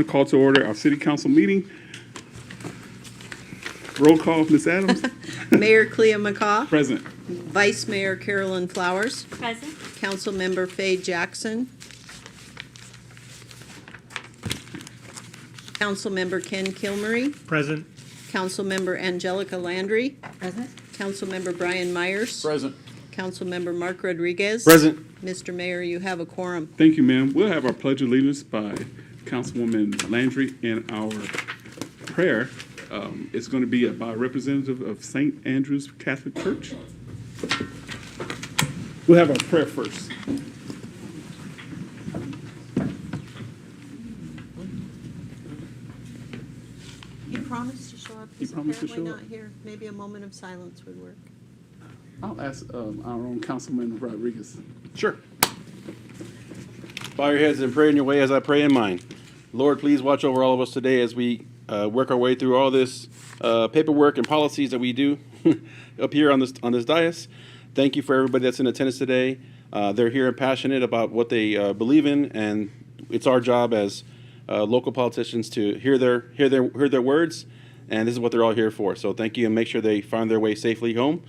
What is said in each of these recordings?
Call to order our city council meeting. Roll call, Ms. Adams. Mayor Clea McCaw. Present. Vice Mayor Carolyn Flowers. Present. Councilmember Faye Jackson. Councilmember Ken Kilmery. Present. Councilmember Angelica Landry. Present. Councilmember Brian Myers. Present. Councilmember Mark Rodriguez. Present. Mr. Mayor, you have a quorum. Thank you, ma'am. We'll have our pledge of allegiance by Councilwoman Landry, and our prayer is going to be by a representative of St. Andrew's Catholic Church. We'll have our prayer first. You promised to show up. He promised to apparently show up. not here. Maybe a moment of silence would work. I'll ask our own Councilman Rodriguez. Sure. Bow your heads and pray in your way as I pray in mine. Lord, please watch over all of us today as we work our way through all this paperwork and policies that we do up here on this dais. Thank you for everybody that's in attendance today. They're here and passionate about what they believe in, and it's our job as local politicians to hear their words, and this is what they're all here for. So thank you, and make sure they find their way safely home.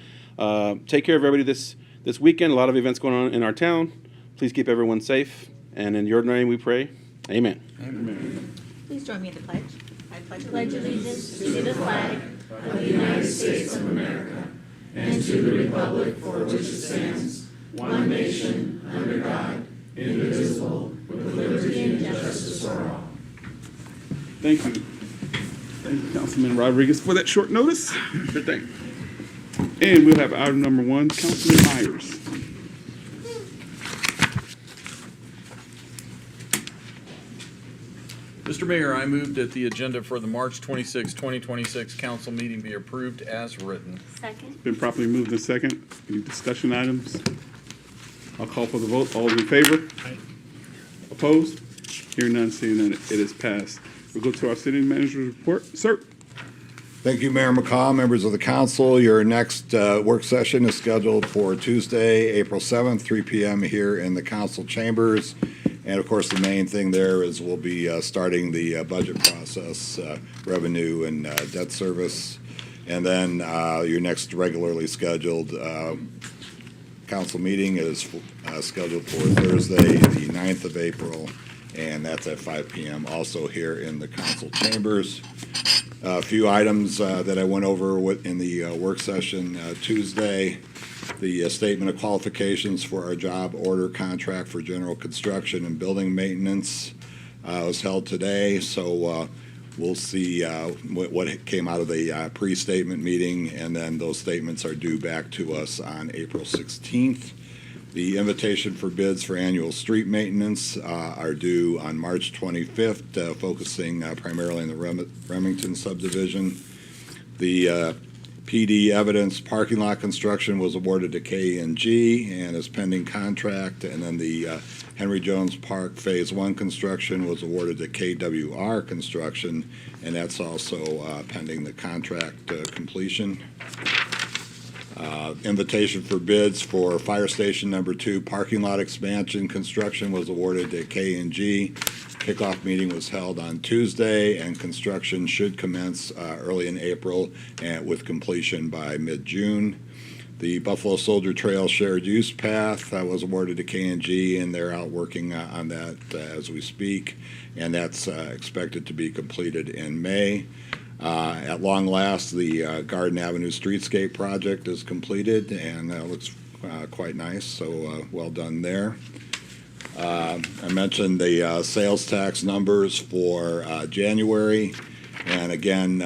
Take care of everybody this weekend. A lot of events going on in our town. Please keep everyone safe, and in your name we pray. Amen. Amen. Please join me in the pledge. I pledge allegiance to the flag of the United States of America and to the republic for which it stands, one nation, under God, indivisible, with liberty and justice for all. Thank you. Thank you, Councilman Rodriguez, for that short notice. Good thing. And we'll have item number 1, Councilman Myers. Mr. Mayor, I move that the agenda for the March 26, 2026 council meeting be approved as written. Second. Been properly moved in second. Any discussion items? I'll call for the vote. All in favor? Aye. Opposed? Hearing none, seeing none, it is passed. We'll go to our city manager's report. Sir? Thank you, Mayor McCaw, members of the council. Your next work session is scheduled for Tuesday, April 7th, 3 p.m. here in the council chambers. And of course, the main thing there is we'll be starting the budget process, revenue and debt service. And then your next regularly scheduled council meeting is scheduled for Thursday, the 9th of April, and that's at 5 p.m. also here in the council chambers. A few items that I went over in the work session Tuesday. The statement of qualifications for our job order contract for general construction and building maintenance was held today. So we'll see what came out of the pre-statement meeting, and then those statements are due back to us on April 16th. The invitation for bids for annual street maintenance are due on March 25th, focusing primarily on the Remington subdivision. The PD evidence parking lot construction was awarded to K&G and is pending contract, and then the Henry Jones Park Phase 1 construction was awarded to KWR Construction, and that's also pending the contract completion. Invitation for bids for Fire Station Number 2 parking lot expansion construction was awarded to K&G. Kickoff meeting was held on Tuesday, and construction should commence early in April and with completion by mid-June. The Buffalo Soldier Trail shared use path was awarded to K&G, and they're out working on that as we speak, and that's expected to be completed in May. At long last, the Garden Avenue Streetscape project is completed, and looks quite nice, so well done there. I mentioned the sales tax numbers for January, and again,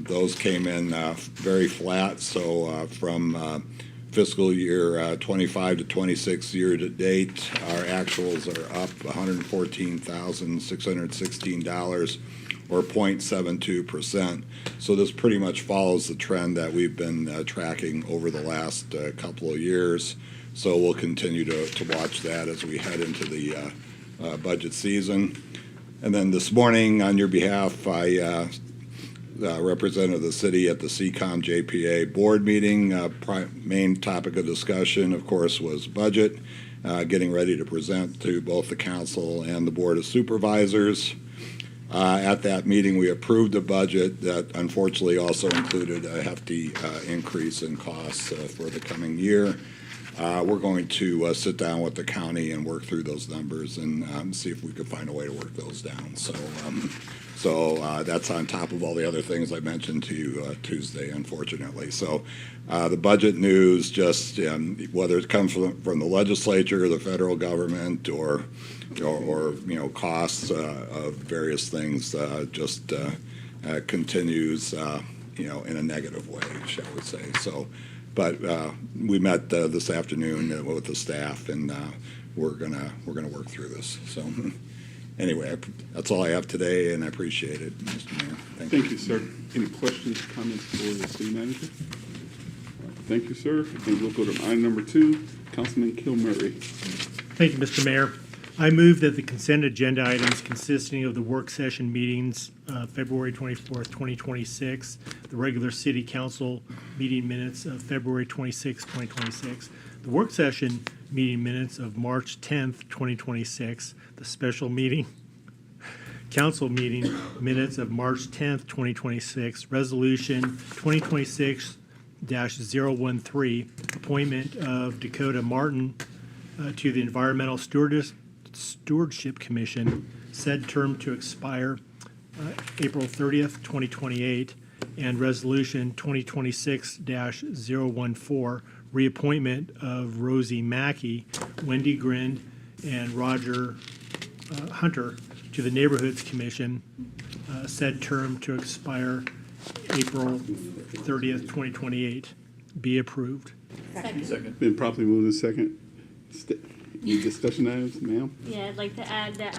those came in very flat, so from fiscal year 25 to 26 year to date, our actuals are up $114,616, or 0.72%. So this pretty much follows the trend that we've been tracking over the last couple of years. So we'll continue to watch that as we head into the budget season. And then this morning, on your behalf, I represented the city at the CCOM JPA board meeting. Main topic of discussion, of course, was budget, getting ready to present to both the council and the board of supervisors. At that meeting, we approved a budget that unfortunately also included a hefty increase in costs for the coming year. We're going to sit down with the county and work through those numbers and see if we can find a way to work those down. So that's on top of all the other things I mentioned to you Tuesday, unfortunately. So the budget news, just whether it comes from the legislature or the federal government or costs of various things, just continues in a negative way, shall we say. So, but we met this afternoon with the staff, and we're gonna work through this. So. Anyway, that's all I have today, and I appreciate it, Mr. Mayor. Thank you, sir. Any questions, comments for the city manager? Thank you, sir. And we'll go to item number 2, Councilman Kilmurray. Thank you, Mr. Mayor. I move that the consent agenda items consisting of the work session meetings, February 24th, 2026, the regular city council meeting minutes of February 26th, 2026, the work session meeting minutes of March 10th, 2026, the special meeting, council meeting minutes of March 10th, 2026, resolution 2026-013, appointment of Dakota Martin to the Environmental Stewardship Commission, said term to expire April 30th, 2028, and resolution 2026-014, reappointment of Rosie Mackey, Wendy Grind, and Roger Hunter to the Neighborhoods Commission, said term to expire April 30th, 2028, be approved. Second. Been properly moved in second. Any discussion items, ma'am? Yeah, I'd like to add that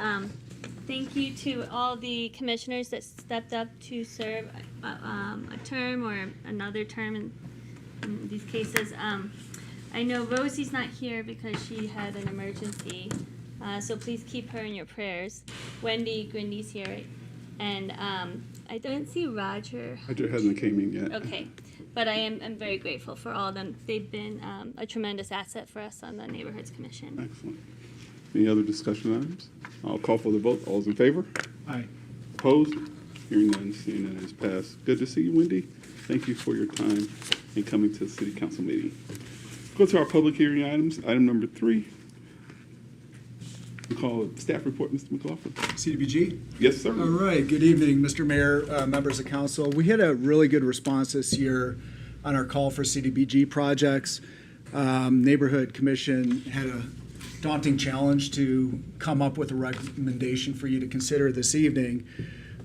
thank you to all the commissioners that stepped up to serve a term or another term in these cases. I know Rosie's not here because she had an emergency, so please keep her in your prayers. Wendy Grindy's here, right? And I don't see Roger. Roger hasn't came in yet. Okay, but I'm very grateful for all of them. They've been a tremendous asset for us on the Neighborhoods Commission. Excellent. Any other discussion items? I'll call for the vote. All those in favor? Aye. Opposed? Hearing none, seeing none is passed. Good to see you, Wendy. Thank you for your time and coming to the city council meeting. Go to our public hearing items. Item number 3. We call it staff report, Mr. McLaughlin. CDBG? Yes, sir. All right, good evening, Mr. Mayor, members of council. We had a really good response this year on our call for CDBG projects. Neighborhood Commission had a daunting challenge to come up with a recommendation for you to consider this evening.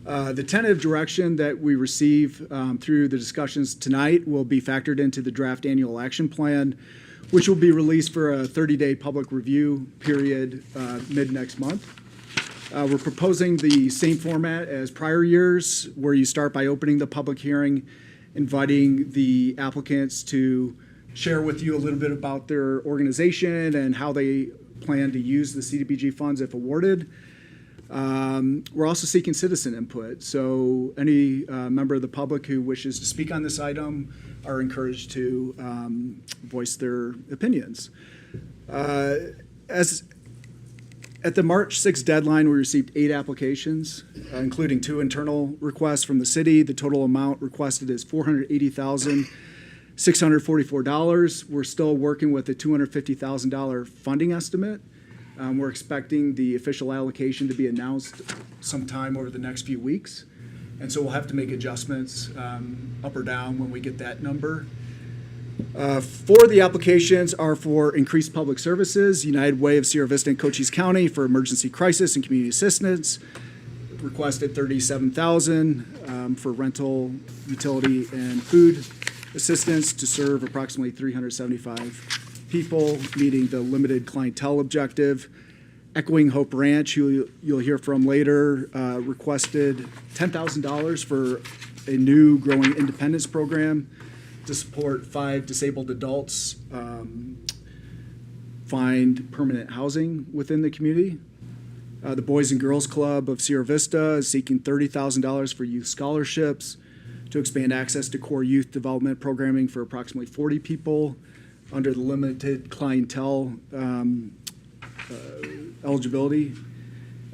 The tentative direction that we receive through the discussions tonight will be factored into the draft annual action plan, which will be released for a 30-day public review period mid-next month. We're proposing the same format as prior years, where you start by opening the public hearing, inviting the applicants to share with you a little bit about their organization and how they plan to use the CDBG funds if awarded. We're also seeking citizen input, so any member of the public who wishes to speak on this item are encouraged to voice their opinions. At the March 6th deadline, we received 8 applications, including 2 internal requests from the city. The total amount requested is $480,644. We're still working with a $250,000 funding estimate. We're expecting the official allocation to be announced sometime over the next few weeks. And so we'll have to make adjustments up or down when we get that number. 4 of the applications are for increased public services. United Way of Sierra Vista and Cochise County for emergency crisis and community assistance. Requested $37,000 for rental, utility, and food assistance to serve approximately 375 people, meeting the limited clientele objective. Echoing Hope Ranch, who you'll hear from later, requested $10,000 for a new growing independence program to support 5 disabled adults find permanent housing within the community. The Boys and Girls Club of Sierra Vista is seeking $30,000 for youth scholarships to expand access to core youth development programming for approximately 40 people under the limited clientele eligibility.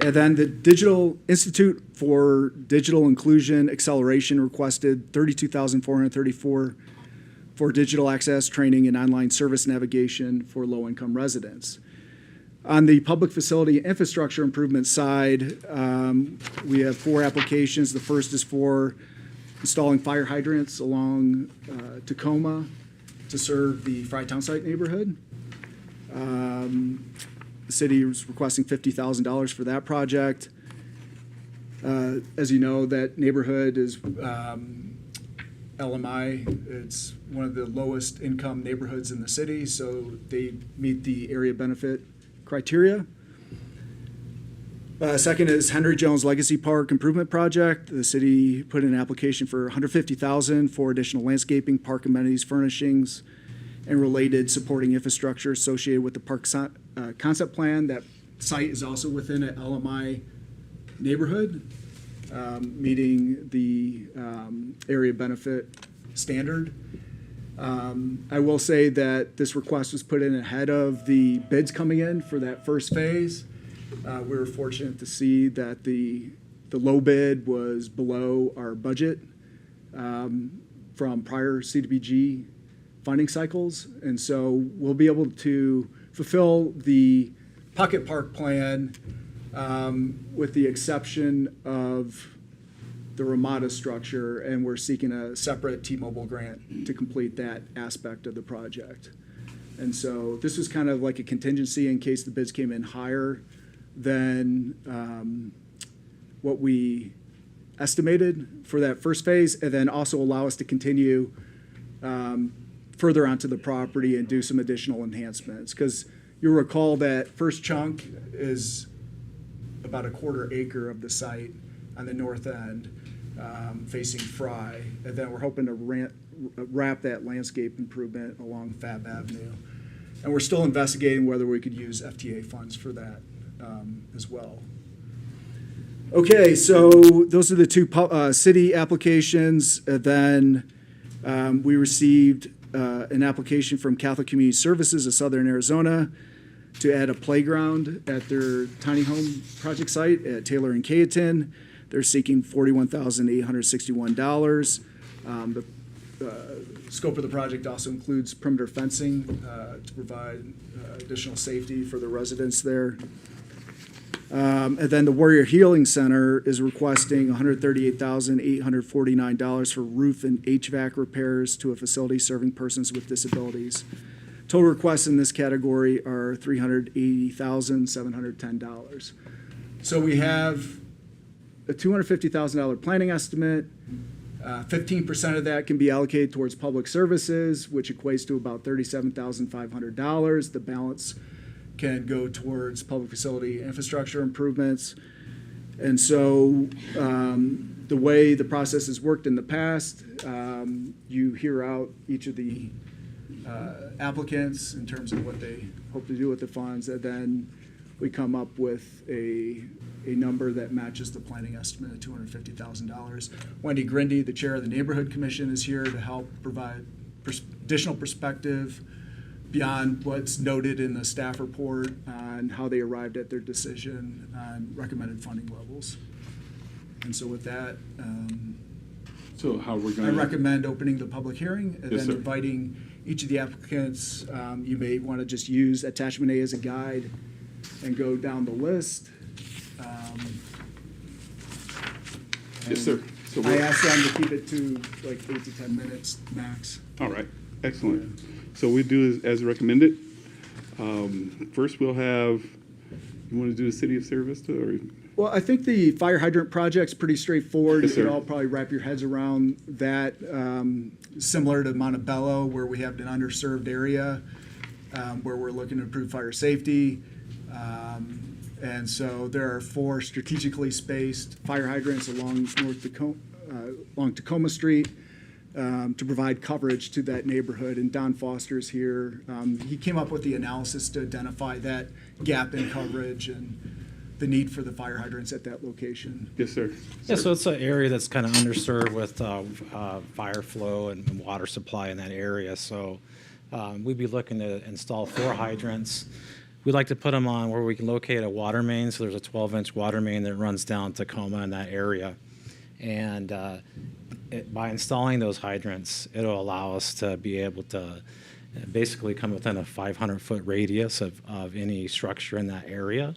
And then the Digital Institute for Digital Inclusion Acceleration requested $32,434 for digital access training and online service navigation for low-income residents. On the public facility infrastructure improvement side, we have 4 applications. The first is for installing fire hydrants along Tacoma to serve the Frytown site neighborhood. The city is requesting $50,000 for that project. As you know, that neighborhood is LMI. It's one of the lowest income neighborhoods in the city, so they meet the area benefit criteria. Second is Henry Jones Legacy Park Improvement Project. The city put in an application for $150,000 for additional landscaping, park amenities, furnishings, and related supporting infrastructure associated with the park concept plan. That site is also within an LMI neighborhood, meeting the area benefit standard. I will say that this request was put in ahead of the bids coming in for that first phase. We were fortunate to see that the low bid was below our budget from prior CDBG funding cycles. And so we'll be able to fulfill the pocket park plan with the exception of the Ramada structure, and we're seeking a separate T-Mobile grant to complete that aspect of the project. And so this was kind of like a contingency in case the bids came in higher than what we estimated for that first phase, and then also allow us to continue further onto the property and do some additional enhancements. Because you'll recall that first chunk is about a 1/4 acre of the site on the north end, facing Fry. And then we're hoping to wrap that landscape improvement along Fab Avenue. And we're still investigating whether we could use FTA funds for that as well. Okay, so those are the 2 city applications. Then we received an application from Catholic Community Services of Southern Arizona to add a playground at their tiny home project site at Taylor and Cayeton. They're seeking $41,861. The scope of the project also includes perimeter fencing to provide additional safety for the residents there. And then the Warrior Healing Center is requesting $138,849 for roof and HVAC repairs to a facility serving persons with disabilities. Total requests in this category are $380,710. So we have a $250,000 planning estimate. 15% of that can be allocated towards public services, which equates to about $37,500. The balance can go towards public facility infrastructure improvements. And so the way the process has worked in the past, you hear out each of the applicants in terms of what they hope to do with the funds, and then we come up with a number that matches the planning estimate of $250,000. Wendy Grindy, the chair of the Neighborhood Commission, is here to help provide additional perspective beyond what's noted in the staff report on how they arrived at their decision on recommended funding levels. And so with that, So how we're I going to, recommend opening the public hearing and Yes, then sir. inviting each of the applicants. You may want to just use attachment A as a guide and go down the list. yes, sir. So I we're, asked them to keep it to like 8 to 10 minutes max. all right, excellent. So we do as recommended. First, we'll have, you want to do the city of Sierra Vista, or? Well, I think the fire hydrant project's pretty straightforward. Yes, You can sir. all probably wrap your heads around that. Similar to Montebello, where we have an underserved area, where we're looking to improve fire safety. And so there are 4 strategically spaced fire hydrants along Tacoma Street to provide coverage to that neighborhood. And Don Foster's here. He came up with the analysis to identify that gap in coverage and the need for the fire hydrants at that location. Yes, sir. Yeah, so it's an area that's kind of underserved with fire flow and water supply in that area. So we'd be looking to install 4 hydrants. we like to put them on where we can locate a water main. So there's a 12-inch water main that runs down Tacoma in that area. And by installing those hydrants, it'll allow us to be able to basically come within a 500-foot radius of any structure in that area,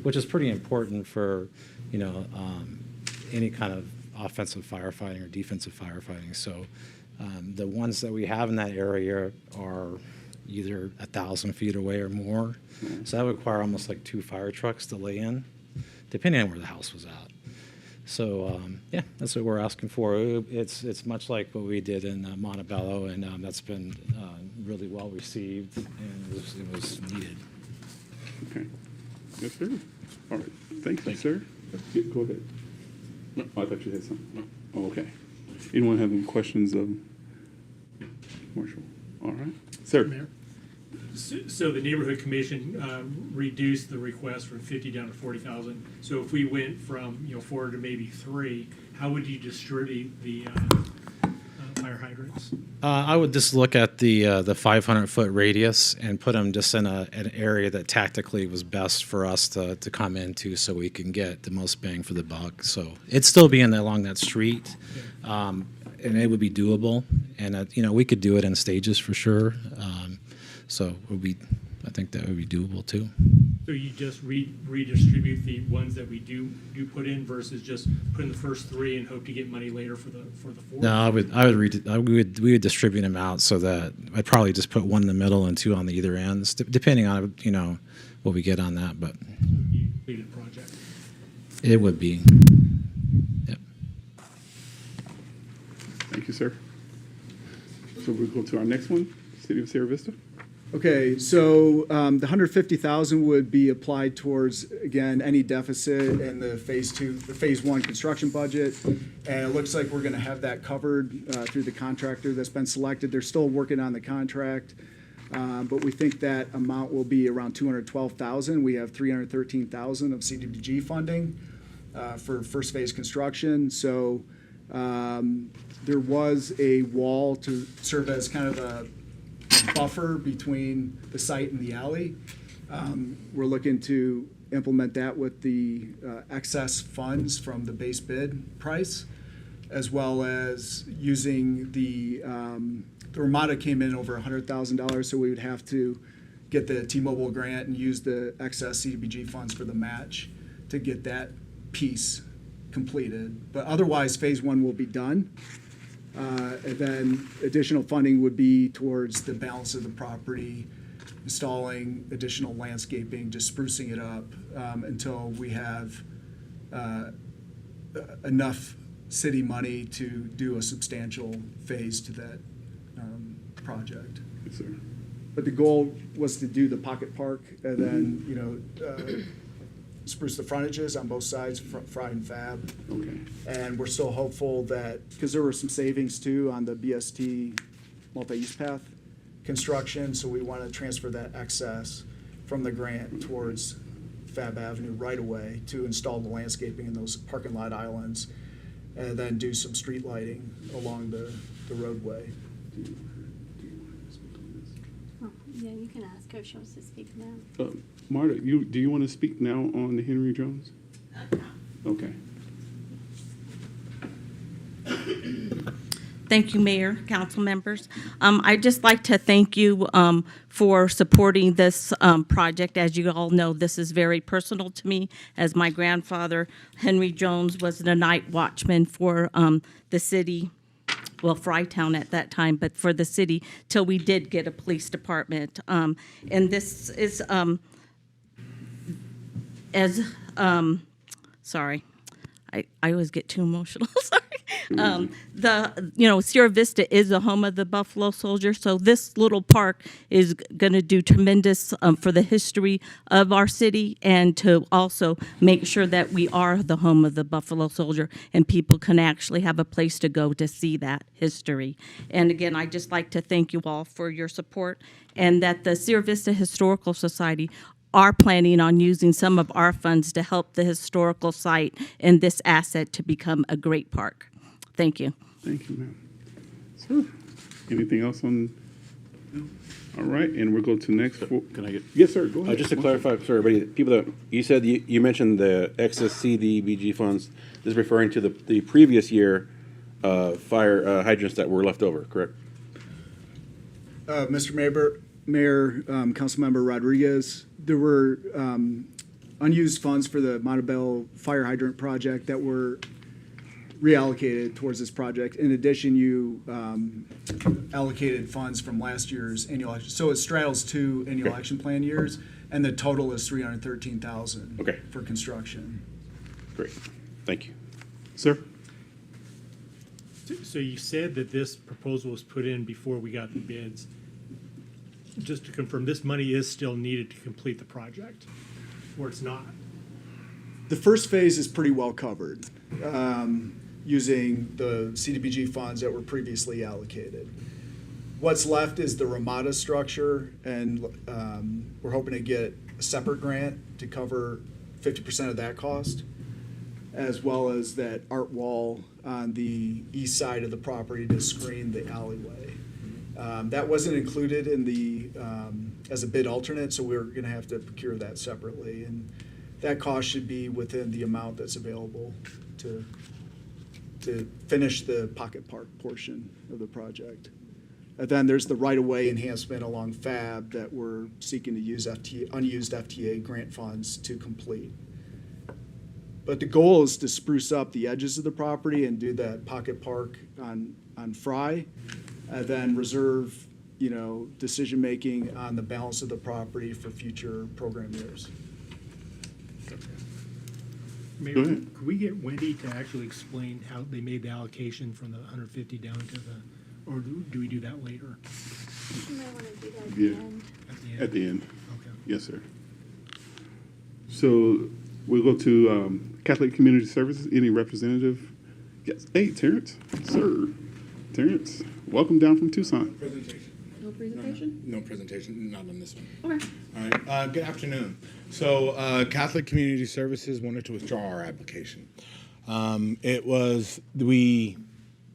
which is pretty important for, any kind of offensive firefighting or defensive firefighting. So the ones that we have in that area are either 1,000 feet away or more. So that would require almost like 2 fire trucks to lay in, depending on where the house was at. So yeah, that's what we're asking for. It's much like what we did in Montebello, and that's been really well received, and it was needed. Okay. Yes, sir. All right. Thank you, sir. Yeah, go ahead. Oh, I thought you had something. Oh, okay. Anyone have any questions of Marshall? All right. Sir. Mayor? So the neighborhood commission reduced the request from 50 down to 40,000. So if we went from 4 to maybe 3, how would you distribute the fire hydrants? I would just look at the 500-foot radius and put them just in an area that tactically was best for us to come into, so we can get the most bang for the buck. So it'd still be along that street, and it would be doable. And we could do it in stages for sure. So I think that would be doable too. So you just redistribute the ones that we do put in versus just put in the first 3 and hope to get money later for the 4th? No, we would distribute them out so that I'd probably just put 1 in the middle and 2 on the either ends, depending on what we get on that. But You completed the project. it would be. Yep. Thank you, sir. So we'll go to our next one, City of Sierra Vista. Okay, so the 150,000 would be applied towards, again, any deficit in the phase 1 construction budget. And it looks like we're gonna have that covered through the contractor that's been selected. They're still working on the contract. But we think that amount will be around 212,000. We have 313,000 of CDBG funding for first phase construction. So there was a wall to serve as kind of a buffer between the site and the alley. We're looking to implement that with the excess funds from the base bid price, as well as using the Ramada came in over $100,000, so we would have to get the T-Mobile grant and use the excess CDBG funds for the match to get that piece completed. But otherwise, phase 1 will be done. And then additional funding would be towards the balance of the property, installing additional landscaping, just sprucing it up until we have enough city money to do a substantial phase to that project. Yes, sir. But the goal was to do the pocket park and then, spruce the frontages on both sides, Fry and Fab. Okay. And we're still hopeful that, because there were some savings too on the BST multi-use path construction, so we want to transfer that excess from the grant towards Fab Avenue right away to install the landscaping in those parking lot islands, and then do some street lighting along the roadway. Oh, yeah, you can ask her if she wants to speak now. Marta, do you want to speak now on the Henry Jones? Okay. Thank you, Mayor, council members. I'd just like to thank you for supporting this project. As you all know, this is very personal to me, as my grandfather, Henry Jones, was the night watchman for the city, well, Frytown at that time, but for the city, till we did get a police department. And this is, sorry, I always get too emotional, sorry. Sierra Vista is the home of the Buffalo Soldier, so this little park is going to do tremendous for the history of our city, and to also make sure that we are the home of the Buffalo Soldier and people can actually have a place to go to see that history. And again, I'd just like to thank you all for your support, and that the Sierra Vista Historical Society are planning on using some of our funds to help the historical site and this asset to become a great park. Thank you. Thank you, ma'am. Sir, anything else on All right, and we'll go to next. Can I get? Yes, sir, go ahead. Just to clarify for everybody, people that, you said, you mentioned the excess CDBG funds. This is referring to the previous year fire hydrants that were left over, correct? Mr. Mayor, Councilmember Rodriguez, there were unused funds for the Montebello Fire Hydrant project that were reallocated towards this project. In addition, you allocated funds from last year's annual action. So it straddles two annual action plan years, and the total is $313,000 Okay. for construction. Great, thank you. Sir? So you said that this proposal was put in before we got the bids. Just to confirm, this money is still needed to complete the project, or it's not? The first phase is pretty well covered, using the CDBG funds that were previously allocated. What's left is the Ramada structure, and we're hoping to get a separate grant to cover 50% of that cost, as well as that art wall on the east side of the property to screen the alleyway. That wasn't included in the, as a bid alternate, so we're gonna have to procure that separately. And that cost should be within the amount that's available to finish the Pocket Park portion of the project. And then there's the right-of-way enhancement along Fab that we're seeking to use unused FTA grant funds to complete. But the goal is to spruce up the edges of the property and do that Pocket Park on Fry, and then reserve, decision-making on the balance of the property for future program years. Mayor, Go ahead. could we get Wendy to actually explain how they made the allocation from the 150 down to the, or do we do that later? You might want to do that at Yeah. the end. At the end. Okay. Yes, sir. So we'll go to Catholic Community Services. Any representative? Yes. Hey, Terrence. Sir. Terrence, welcome down from Tucson. Presentation. No presentation? No presentation, not on this one. Okay. All right, good afternoon. So Catholic Community Services wanted to withdraw our application.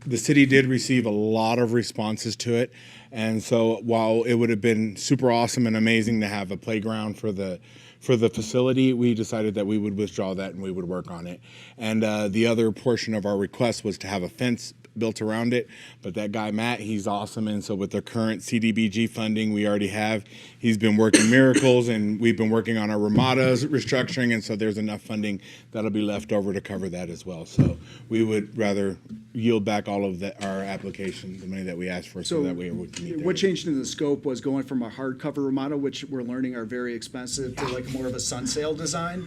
The city did receive a lot of responses to it. And so while it would have been super awesome and amazing to have a playground for the facility, we decided that we would withdraw that and we would work on it. And the other portion of our request was to have a fence built around it, but that guy Matt, he's awesome, and so with the current CDBG funding we already have, he's been working miracles, and we've been working on our Ramada's restructuring, and so there's enough funding that'll be left over to cover that as well. So we would rather yield back all of our application, the money that we asked for, so that way we can meet What changed in the scope was going from a hardcover Ramada, which we're learning are very expensive, to like more of a sun sail design,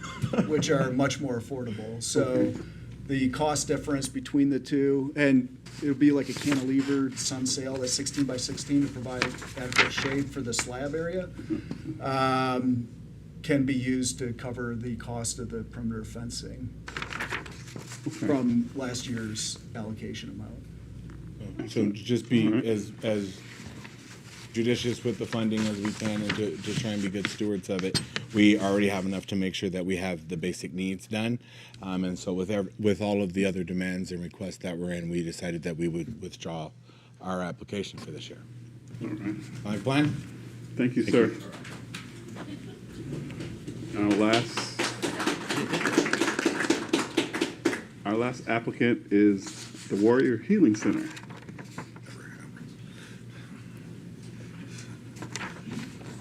which are much more affordable. So the cost difference between the two, and it'll be like a cantilevered sun sail that's 16 by 16 to provide adequate shade for the slab area, can be used to cover the cost of the perimeter fencing from last year's allocation amount. So just be as judicious with the funding as we can, and to try and be good stewards of it. We already have enough to make sure that we have the basic needs done. And so with all of the other demands and requests that were in, we decided that we would withdraw our application for this year. All right. My plan? Thank you, sir. Our last applicant is the Warrior Healing Center.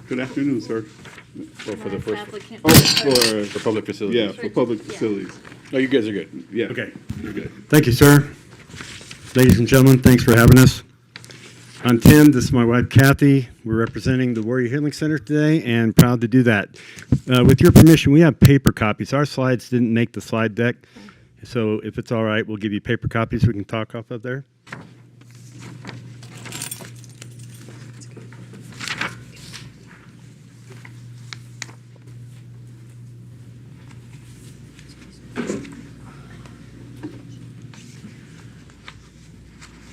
Good afternoon, sir. Well, for the first, Applicant. for public facilities. Yeah, for public facilities. No, you guys are good. Yeah. Okay. You're good. Thank you, sir. Ladies and gentlemen, thanks for having us. I'm Tim. This is my wife, Kathy. We're representing the Warrior Healing Center today and proud to do that. With your permission, we have paper copies. Our slides didn't make the slide deck, so if it's all right, we'll give you paper copies we can talk off of there.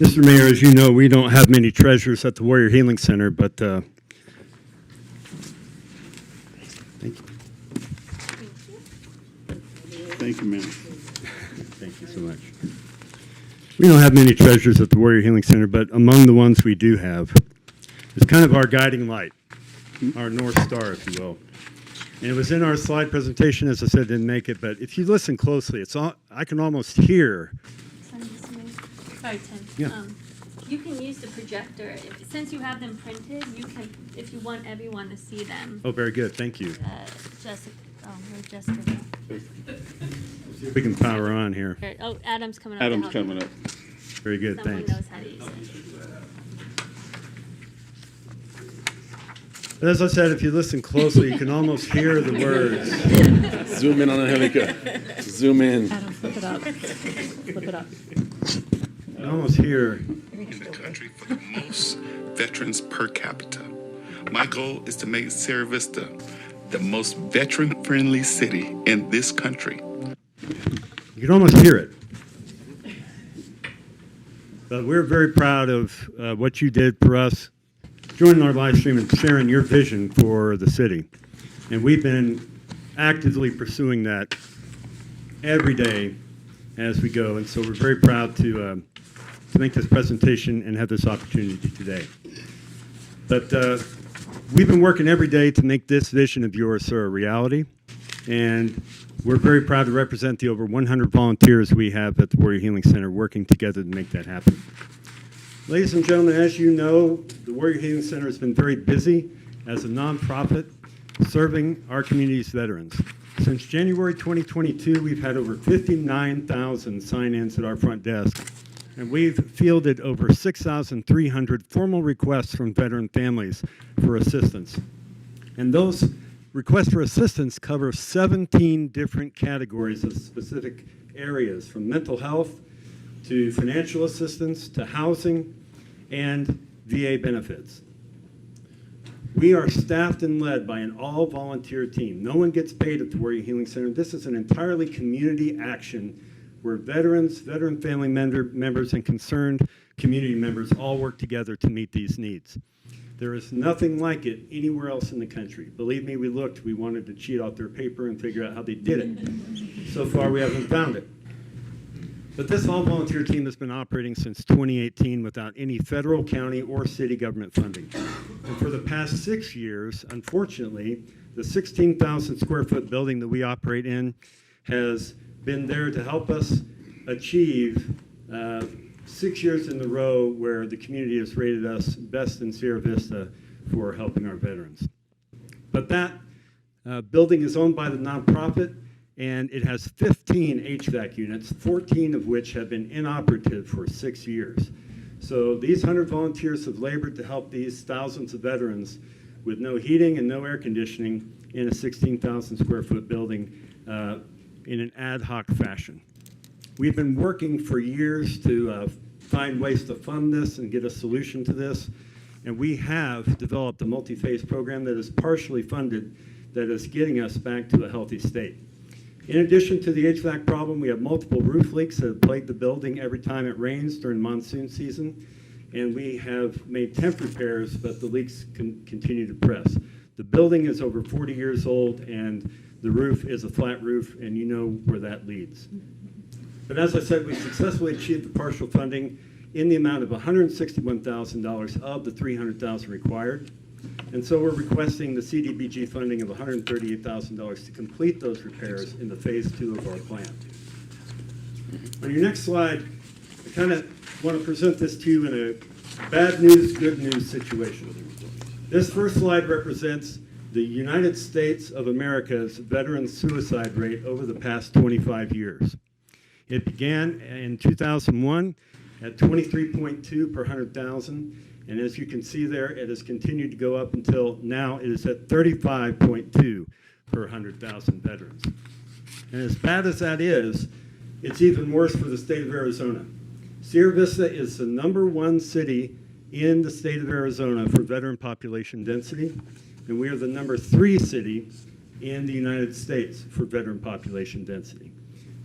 Mr. Mayor, as you know, we don't have many treasures at the Warrior Healing Center, but thank you. Thank you, ma'am. Thank you so much. We don't have many treasures at the Warrior Healing Center, but among the ones we do have, is kind of our guiding light, our North Star, if you will. And it was in our slide presentation, as I said, didn't make it, but if you listen closely, I can almost hear. Sorry, Tim. Yeah. You can use the projector. Since you have them printed, you can, if you want everyone to see them. Oh, very good, thank you. Jessica, where's Jessica? See if we can power on here. Oh, Adam's coming up. to Adam's help you. coming up. Very good, Someone thanks. knows how to use it. But as I said, if you listen closely, you can almost hear the words. Zoom in on Angelica. Zoom in. Adam, flip it up. Flip it up. You can almost hear. In the country for the most veterans per capita. My goal is to make Sierra Vista the most veteran-friendly city in this country. You can almost hear it. But we're very proud of what you did for us, joining our live stream and sharing your vision for the city. And we've been actively pursuing that every day as we go. And so we're very proud to make this presentation and have this opportunity today. But we've been working every day to make this vision of yours, sir, a reality. And we're very proud to represent the over 100 volunteers we have at the Warrior Healing Center working together to make that happen. Ladies and gentlemen, as you know, the Warrior Healing Center has been very busy as a nonprofit serving our community's veterans. Since January 2022, we've had over 59,000 sign-ins at our front desk, and we've fielded over 6,300 formal requests from veteran families for assistance. And those requests for assistance cover 17 different categories of specific areas, from mental health to financial assistance to housing and VA benefits. We are staffed and led by an all-volunteer team. No one gets paid at the Warrior Healing Center. This is an entirely community action where veterans, veteran family members, and concerned community members all work together to meet these needs. There is nothing like it anywhere else in the country. Believe me, we looked. We wanted to cheat off their paper and figure out how they did it. So far, we haven't found it. But this all-volunteer team has been operating since 2018 without any federal, county, or city government funding. And for the past 6 years, unfortunately, the 16,000 square foot building that we operate in has been there to help us achieve 6 years in a row where the community has rated us best in Sierra Vista for helping our veterans. But that building is owned by the nonprofit, and it has 15 HVAC units, 14 of which have been inoperative for 6 years. So these 100 volunteers have labored to help these thousands of veterans with no heating and no air conditioning in a 16,000 square foot building in an ad hoc fashion. We've been working for years to find ways to fund this and get a solution to this, and we have developed a multi-phase program that is partially funded that is getting us back to a healthy state. In addition to the HVAC problem, we have multiple roof leaks that have plagued the building every time it rains during monsoon season, and we have made temp repairs, but the leaks continue to press. The building is over 40 years old, and the roof is a flat roof, and you know where that leads. But as I said, we successfully achieved the partial funding in the amount of $161,000 of the $300,000 required. And so we're requesting the CDBG funding of $138,000 to complete those repairs in the phase 2 of our plan. On your next slide, I kind of want to present this to you in a bad news, good news situation. This first slide represents the United States of America's veteran suicide rate over the past 25 years. It began in 2001 at 23.2 per 100,000. And as you can see there, it has continued to go up until now it is at 35.2 per 100,000 veterans. And as bad as that is, it's even worse for the state of Arizona. Sierra Vista is the #1 city in the state of Arizona for veteran population density, and we are the #3 city in the United States for veteran population density.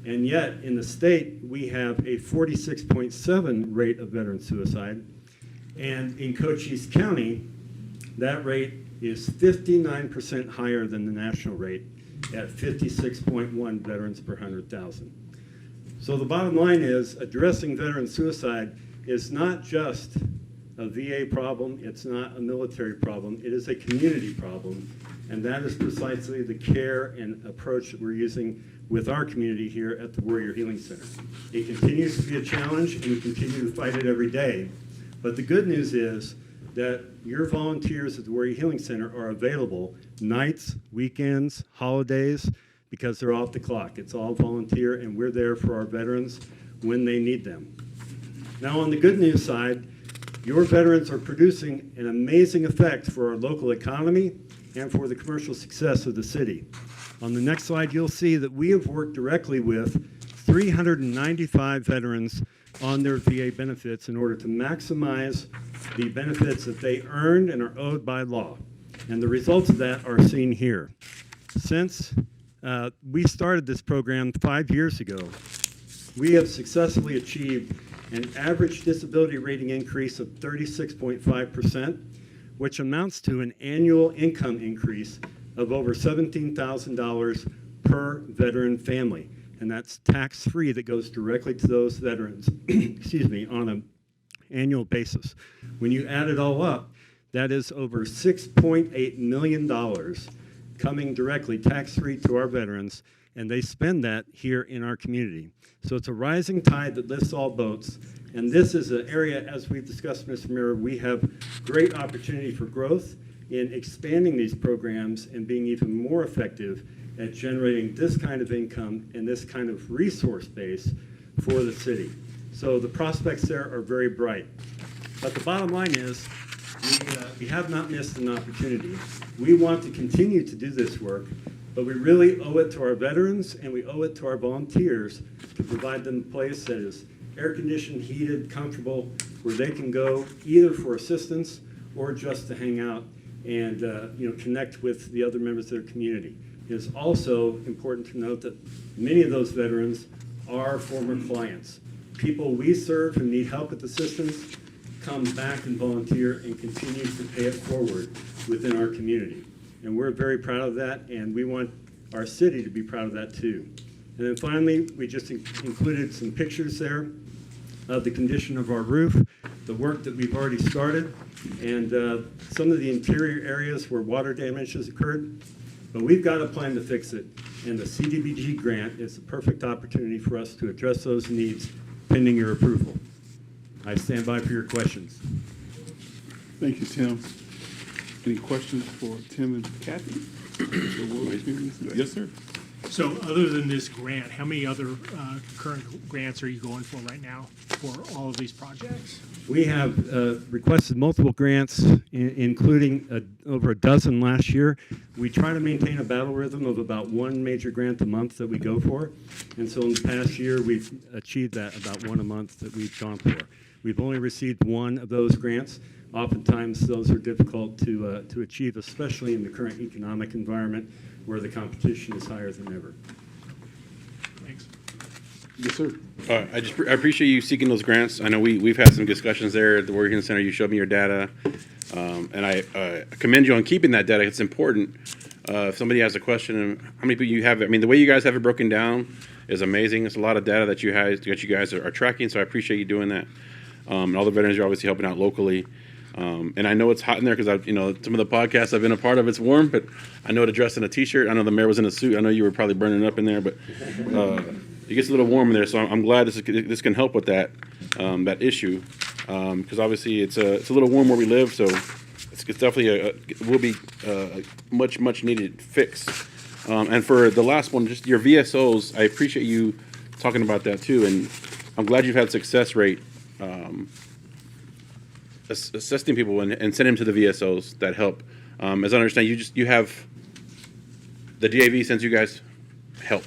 And yet, in the state, we have a 46.7 rate of veteran suicide. And in Cochise County, that rate is 59% higher than the national rate at 56.1 veterans per 100,000. So the bottom line is addressing veteran suicide is not just a VA problem. It's not a military problem. It is a community problem. And that is precisely the care and approach that we're using with our community here at the Warrior Healing Center. It continues to be a challenge, and we continue to fight it every day. But the good news is that your volunteers at the Warrior Healing Center are available nights, weekends, holidays, because they're off the clock. It's all volunteer, and we're there for our veterans when they need them. Now, on the good news side, your veterans are producing an amazing effect for our local economy and for the commercial success of the city. On the next slide, you'll see that we have worked directly with 395 veterans on their VA benefits in order to maximize the benefits that they earned and are owed by law. And the results of that are seen here. Since we started this program 5 years ago, we have successfully achieved an average disability rating increase of 36.5%, which amounts to an annual income increase of over $17,000 per veteran family. And that's tax-free, that goes directly to those veterans, excuse me, on an annual basis. When you add it all up, that is over $6.8 million coming directly tax-free to our veterans, and they spend that here in our community. So it's a rising tide that lifts all boats, and this is an area, as we've discussed, Mr. Mayor, we have great opportunity for growth in expanding these programs and being even more effective at generating this kind of income and this kind of resource base for the city. So the prospects there are very bright. But the bottom line is, we have not missed an opportunity. We want to continue to do this work, but we really owe it to our veterans and we owe it to our volunteers to provide them a place that is air-conditioned, heated, comfortable, where they can go either for assistance or just to hang out and connect with the other members of their community. It is also important to note that many of those veterans are former clients. People we serve who need help with assistance come back and volunteer and continue to pay it forward within our community. And we're very proud of that, and we want our city to be proud of that too. And then finally, we just included some pictures there of the condition of our roof, the work that we've already started, and some of the interior areas where water damage has occurred. But we've got a plan to fix it, and the CDBG grant is the perfect opportunity for us to address those needs pending your approval. I stand by for your questions. Thank you, Tim. Any questions for Tim and Kathy? Yes, sir. So other than this grant, how many other current grants are you going for right now for all of these projects? We have requested multiple grants, including over a dozen last year. We try to maintain a battle rhythm of about one major grant a month that we go for. And so in the past year, we've achieved that, about one a month that we've gone for. We've only received one of those grants. Oftentimes, those are difficult to achieve, especially in the current economic environment where the competition is higher than ever. Thanks. Yes, sir. I appreciate you seeking those grants. I know we've had some discussions there at the Warrior Healing Center. You showed me your data, and I commend you on keeping that data. It's important. If somebody has a question, how many people you have? I mean, the way you guys have it broken down is amazing. It's a lot of data that you guys are tracking. So I appreciate you doing that. And all the veterans are obviously helping out locally. And I know it's hot in there because some of the podcasts I've been a part of, it's warm, but I know to dress in a t-shirt. I know the mayor was in a suit. I know you were probably burning up in there, but it gets a little warm in there. So I'm glad this can help with that issue because obviously it's a little warm where we live. So it's definitely will be a much needed fix. And for the last one, just your VSOs, I appreciate you talking about that too. And I'm glad you've had success rate assisting people and sending them to the VSOs that help. As I understand, you have the DAV sends you guys help.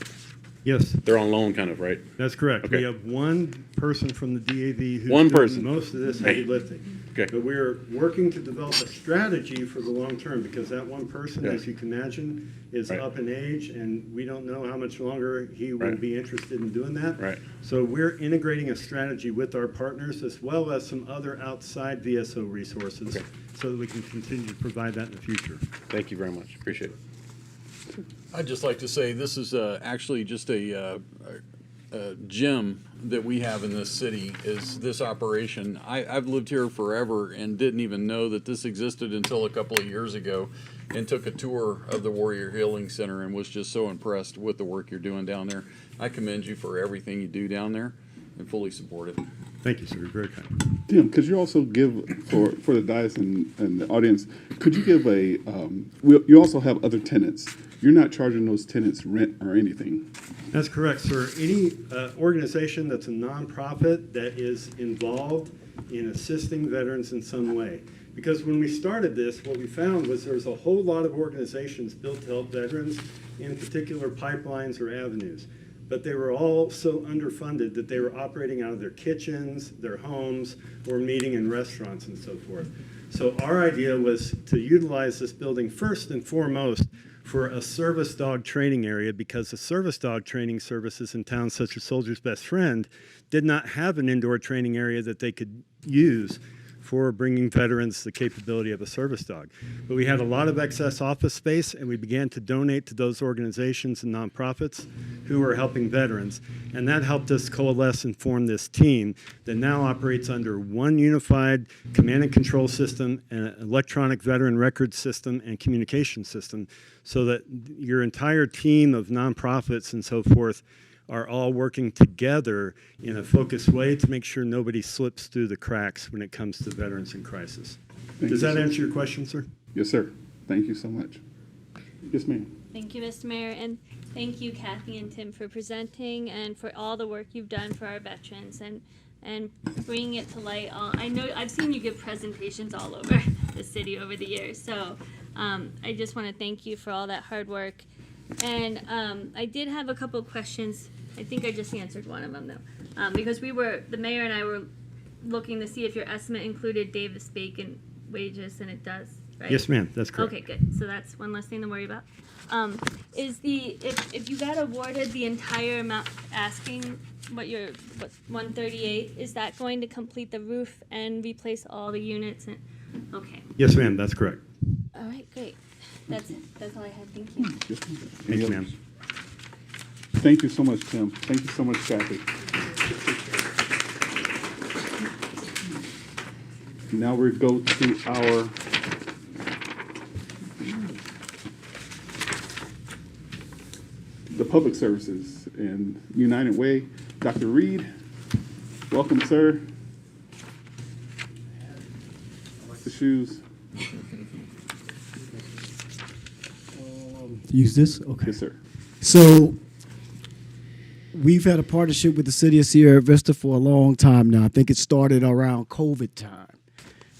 Yes. They're on loan, kind of, right? That's correct. Okay. We have one person from the DAV who's One doing person. most of this heavy lifting. Okay. But we're working to develop a strategy for the long term because that one person, as you can imagine, is Right. up in age, and we don't know how much longer he will Right. be interested in doing that. Right. So we're integrating a strategy with our partners as well as some other outside VSO resources so that we can continue to provide that in the future. Thank you very much. Appreciate it. I'd just like to say this is actually just a gem that we have in this city is this operation. I've lived here forever and didn't even know that this existed until a couple of years ago, and took a tour of the Warrior Healing Center and was just so impressed with the work you're doing down there. I commend you for everything you do down there and fully support it. Thank you, sir. Very kind. Tim, could you also give, for the dais and the audience, could you give you also have other tenants. You're not charging those tenants rent or anything. That's correct, sir. Any organization that's a nonprofit that is involved in assisting veterans in some way. Because when we started this, what we found was there was a whole lot of organizations built to help veterans in particular pipelines or avenues. But they were all so underfunded that they were operating out of their kitchens, their homes, or meeting in restaurants and so forth. So our idea was to utilize this building first and foremost for a service dog training area, because the service dog training services in towns such as Soldier's Best Friend did not have an indoor training area that they could use for bringing veterans the capability of a service dog. But we had a lot of excess office space, and we began to donate to those organizations and nonprofits who were helping veterans. And that helped us coalesce and form this team that now operates under one unified command and control system and an electronic veteran record system and communication system, so that your entire team of nonprofits and so forth are all working together in a focused way to make sure nobody slips through the cracks when it comes to veterans in crisis. Does that answer your question, sir? Yes, sir. Thank you so much. Yes, ma'am. Thank you, Mr. Mayor, and thank you, Kathy and Tim, for presenting and for all the work you've done for our veterans and bringing it to light. I know I've seen you give presentations all over the city over the years, so I just want to thank you for all that hard work. And I did have a couple of questions. I think I just answered one of them though, because the mayor and I were looking to see if your estimate included Davis-Bacon wages, and it does, right? Yes, ma'am. That's correct. Okay, good. So that's one less thing to worry about. If you got awarded the entire amount asking what 138, is that going to complete the roof and replace all the units? Okay. Yes, ma'am. That's correct. All right, great. That's it. That's all I had. Thank you. Thank you, ma'am. Thank you so much, Tim. Thank you so much, Kathy. Now we go to our the public services and United Way. Dr. Reed, welcome, sir. I like the shoes. Use this? Okay. Yes, sir. So we've had a partnership with the city of Sierra Vista for a long time now. I think it started around COVID time.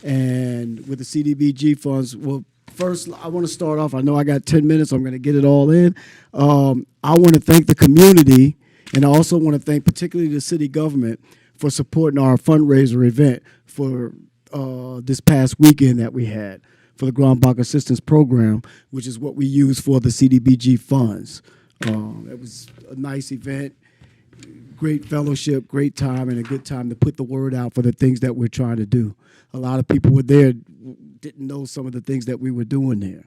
And with the CDBG funds, well, first, I want to start off. I know I got 10 minutes. I'm going to get it all in. I want to thank the community, and I also want to thank particularly the city government for supporting our fundraiser event for this past weekend that we had for the Groundbach Assistance Program, which is what we use for the CDBG funds. It was a nice event, great fellowship, great time, and a good time to put the word out for the things that we're trying to do. A lot of people were there, didn't know some of the things that we were doing there.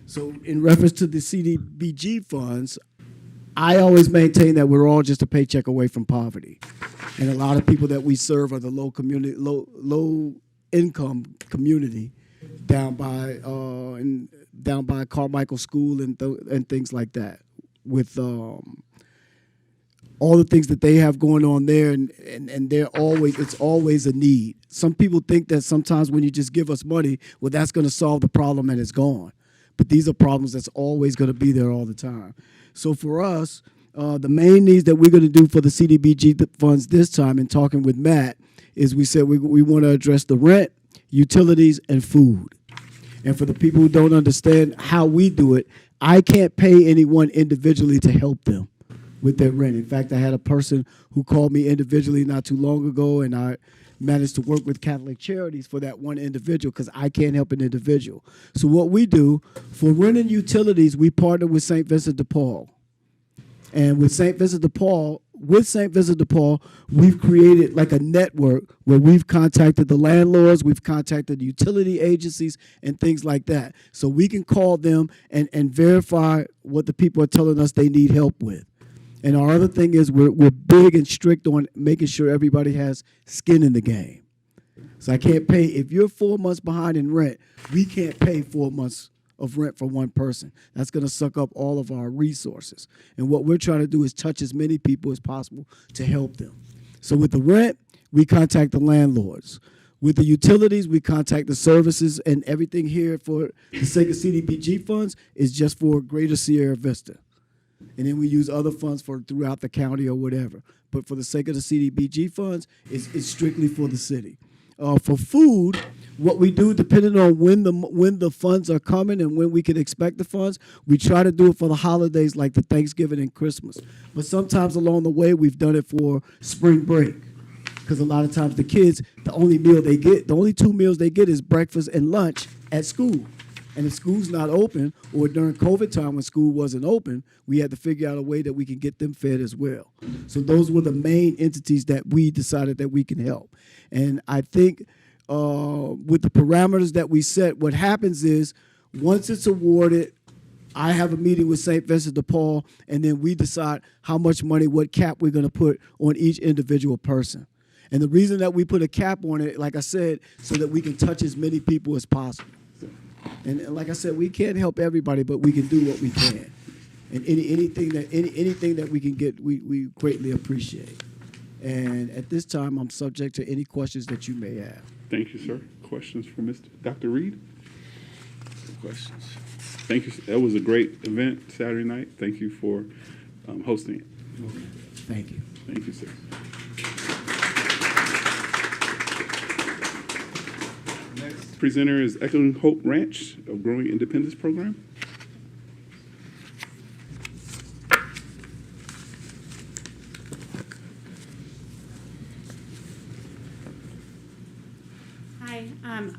So in reference to the CDBG funds, I always maintain that we're all just a paycheck away from poverty. And a lot of people that we serve are the low income community down by Carmichael School and things like that, with all the things that they have going on there, and it's always a need. Some people think that sometimes when you just give us money, well, that's going to solve the problem and it's gone. But these are problems that's always going to be there all the time. So for us, the main needs that we're going to do for the CDBG funds this time, in talking with Matt, is we said we want to address the rent, utilities, and food. And for the people who don't understand how we do it, I can't pay anyone individually to help them with their rent. In fact, I had a person who called me individually not too long ago, and I managed to work with Catholic Charities for that one individual because I can't help an individual. So what we do, for rent and utilities, we partner with St. Vincent de Paul. And with St. Vincent de Paul, we've created like a network where we've contacted the landlords, we've contacted utility agencies and things like that. So we can call them and verify what the people are telling us they need help with. And our other thing is we're big and strict on making sure everybody has skin in the game. So I can't pay, if you're 4 months behind in rent, we can't pay 4 months of rent for one person. That's going to suck up all of our resources. And what we're trying to do is touch as many people as possible to help them. So with the rent, we contact the landlords. With the utilities, we contact the services, and everything here for the sake of CDBG funds is just for Greater Sierra Vista. And then we use other funds for throughout the county or whatever. But for the sake of the CDBG funds, it's strictly for the city. For food, what we do, depending on when the funds are coming and when we can expect the funds, we try to do it for the holidays like the Thanksgiving and Christmas. But sometimes along the way, we've done it for spring break. Because a lot of times the kids, the only 2 meals they get is breakfast and lunch at school. And if school's not open, or during COVID time when school wasn't open, we had to figure out a way that we can get them fed as well. So those were the main entities that we decided that we can help. And I think with the parameters that we set, what happens is once it's awarded, I have a meeting with St. Vincent de Paul, and then we decide how much money, what cap we're going to put on each individual person. And the reason that we put a cap on it, like I said, so that we can touch as many people as possible. And like I said, we can't help everybody, but we can do what we can. And anything that we can get, we greatly appreciate. And at this time, I'm subject to any questions that you may have. Thank you, sir. Questions for Dr. Reed? Questions? Thank you. That was a great event Saturday night. Thank you for hosting it. Thank you. Thank you, sir. Next presenter is Echoing Hope Ranch, a Growing Independence Program. Hi,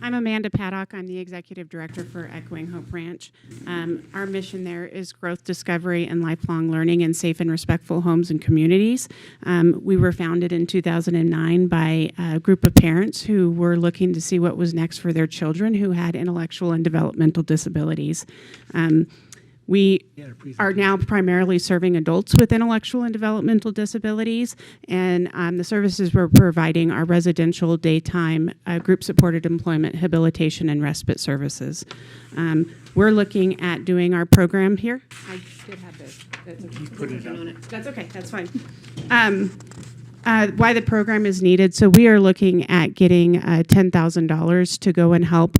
I'm Amanda Paddock. I'm the Executive Director for Echoing Hope Ranch. Our mission there is growth, discovery, and lifelong learning in safe and respectful homes and communities. We were founded in 2009 by a group of parents who were looking to see what was next for their children who had intellectual and developmental disabilities. We are now primarily serving adults with intellectual and developmental disabilities, and the services we're providing are residential, daytime, group-supported employment, habilitation, and respite services. We're looking at doing our program here. I did have this. That's okay. Put it on it. That's okay. That's fine. Why the program is needed. So we are looking at getting $10,000 to go and help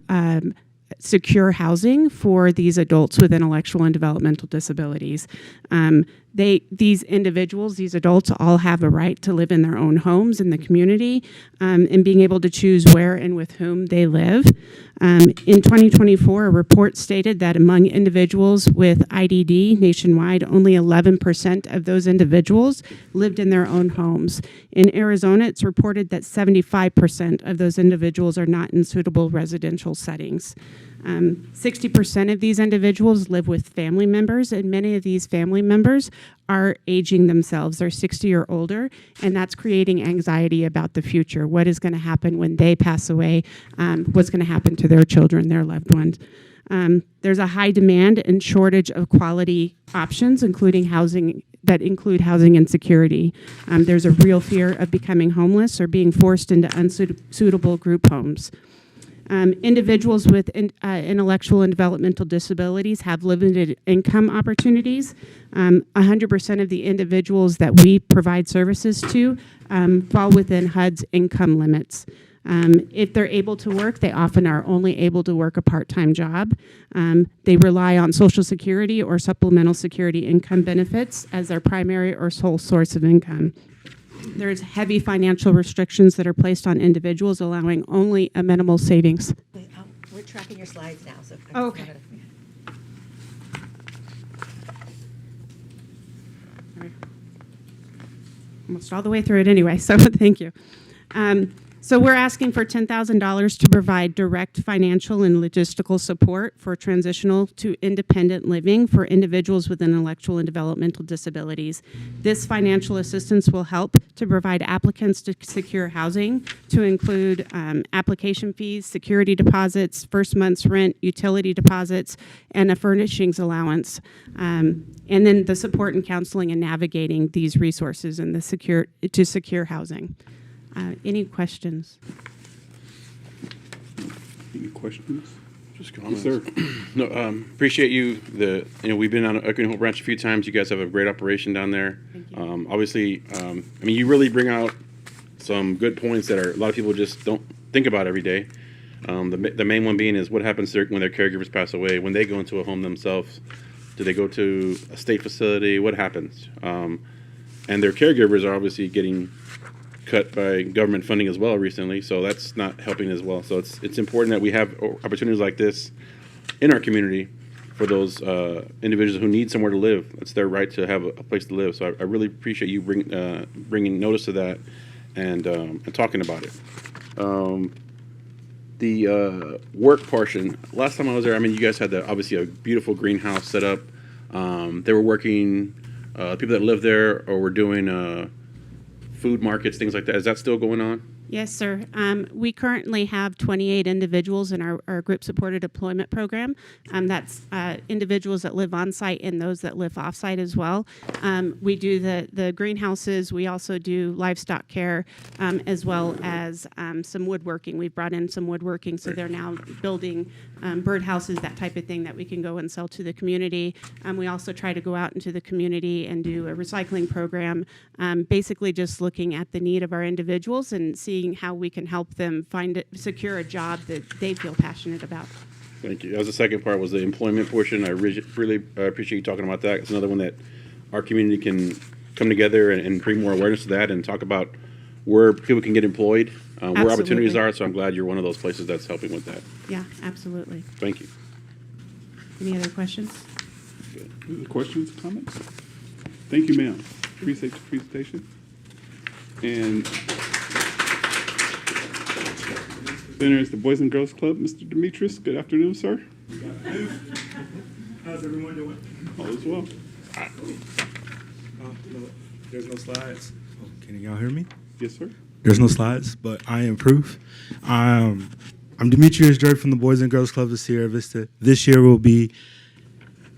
secure housing for these adults with intellectual and developmental disabilities. These individuals, these adults, all have a right to live in their own homes in the community, and being able to choose where and with whom they live. In 2024, a report stated that among individuals with IDD nationwide, only 11% of those individuals lived in their own homes. In Arizona, it's reported that 75% of those individuals are not in suitable residential settings. 60% of these individuals live with family members, and many of these family members are aging themselves. They're 60 or older, and that's creating anxiety about the future. What is going to happen when they pass away? What's going to happen to their children, their loved ones? There's a high demand and shortage of quality options, including housing that include housing insecurity. There's a real fear of becoming homeless or being forced into unsuitable group homes. Individuals with intellectual and developmental disabilities have limited income opportunities. 100% of the individuals that we provide services to fall within HUD's income limits. If they're able to work, they often are only able to work a part-time job. They rely on Social Security or supplemental security income benefits as their primary or sole source of income. There's heavy financial restrictions that are placed on individuals, allowing only a minimal savings. We're tracking your slides now, so. Okay. Almost all the way through it anyway, so thank you. So we're asking for $10,000 to provide direct financial and logistical support for transitional to independent living for individuals with intellectual and developmental disabilities. This financial assistance will help to provide applicants to secure housing, to include application fees, security deposits, first month's rent, utility deposits, and a furnishings allowance. And then the support and counseling and navigating these resources and to secure housing. Any questions? Any questions? Just Yes, comments. sir. No, appreciate you. We've been on Equity Hope Ranch a few times. You guys have a great operation down there. Obviously, you really bring out some good points that a lot of people just don't think about every day. The main one being is what happens when their caregivers pass away. When they go into a home themselves, do they go to a state facility? What happens? And their caregivers are obviously getting cut by government funding as well recently, so that's not helping as well. So it's important that we have opportunities like this in our community for those individuals who need somewhere to live. It's their right to have a place to live. So I really appreciate you bringing notice to that and talking about it. The work portion. Last time I was there, you guys had obviously a beautiful greenhouse set up. They were working. People that live there or were doing food markets, things like that. Is that still going on? Yes, sir. We currently have 28 individuals in our group-supported deployment program. That's individuals that live on-site and those that live off-site as well. We do the greenhouses. We also do livestock care, as well as some woodworking. We've brought in some woodworking, so they're now building birdhouses, that type of thing that we can go and sell to the community. We also try to go out into the community and do a recycling program, basically just looking at the need of our individuals and seeing how we can help them secure a job that they feel passionate about. Thank you. As the second part was the employment portion. I really appreciate you talking about that. It's another one that our community can come together and bring more awareness to that and talk about where people can get employed, where opportunities are. So I'm glad you're one of those places that's helping with that. Yeah, absolutely. Thank you. Any other questions? Any questions, comments? Thank you, ma'am. Appreciate your presentation. And center is the Boys and Girls Club. Mr. Demetrius, good afternoon, sir. How's everyone doing? All is well. No, there's no slides. Oh, can y'all hear me? Yes, sir. There's no slides, but I am proof. I'm Demetrius Drake from the Boys and Girls Club of Sierra Vista. This year we'll be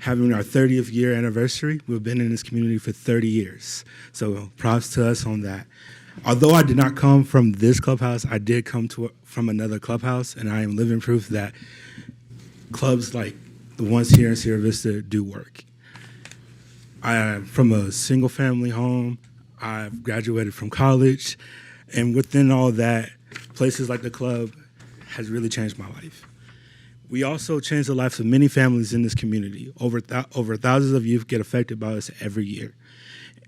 having our 30th year anniversary. We've been in this community for 30 years. So props to us on that. Although I did not come from this clubhouse, I did come from another clubhouse, and I am living proof that clubs like the ones here in Sierra Vista do work. I am from a single-family home. I've graduated from college, and within all that, places like the club has really changed my life. We also change the lives of many families in this community. Over thousands of youth get affected by us every year.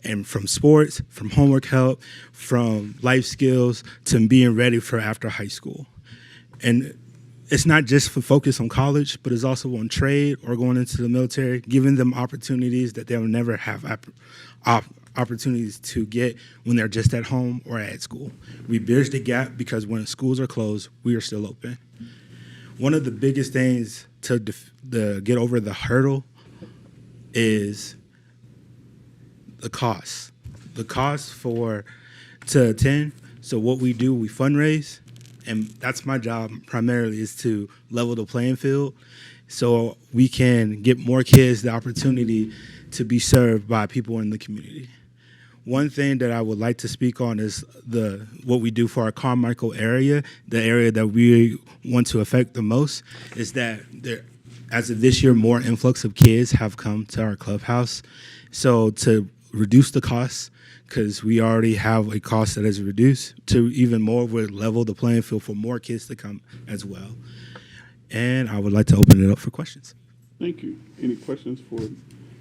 And from sports, from homework help, from life skills, to being ready for after high school. And it's not just for focus on college, but it's also on trade or going into the military, giving them opportunities that they'll never have opportunities to get when they're just at home or at school. We bridge the gap because when schools are closed, we are still open. One of the biggest things to get over the hurdle is the cost. The cost to attend. So what we do, we fundraise, and that's my job primarily, is to level the playing field so we can get more kids the opportunity to be served by people in the community. One thing that I would like to speak on is what we do for our Carmichael area, the area that we want to affect the most, is that as of this year, more influx of kids have come to our clubhouse. So to reduce the costs, because we already have a cost that is reduced, to even more would level the playing field for more kids to come as well. And I would like to open it up for questions. Thank you. Any questions for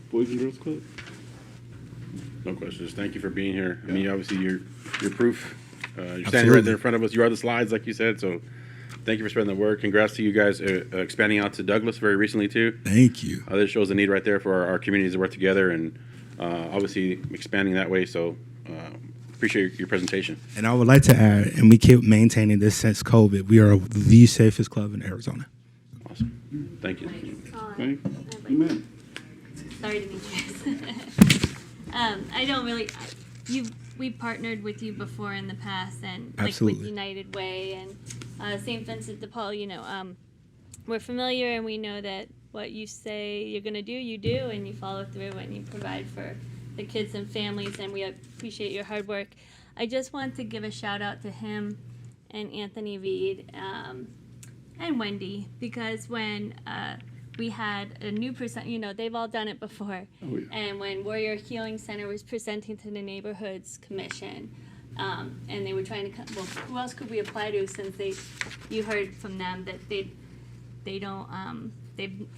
Boys and Girls Club? No questions. Thank you for being here. Obviously you're proof. You're standing right there in front of us. You are the slides, like you said. So thank you for spreading the word. Congrats to you guys expanding out to Douglas very recently too. Thank you. This shows the need right there for our communities to work together and obviously expanding that way. So Appreciate your presentation. And I would like to add, and we keep maintaining this since COVID, we are the safest club in Arizona. Awesome. Thank you. Okay. Amen. Sorry, Demetrius. I don't really. We partnered with you before in the past, and like with Absolutely. United Way and St. Vincent de Paul. We're familiar, and we know that what you say you're going to do, you do, and you follow through, and you provide for the kids and families, and we appreciate your hard work. I just want to give a shout out to him and Anthony Reed and Wendy, because when we had a new they've all done it before. Oh, yeah. And when Warrior Healing Center was presenting to the Neighborhoods Commission, and they were trying to, who else could we apply to, since you heard from them that they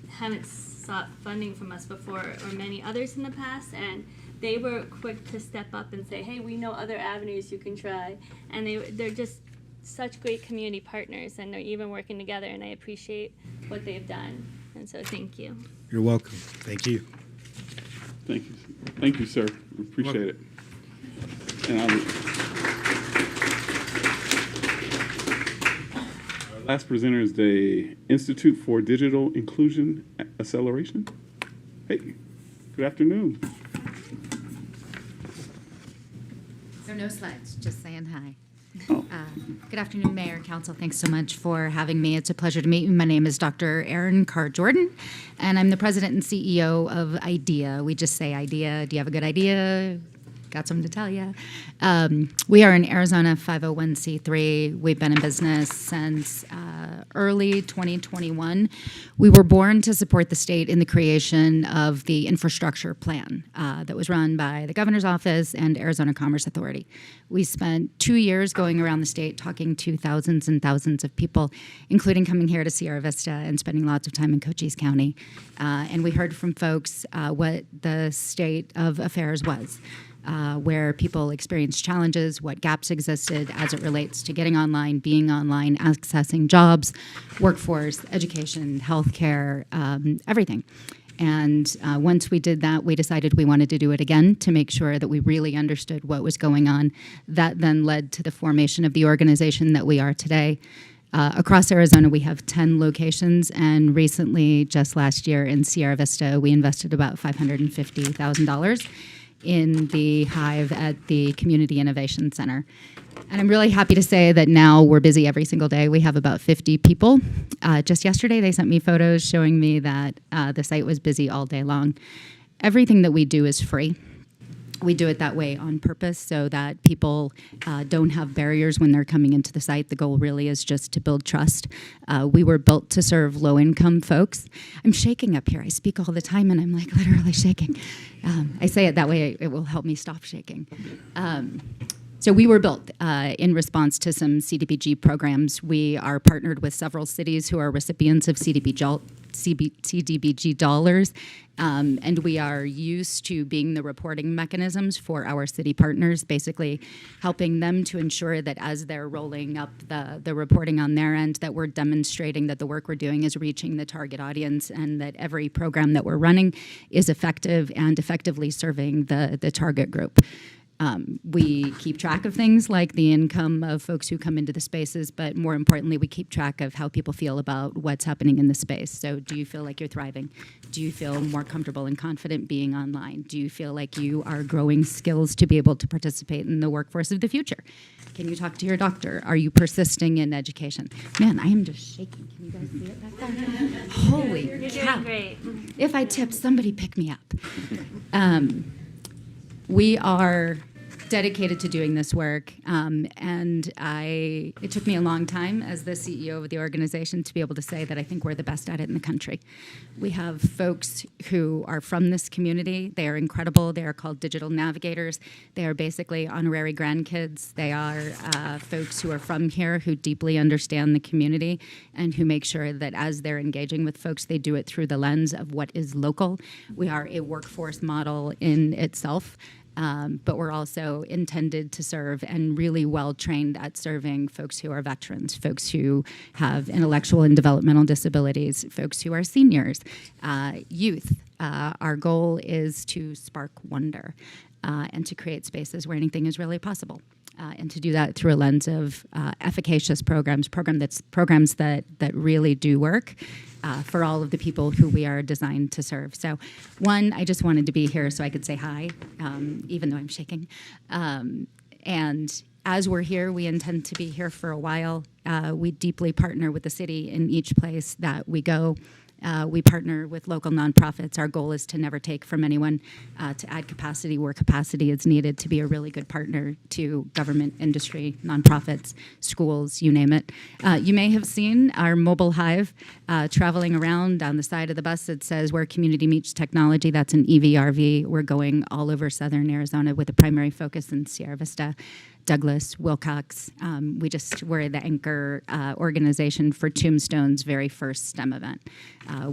haven't sought funding from us before, or many others in the past, and they were quick to step up and say, hey, we know other avenues you can try. And they're just such great community partners, and they're even working together, and I appreciate what they've done. And so thank you. You're welcome. Thank you. Thank you. Thank you, sir. We appreciate it. And our last presenter is the Institute for Digital Inclusion Acceleration. Hey, good afternoon. So no slides, just saying hi. Oh. Good afternoon, Mayor, Council. Thanks so much for having me. It's a pleasure to meet you. My name is Dr. Erin Carr-Jordan, and I'm the president and CEO of IDEA. We just say IDEA. Do you have a good idea? Got something to tell you. We are an Arizona 501c3. We've been in business since early 2021. We were born to support the state in the creation of the infrastructure plan that was run by the governor's office and Arizona Commerce Authority. We spent 2 years going around the state talking to thousands and thousands of people, including coming here to Sierra Vista and spending lots of time in Cochise County. And we heard from folks what the state of affairs was. Where people experienced challenges, what gaps existed as it relates to getting online, being online, accessing jobs, workforce, education, healthcare, everything. And once we did that, we decided we wanted to do it again to make sure that we really understood what was going on. That then led to the formation of the organization that we are today. Across Arizona, we have 10 locations, and recently, just last year in Sierra Vista, we invested about $550,000 in the Hive at the Community Innovation Center. And I'm really happy to say that now we're busy every single day. We have about 50 people. Just yesterday, they sent me photos showing me that the site was busy all day long. Everything that we do is free. We do it that way on purpose so that people don't have barriers when they're coming into the site. The goal really is just to build trust. We were built to serve low-income folks. I'm shaking up here. I speak all the time, and I'm like literally shaking. I say it that way, it will help me stop shaking. So we were built in response to some CDBG programs. We are partnered with several cities who are recipients of CDBG dollars, and we are used to being the reporting mechanisms for our city partners, basically helping them to ensure that as they're rolling up the reporting on their end, that we're demonstrating that the work we're doing is reaching the target audience and that every program that we're running is effective and effectively serving the target group. We keep track of things like the income of folks who come into the spaces, but more importantly, we keep track of how people feel about what's happening in the space. So do you feel like you're thriving? Do you feel more comfortable and confident being online? Do you feel like you are growing skills to be able to participate in the workforce of the future? Can you talk to your doctor? Are you persisting in education? Man, I am just shaking. Can you guys see it back there? Holy You're cow. doing great. If I tip, somebody pick me up. We are dedicated to doing this work, and it took me a long time as the CEO of the organization to be able to say that I think we're the best at it in the country. We have folks who are from this community. They are incredible. They are called digital navigators. They are basically honorary grandkids. They are folks who are from here who deeply understand the community and who make sure that as they're engaging with folks, they do it through the lens of what is local. We are a workforce model in itself. But we're also intended to serve and really well trained at serving folks who are veterans, folks who have intellectual and developmental disabilities, folks who are seniors, youth. Our goal is to spark wonder. and to create spaces where anything is really possible. And to do that through a lens of efficacious programs that really do work for all of the people who we are designed to serve. So, one, I just wanted to be here so I could say hi, even though I'm shaking. And as we're here, we intend to be here for a while. We deeply partner with the city in each place that we go. We partner with local nonprofits. Our goal is to never take from anyone, to add capacity where capacity is needed, to be a really good partner to government, industry, nonprofits, schools, you name it. You may have seen our mobile hive traveling around. On the side of the bus, it says where community meets technology. That's an EVRV. We're going all over southern Arizona with a primary focus in Sierra Vista, Douglas, Wilcox. We're the anchor organization for Tombstone's very first STEM event,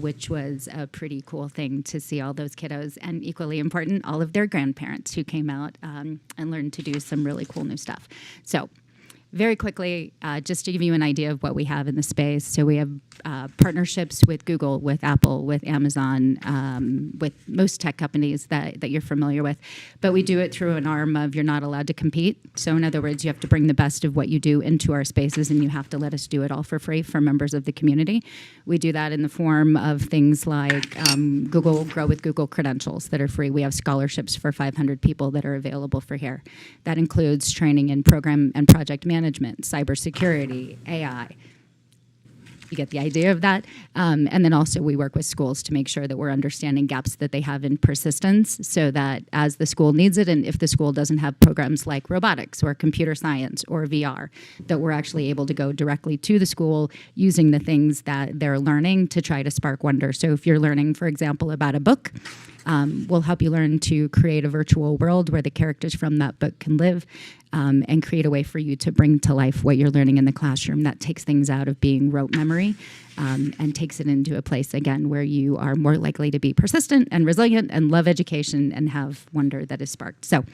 which was a pretty cool thing to see all those kiddos, and equally important, all of their grandparents who came out and learned to do some really cool new stuff. So, very quickly, just to give you an idea of what we have in the space. So we have partnerships with Google, with Apple, with Amazon, with most tech companies that you're familiar with. But we do it through an arm of you're not allowed to compete. So in other words, you have to bring the best of what you do into our spaces, and you have to let us do it all for free for members of the community. We do that in the form of things like Google Grow with Google credentials that are free. We have scholarships for 500 people that are available for here. That includes training in program and project management, cybersecurity, AI. You get the idea of that. And then also we work with schools to make sure that we're understanding gaps that they have in persistence, so that as the school needs it, and if the school doesn't have programs like robotics or computer science or VR, that we're actually able to go directly to the school using the things that they're learning to try to spark wonder. So if you're learning, for example, about a book, we'll help you learn to create a virtual world where the characters from that book can live, and create a way for you to bring to life what you're learning in the classroom. That takes things out of being rote memory, and takes it into a place, again, where you are more likely to be persistent and resilient and love education and have wonder that is sparked. So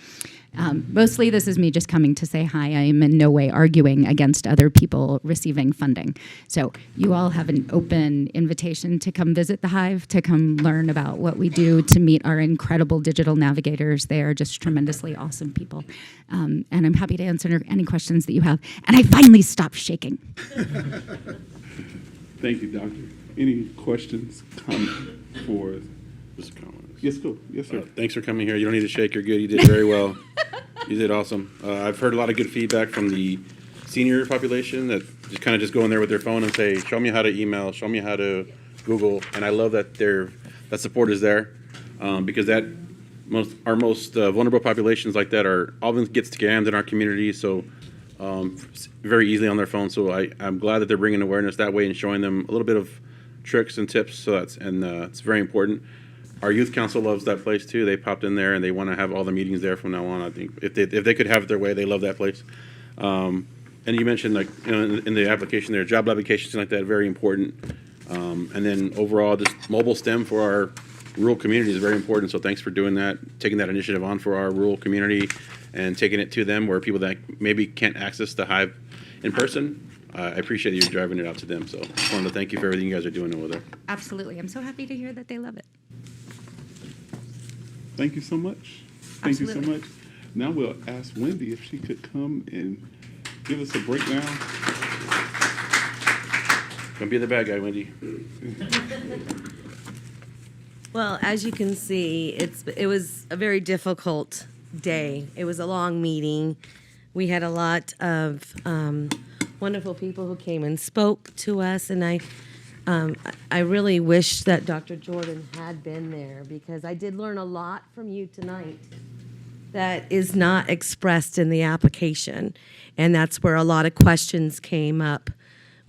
mostly this is me just coming to say hi. I am in no way arguing against other people receiving funding. So you all have an open invitation to come visit the Hive, to come learn about what we do, to meet our incredible digital navigators. They are just tremendously awesome people. And I'm happy to answer any questions that you have. And I finally stopped shaking. Thank you, Doctor. Any questions, comments for us? Just a comment. Yes, go. Yes, sir. Thanks for coming here. You don't need to shake. You're good. You did very well. You did awesome. I've heard a lot of good feedback from the senior population that just kind of just go in there with their phone and say, show me how to email, show me how to Google. And I love that that support is there, because our most vulnerable populations like that are often get scammed in our community. So very easily on their phone. So I'm glad that they're bringing awareness that way and showing them a little bit of tricks and tips. So it's very important. Our youth council loves that place too. They popped in there and they want to have all the meetings there from now on. I think if they could have it their way, they love that place. And you mentioned, like, in the application there, job applications like that, very important. And then overall, just mobile STEM for our rural community is very important. So thanks for doing that, taking that initiative on for our rural community and taking it to them where people that maybe can't access the Hive in person. I appreciate you driving it out to them. So I just wanted to thank you for everything you guys are doing over there. Absolutely. I'm so happy to hear that they love it. Thank you so much. Thank you so Absolutely. much. Now we'll ask Wendy if she could come and give us a breakdown. Don't be the bad guy, Wendy. Well, as you can see, it was a very difficult day. It was a long meeting. We had a lot of wonderful people who came and spoke to us, and I really wish that Dr. Jordan had been there, because I did learn a lot from you tonight that is not expressed in the application, and that's where a lot of questions came up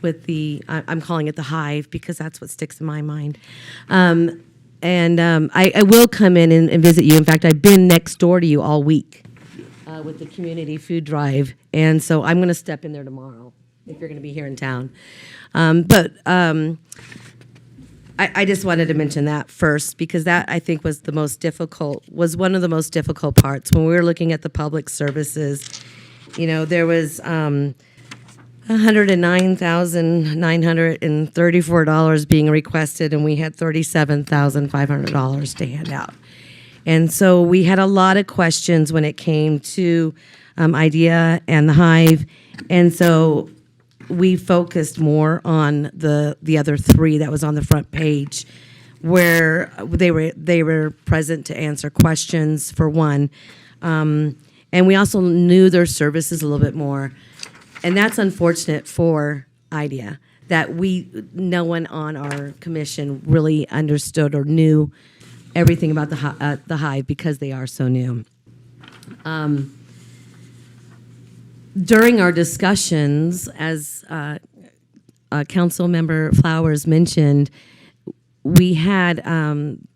with I'm calling it the Hive because that's what sticks in my mind. I will come in and visit you. In fact, I've been next door to you all week with the community food drive, and so I'm going to step in there tomorrow if you're going to be here in town. I just wanted to mention that first, because that, I think, was one of the most difficult parts. When we were looking at the public services, there was $109,934 being requested, and we had $37,500 to hand out. And so we had a lot of questions when it came to IDEA and the Hive. And so we focused more on the other three that was on the front page, where they were present to answer questions, for one. And we also knew their services a little bit more. And that's unfortunate for IDEA, that no one on our commission really understood or knew everything about the Hive because they are so new. During our discussions, as Council Member Flowers mentioned, we had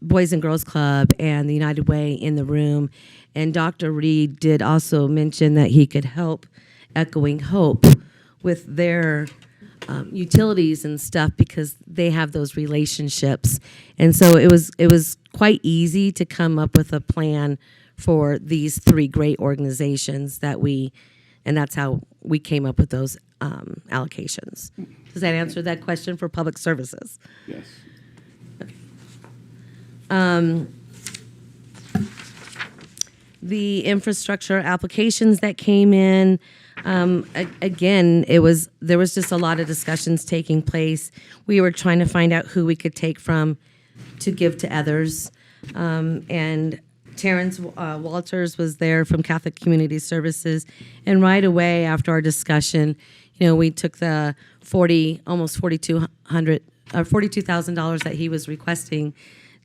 Boys and Girls Club and the United Way in the room, and Dr. Reed did also mention that he could help Echoing Hope with their utilities and stuff because they have those relationships. And so it was quite easy to come up with a plan for these three great organizations and that's how we came up with those allocations. Does that answer that question for public services? Yes. The infrastructure applications that came in, again, there was just a lot of discussions taking place. We were trying to find out who we could take from to give to others. And Terrence Walters was there from Catholic Community Services. And right away after our discussion, we took the almost $42,000 that he was requesting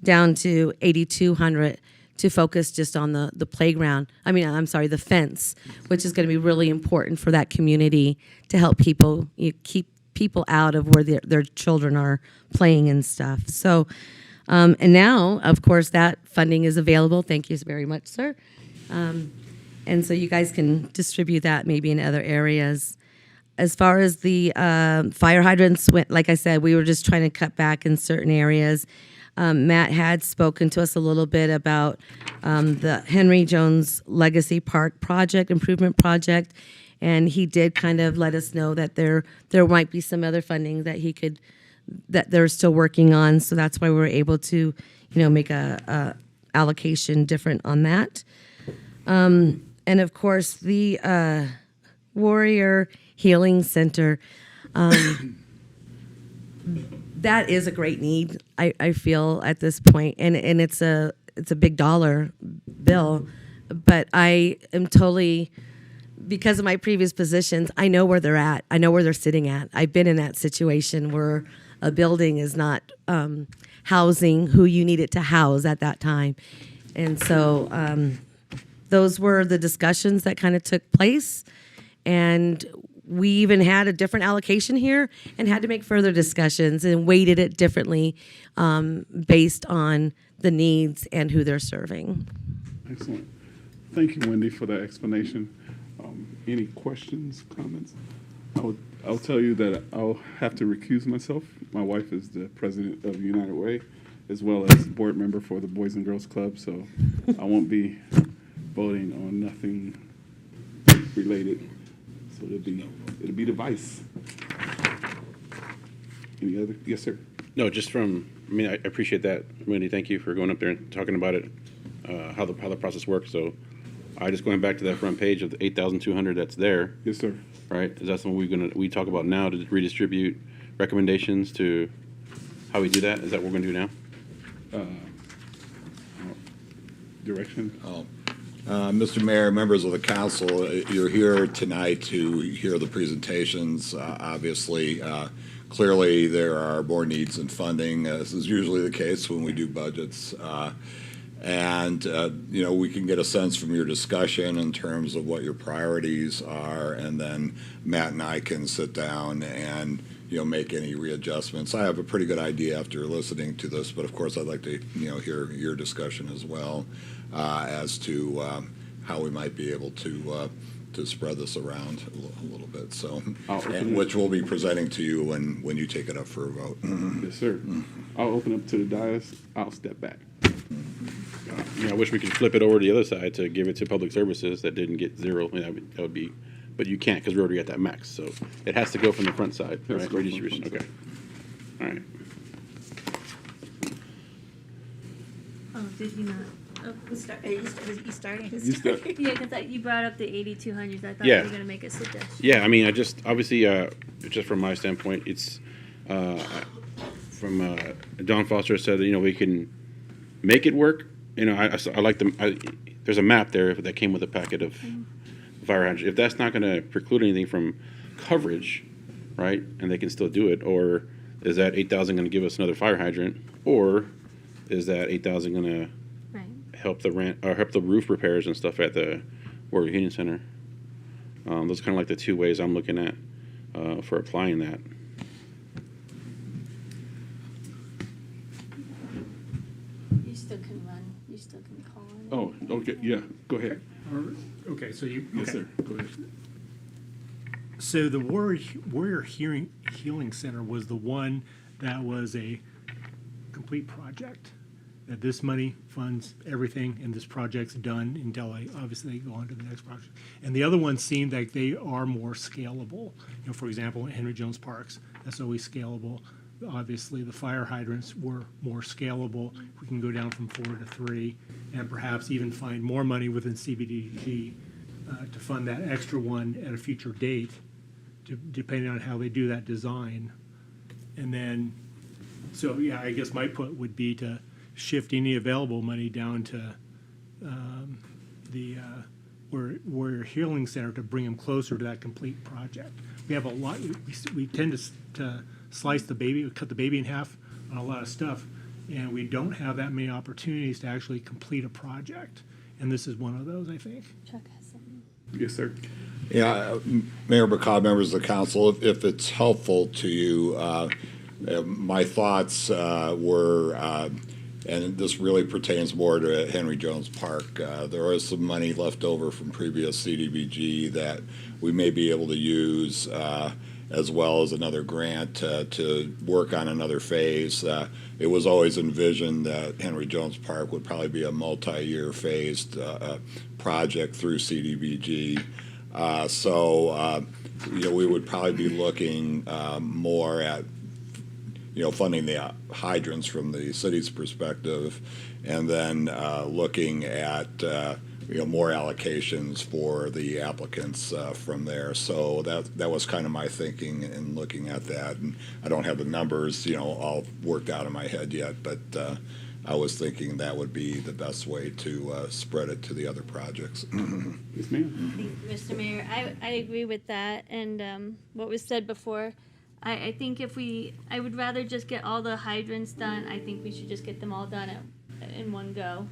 down to $8,200 to focus just on the playground. The fence, which is going to be really important for that community to help people, keep people out of where their children are playing and stuff. So, and now, of course, that funding is available. Thank you very much, sir. And so you guys can distribute that maybe in other areas. As far as the fire hydrants went, like I said, we were just trying to cut back in certain areas. Matt had spoken to us a little bit about the Henry Jones Legacy Park improvement project, and he did kind of let us know that there might be some other funding that they're still working on. So that's why we were able to, make a allocation different on that. And of course, the Warrior Healing Center. That is a great need, I feel, at this point, and it's a big dollar bill, but I am totally, because of my previous positions, I know where they're at. I know where they're sitting at. I've been in that situation where a building is not housing who you need it to house at that time, and so those were the discussions that kind of took place, and we even had a different allocation here and had to make further discussions and weighted it differently based on the needs and who they're serving. Excellent. Thank you, Wendy, for that explanation. Any questions, comments? I'll tell you that I'll have to recuse myself. My wife is the president of United Way, as well as board member for the Boys and Girls Club, so I won't be voting on nothing related. So it'll be the vice. Any other? Yes, sir. No, I appreciate that, Wendy. Thank you for going up there and talking about it, how the process works. So, just going back to that front page of the 8,200 that's there. Yes, sir. Right? Is that something we talk about now to redistribute recommendations to how we do that? Is that what we're going to do now? Direction. Mr. Mayor, members of the council, you're here tonight to hear the presentations. Obviously, clearly there are more needs in funding, as is usually the case when we do budgets. We can get a sense from your discussion in terms of what your priorities are, and then Matt and I can sit down and make any readjustments. I have a pretty good idea after listening to this, but of course I'd like to hear your discussion as well as to how we might be able to spread this around a little bit. So, which we'll be presenting to you when you take it up for a vote. Yes, sir. I'll open up to the dais. I'll step back. I wish we could flip it over to the other side to give it to public services that didn't get zero. That would be, but you can't because we're already at that max. So it has to go from the front side, right? Redistribution. Okay. All right. Oh, did you not? Are you starting? You start. Yeah, because you brought up the 8200s. I thought Yeah. you were going to make a suggestion. Yeah, I mean, I just obviously, just from my standpoint, it's from Don Foster said that we can make it work. I like there's a map there that came with a packet of fire hydrants. If that's not going to preclude anything from coverage, right, and they can still do it, or is that 8,000 going to give us another fire hydrant, or is that 8,000 going to help the roof repairs and stuff at the Warrior Heating Center? Those are kind of like the two ways I'm looking at for applying that. You still can run. You still can call on. Oh, okay, yeah, go ahead. Okay, so you. Yes, okay. sir, go ahead. So the Warrior Healing Center was the one that was a complete project. That this money funds everything, and this project's done until obviously go on to the next project. And the other ones seem like they are more scalable. For example, Henry Jones Parks, that's always scalable. Obviously, the fire hydrants were more scalable. We can go down from 4 to 3, and perhaps even find more money within CBDG to fund that extra one at a future date, depending on how they do that design. And then, so yeah, I guess my put would be to shift any available money down to the Warrior Healing Center to bring them closer to that complete project. We have a lot. We tend to slice the baby, cut the baby in half on a lot of stuff, and we don't have that many opportunities to actually complete a project. And this is one of those, I think. Chuck has something. Yes, sir. Yeah, Mayor McCaw, members of the council, if it's helpful to you, my thoughts were, and this really pertains more to Henry Jones Park, there was some money left over from previous CDBG that we may be able to use, as well as another grant to work on another phase. It was always envisioned that Henry Jones Park would probably be a multi-year phased project through CDBG. We would probably be looking more at funding the hydrants from the city's perspective, and then looking at more allocations for the applicants from there. So that was kind of my thinking in looking at that. And I don't have the numbers all worked out in my head yet, but I was thinking that would be the best way to spread it to the other projects. Yes, ma'am. Mr. Mayor, I agree with that, and what was said before. I think I would rather just get all the hydrants done. I think we should just get them all done in one go,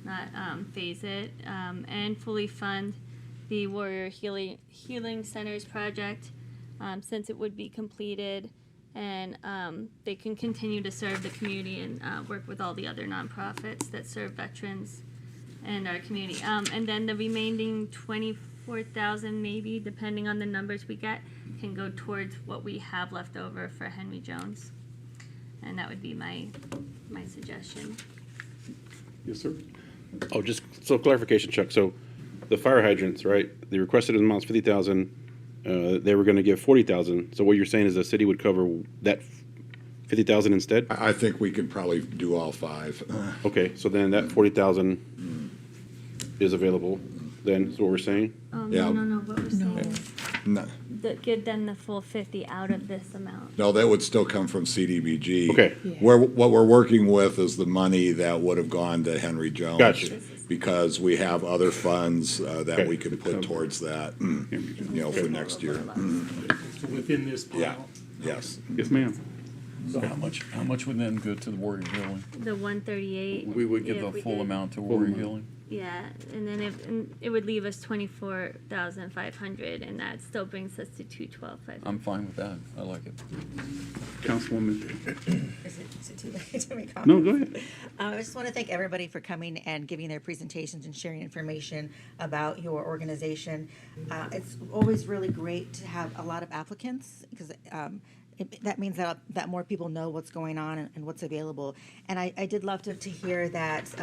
not phase it, and fully fund the Warrior Healing Centers project, since it would be completed, and they can continue to serve the community and work with all the other nonprofits that serve veterans and our community. And then the remaining 24,000, maybe, depending on the numbers we get, can go towards what we have left over for Henry Jones. And that would be my suggestion. Yes, sir. Oh, just so clarification, Chuck. So the fire hydrants, right? The requested amount's 50,000. They were going to give 40,000. So what you're saying is the city would cover that 50,000 instead? I think we could probably do all 5. Okay, so then that 40,000 is available. Then is what we're saying. Yeah. No. What we're saying No. is give them the full 50 out of this amount. No, that would still come from CDBG. Okay. What we're working with is the money that would have gone to Henry Jones. Gotcha. Because we have other funds that Okay. we can put towards that, for next year. So within this pile. Yeah, yes. Yes, ma'am. So how much would then go to the Warrior Healing? The 138. We would give yeah, the if we full did. amount to Warrior Healing? Yeah, and then it would leave us 24,500, and that still brings us to 212,500. I'm fine with that. I like it. Councilwoman. Is it too late to make No, go ahead. I just want to thank everybody for coming and giving their presentations and sharing information about your organization. It's always really great to have a lot of applicants because that means that more people know what's going on and what's available. And I did love to hear that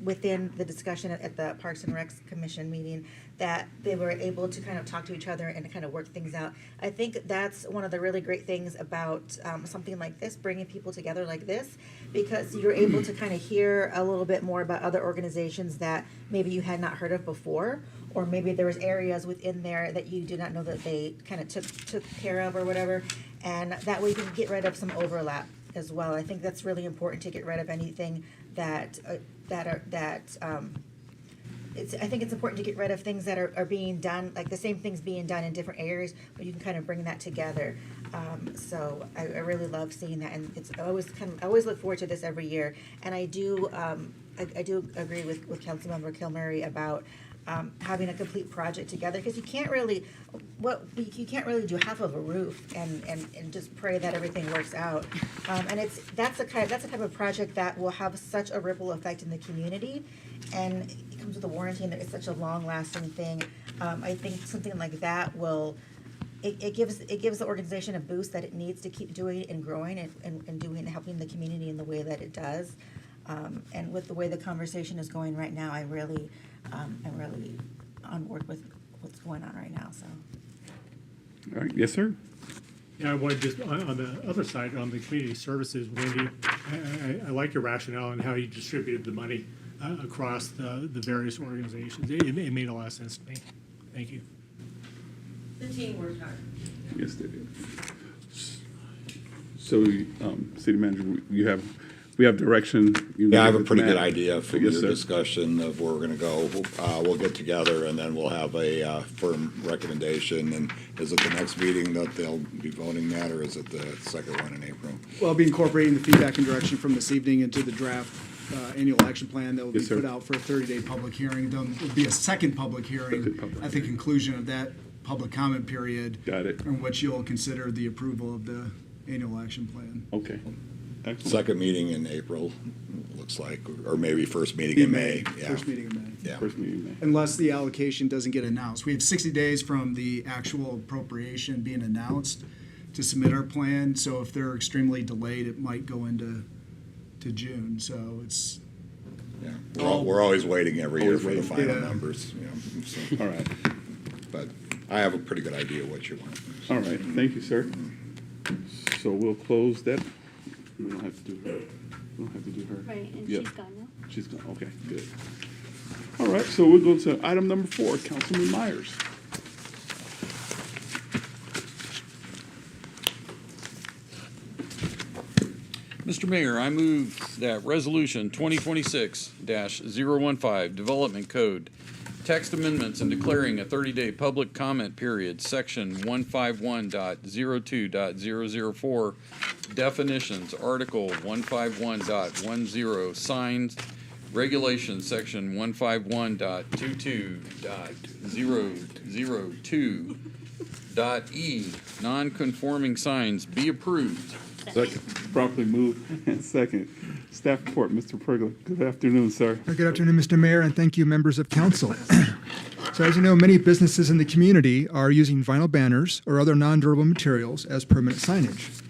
within the discussion at the Parks and Recs Commission meeting, that they were able to kind of talk to each other and kind of work things out. I think that's one of the really great things about something like this, bringing people together like this, because you're able to kind of hear a little bit more about other organizations that maybe you had not heard of before, or maybe there was areas within there that you did not know that they kind of took care of or whatever, and that way you can get rid of some overlap as well. I think that's really important, to get rid of anything I think it's important to get rid of things that are being done, like the same things being done in different areas, but you can kind of bring that together. So I really love seeing that, and I always look forward to this every year. And I do agree with Councilmember Kilmurray about having a complete project together, because you can't really do half of a roof and just pray that everything works out. And that's the type of project that will have such a ripple effect in the community, and it comes with a warranty, and it's such a long-lasting thing. I think something like that will. It gives the organization a boost that it needs to keep doing and growing and doing and helping the community in the way that it does. And with the way the conversation is going right now, I'm really on board with what's going on right now. So. All right. Yes, sir. Yeah, I wanted just on the other side, on the community services, Wendy, I like your rationale and how you distributed the money across the various organizations. It made a lot of sense to me. Thank you. The team worked hard. Yes, they did. So, City Manager, we have direction. Yeah, I have a pretty good idea from Yes, your sir. discussion of where we're going to go. We'll get together, and then we'll have a firm recommendation. And is it the next meeting that they'll be voting that, or is it the second one in April? Well, I'll be incorporating the feedback and direction from this evening into the draft annual action plan that will be Yes, sir. put out for a 30-day public hearing. There'll be a second public hearing at the conclusion of that public comment period. Got it. In which you'll consider the approval of the annual action plan. Okay. Excellent. Second meeting in April, looks like, or maybe first meeting in May. Yeah. First meeting in May. Yeah. First meeting in May. Unless the allocation doesn't get announced. We have 60 days from the actual appropriation being announced to submit our plan. So if they're extremely delayed, it might go into June. So it's. Yeah. We're always waiting every year for the final Yeah. numbers. So. All right. But I have a pretty good idea what you want. All right. Thank you, sir. So we'll close that. We don't have to do her. We don't have to do her. Right, and Yep. she's gone now. She's gone. Okay, good. All right, so we'll go to item number 4, Councilman Myers. Mr. Mayor, I move that Resolution 2026-015, Development Code, text amendments and declaring a 30-day public comment period, Section 151.02.004, definitions, Article 151.10, signs, regulations, Section 151.22.002.e, non-conforming signs be approved. Second. Properly moved and second. Staff report, Mr. Pergler. Good afternoon, sir. Good afternoon, Mr. Mayor, and thank you, members of council. So as you know, many businesses in the community are using vinyl banners or other non-durable materials as permanent signage.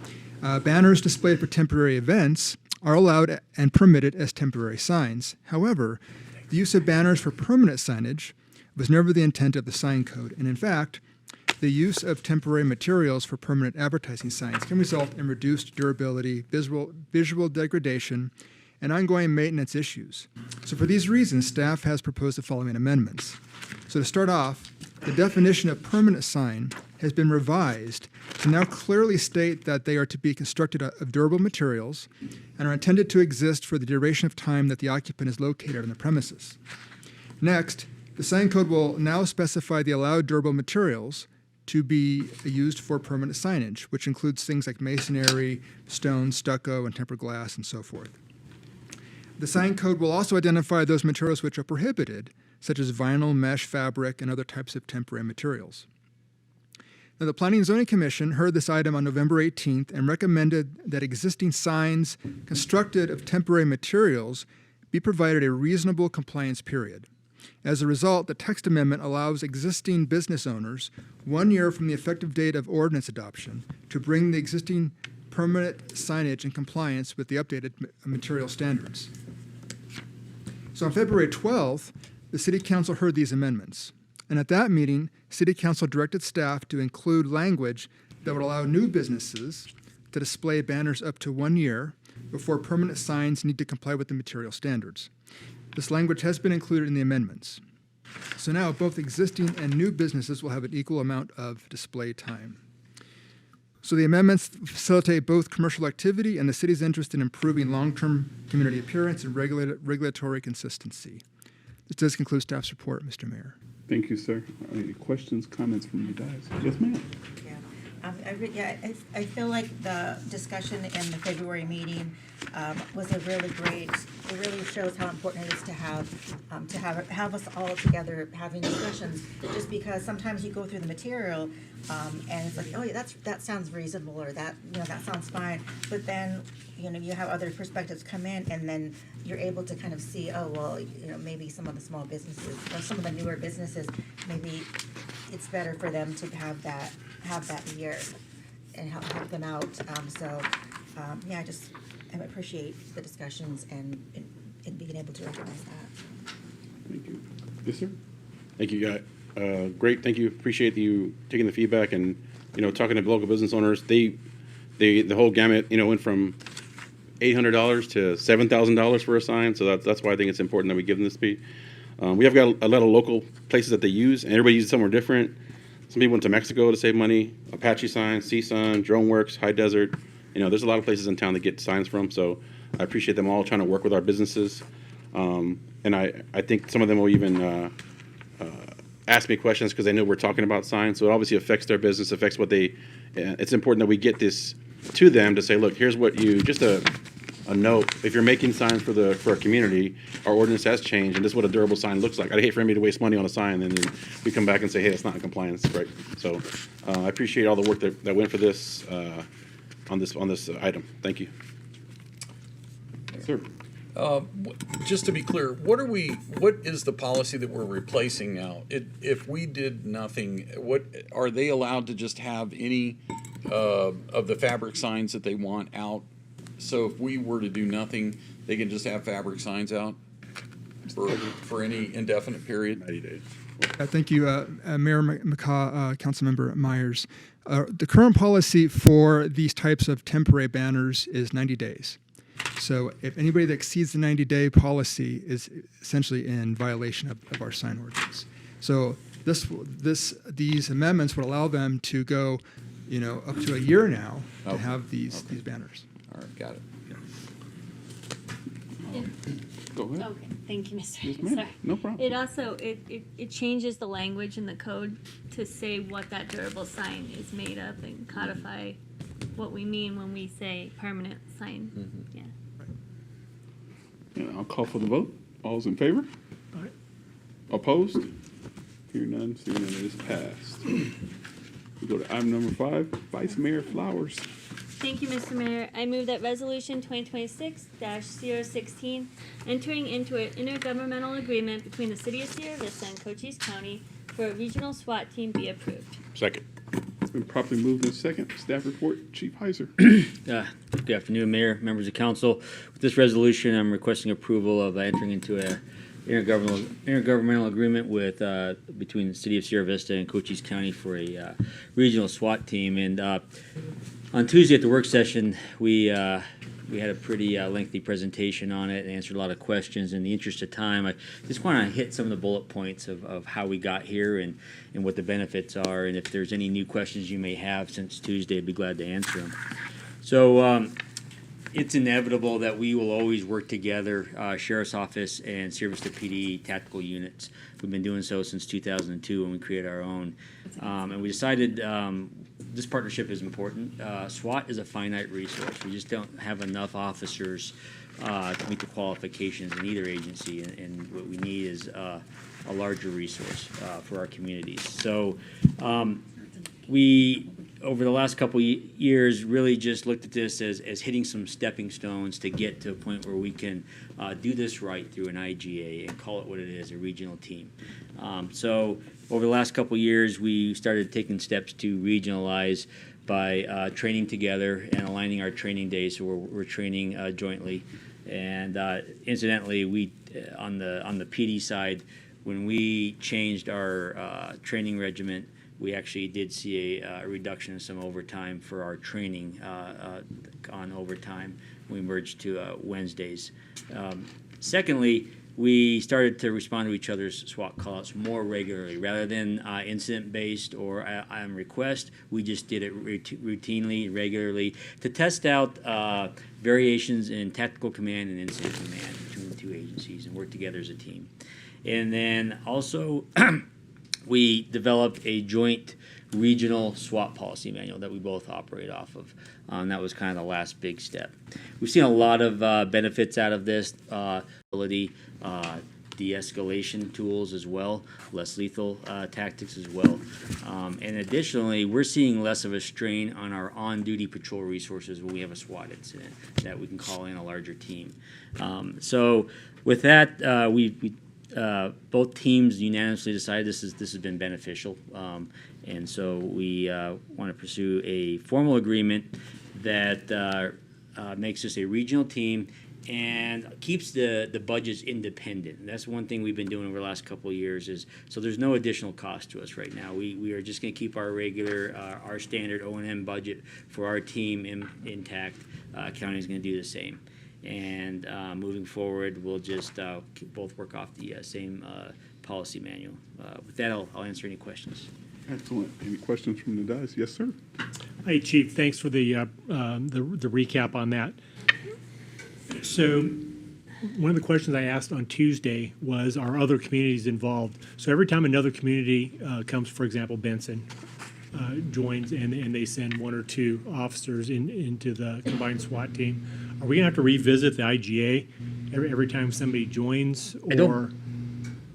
Banners displayed for temporary events are allowed and permitted as temporary signs. However, the use of banners for permanent signage was never the intent of the sign code, and in fact, the use of temporary materials for permanent advertising signs can result in reduced durability, visual degradation, and ongoing maintenance issues. So for these reasons, staff has proposed the following amendments. So to start off, the definition of permanent sign has been revised to now clearly state that they are to be constructed of durable materials and are intended to exist for the duration of time that the occupant is located on the premises. Next, the sign code will now specify the allowed durable materials to be used for permanent signage, which includes things like masonry, stone, stucco, and tempered glass, and so forth. The sign code will also identify those materials which are prohibited, such as vinyl, mesh, fabric, and other types of temporary materials. Now, the Planning and Zoning Commission heard this item on November 18th and recommended that existing signs constructed of temporary materials be provided a reasonable compliance period. As a result, the text amendment allows existing business owners 1 year from the effective date of ordinance adoption to bring the existing permanent signage in compliance with the updated material standards. So on February 12th, the City Council heard these amendments. And at that meeting, City Council directed staff to include language that would allow new businesses to display banners up to 1 year before permanent signs need to comply with the material standards. This language has been included in the amendments. So now both existing and new businesses will have an equal amount of display time. So the amendments facilitate both commercial activity and the city's interest in improving long-term community appearance and regulatory consistency. This does conclude staff's report, Mr. Mayor. Thank you, sir. Any questions, comments from you guys? Yes, ma'am. I feel like the discussion in the February meeting was a really great. It really shows how important it is to have us all together having discussions. Just because sometimes you go through the material and it's like, oh yeah, that sounds reasonable, or that sounds fine. But then you have other perspectives come in, and then you're able to kind of see, oh well, maybe some of the small businesses or some of the newer businesses, maybe it's better for them to have that year and help them out. I appreciate the discussions and being able to recognize that. Thank you. Yes, sir. Thank you, guy. Great. Thank you. Appreciate you taking the feedback and talking to local business owners. The whole gamut went from $800 to $7,000 for a sign. So that's why I think it's important that we give them the speed. We have got a lot of local places that they use, and everybody uses somewhere different. Some people went to Mexico to save money. Apache Signs, CSUN, DroneWorks, High Desert. There's a lot of places in town that get signs from. So I appreciate them all trying to work with our businesses. And I think some of them will even ask me questions because they know we're talking about signs. So it obviously affects their business, affects what they. It's important that we get this to them to say, look, here's what just a note. If you're making signs for a community, our ordinance has changed, and this is what a durable sign looks like. I'd hate for anybody to waste money on a sign, and then we come back and say, hey, it's not in compliance, right? So I appreciate all the work that went for this on this item. Thank you. Sir. Just to be clear, what is the policy that we're replacing now? If we did nothing, what are they allowed to just have any of the fabric signs that they want out? So if we were to do nothing, they can just have fabric signs out for any indefinite period? 90 days. Thank you, Mayor McCaw, Councilmember Myers. The current policy for these types of temporary banners is 90 days. So if anybody that exceeds the 90-day policy is essentially in violation of our sign ordinance. So these amendments would allow them to go, up to a year now to have these banners. All right, got it. Go ahead. Okay, thank you, Mr. Yes, ma'am. Sorry. No problem. It also, it changes the language in the code to say what that durable sign is made of and codify what we mean when we say permanent sign. Mm-hmm. Yeah. And I'll call for the vote. All's in favor? Aye. Opposed? Hearing none, seeing none, it is passed. We go to item number 5, Vice Mayor Flowers. Thank you, Mr. Mayor. I move that Resolution 2026-016, entering into an intergovernmental agreement between the City of Sierra Vista and Cochise County for a regional SWAT team be approved. Second. It's been properly moved in second. Staff report, Chief Heiser. Good afternoon, Mayor, members of council. With this resolution, I'm requesting approval of entering into a intergovernmental agreement with between the City of Sierra Vista and Cochise County for a regional SWAT team. And on Tuesday at the work session, we had a pretty lengthy presentation on it and answered a lot of questions. In the interest of time, I just want to hit some of the bullet points of how we got here and what the benefits are. And if there's any new questions you may have since Tuesday, I'd be glad to answer them. So it's inevitable that we will always work together, Sheriff's Office and Sierra Vista PD tactical units. We've been doing so since 2002 when we created our own. And we decided this partnership is important. SWAT is a finite resource. We just don't have enough officers to meet the qualifications in either agency. And what we need is a larger resource for our communities. So we over the last couple years, really just looked at this as hitting some stepping stones to get to a point where we can do this right through an IGA and call it what it is, a regional team. So over the last couple years, we started taking steps to regionalize by training together and aligning our training days, so we're training jointly. And incidentally, we on the PD side, when we changed our training regimen, we actually did see a reduction in some overtime for our training on overtime. We merged to Wednesdays. Secondly, we started to respond to each other's SWAT callouts more regularly. Rather than incident-based or on request, we just did it routinely, regularly, to test out variations in tactical command and incident command between the two agencies and work together as a team. And then also, we developed a joint regional SWAT policy manual that we both operate off of. That was kind of the last big step. We've seen a lot of benefits out of this, ability, de-escalation tools as well, less lethal tactics as well. And additionally, we're seeing less of a strain on our on-duty patrol resources when we have a SWAT incident that we can call in a larger team. So with that, both teams unanimously decided this has been beneficial, and so we want to pursue a formal agreement that makes us a regional team and keeps the budgets independent. And that's one thing we've been doing over the last couple of years is, so there's no additional cost to us right now. We are just going to keep our regular, our standard O&M budget for our team intact. County is going to do the same. And moving forward, we'll just both work off the same policy manual. With that, I'll answer any questions. Excellent. Any questions from the dais? Yes, sir. Hey, Chief, thanks for the recap on that. So one of the questions I asked on Tuesday was, are other communities involved? So every time another community comes, for example, Benson, joins and they send one or two officers into the combined SWAT team, are we going to have to revisit the IGA every time somebody joins? Or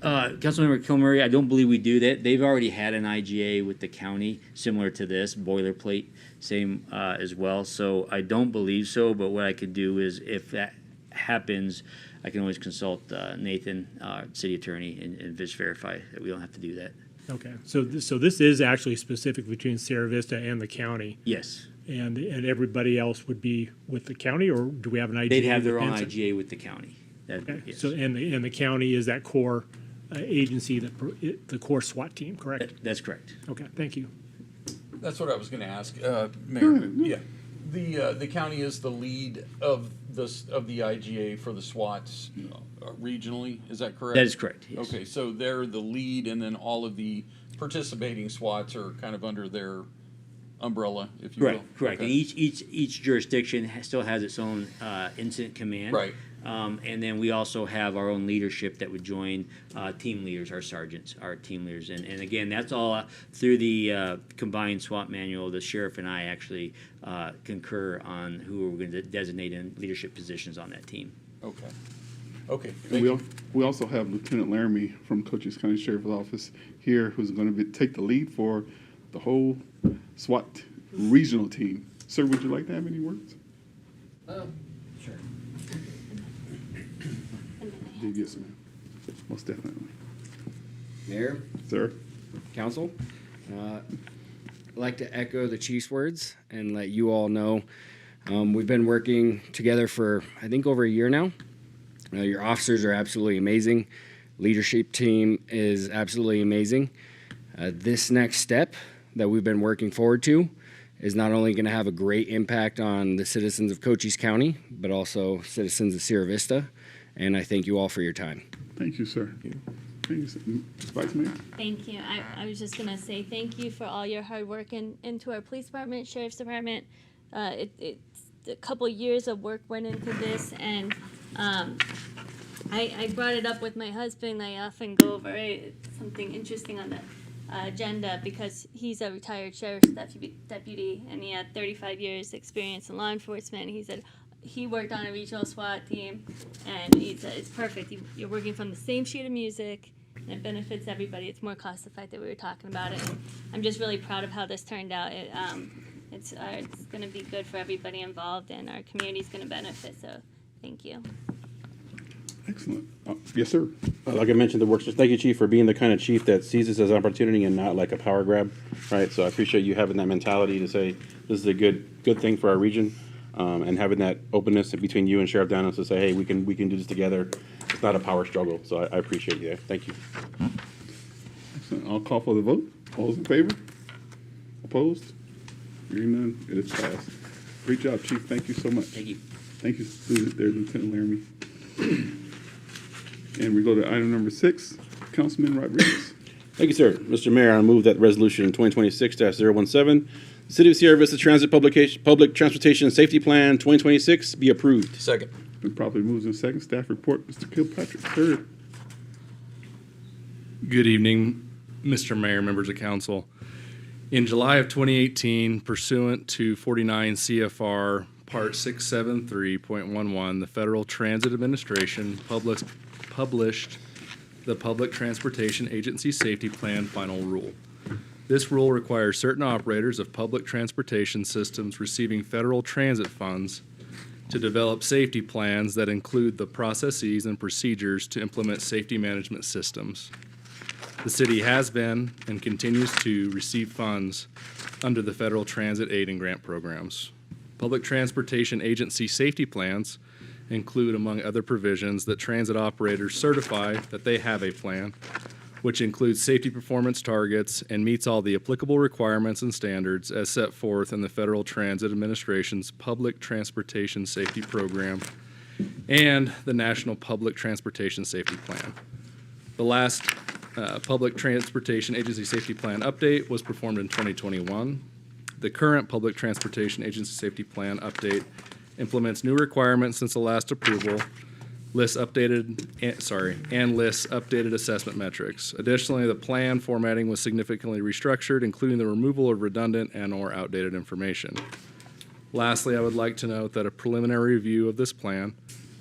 Councilmember Kilmurray, I don't believe we do that. They've already had an IGA with the county, similar to this, boilerplate, same as well. So I don't believe so, but what I could do is, if that happens, I can always consult Nathan, city attorney, and just verify that we don't have to do that. Okay, so this is actually specific between Sierra Vista and the county? Yes. And everybody else would be with the county, or do we have an IGA? They'd have their with own Benson? IGA with the county. Okay. Yes. So and the county is that core agency, the core SWAT team, correct? That's correct. Okay, thank you. That's what I was going to ask, Mayor. Yeah, the county is the lead of the IGA for the SWATs regionally. Is that correct? That is correct. Yes. Okay, so they're the lead, and then all of the participating SWATs are kind of under their umbrella, if you will. Correct. Okay. And each jurisdiction still has its own incident command. Right. And then we also have our own leadership that would join team leaders, our sergeants, our team leaders. And again, that's all through the combined SWAT manual. The sheriff and I actually concur on who we're going to designate in leadership positions on that team. Okay. Okay. And we also have Lieutenant Laramie from Cochise County Sheriff's Office here, who's going to take the lead for the whole SWAT regional team. Sir, would you like to have any words? Sure. Yes, ma'am. Most definitely. Mayor, Sir. Council, I'd like to echo the chief's words and let you all know we've been working together for, I think, over a year now. Your officers are absolutely amazing. Leadership team is absolutely amazing. This next step that we've been working forward to is not only going to have a great impact on the citizens of Cochise County, but also citizens of Sierra Vista. And I thank you all for your time. Thank you, sir. Thanks, Vice Mayor. Thank you. I was just gonna say thank you for all your hard work into our police department, sheriff's department. It's a couple years of work went into this, and I brought it up with my husband. I often go over something interesting on the agenda because he's a retired sheriff's deputy, and he had 35 years experience in law enforcement. He said he worked on a regional SWAT team, and he said it's perfect. You're working from the same sheet of music. and it benefits everybody. It's more cost effective. We were talking about it. And I'm just really proud of how this turned out. It's going to be good for everybody involved, and our community's going to benefit. So, thank you. Excellent. Yes, sir. Like I mentioned, the work session. Thank you, Chief, for being the kind of chief that sees this as an opportunity and not like a power grab, right? So I appreciate you having that mentality to say this is a good thing for our region, and having that openness between you and Sheriff Downs to say, hey, we can do this together. It's not a power struggle. So I appreciate you there. Thank you. Excellent. I'll call for the vote. All those in favor? Opposed? Hearing none, it is passed. Great job, Chief. Thank you so much. Thank you. Thank you, Lieutenant Laramie. And we go to item number 6, Councilman Rodriguez. Thank you, sir. Mr. Mayor, I move that resolution 2026-017, the City of Sierra Vista Transit Public Transportation Safety Plan 2026 be approved. Second. Been properly moved in second. Staff report, Mr. Kilpatrick, third. Good evening, Mr. Mayor, members of council. In July of 2018, pursuant to 49 CFR Part 673.11, the Federal Transit Administration published the Public Transportation Agency Safety Plan Final Rule. This rule requires certain operators of public transportation systems receiving federal transit funds to develop safety plans that include the processes and procedures to implement safety management systems. The city has been and continues to receive funds under the federal transit aid and grant programs. Public Transportation Agency safety plans include, among other provisions, that transit operators certify that they have a plan, which includes safety performance targets and meets all the applicable requirements and standards as set forth in the Federal Transit Administration's Public Transportation Safety Program and the National Public Transportation Safety Plan. The last Public Transportation Agency Safety Plan update was performed in 2021. The current Public Transportation Agency Safety Plan update implements new requirements since the last approval, lists updated assessment metrics. Additionally, the plan formatting was significantly restructured, including the removal of redundant and/or outdated information. Lastly, I would like to note that a preliminary review of this plan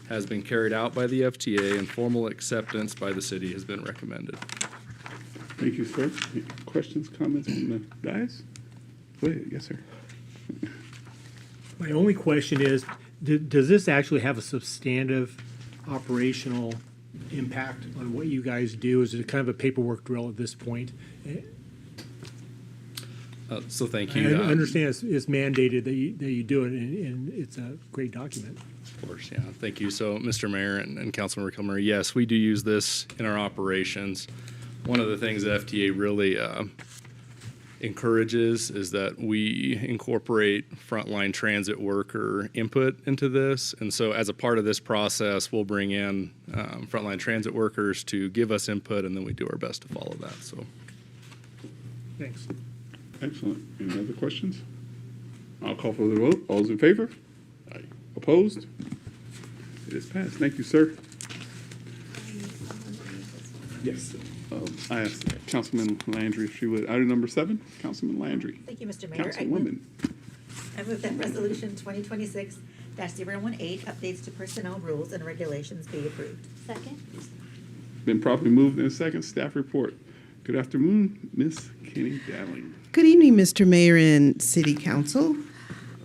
has been carried out by the FTA, and formal acceptance by the city has been recommended. Thank you, sir. Any questions, comments from the dais? Go ahead. Yes, sir. My only question is, does this actually have a substantive operational impact on what you guys do? Is it kind of a paperwork drill at this point? So thank you. I understand it's mandated that you do it, and it's a great document. Of course, yeah. Thank you. So, Mr. Mayor and Councilmember Kilmer, yes, we do use this in our operations. One of the things that FTA really encourages is that we incorporate frontline transit worker input into this. And so as a part of this process, we'll bring in frontline transit workers to give us input, and then we do our best to follow that. So, thanks. Excellent. Any other questions? I'll call for the vote. All those in favor? Aye. Opposed? It is passed. Thank you, sir. Yes. I asked Councilman Landry if she would. Item number 7, Councilman Landry. Thank you, Mr. Mayor. Councilwoman. I move that resolution 2026-018, updates to personnel rules and regulations be approved. Second. Been properly moved in second. Staff report. Good afternoon, Ms. Kenny Dowling. Good evening, Mr. Mayor and City Council.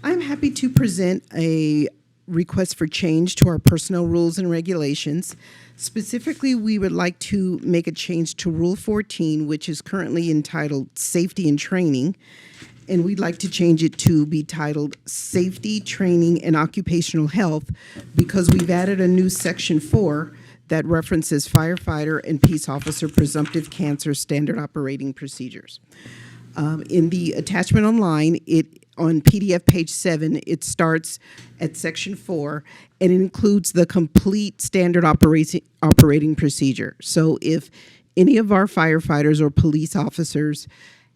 I'm happy to present a request for change to our personnel rules and regulations. Specifically, we would like to make a change to Rule 14, which is currently entitled Safety and Training, and we'd like to change it to be titled Safety, Training, and Occupational Health, because we've added a new Section 4 that references firefighter and peace officer presumptive cancer standard operating procedures. In the attachment online, on PDF page 7, it starts at Section 4, and it includes the complete standard operating procedure. So if any of our firefighters or police officers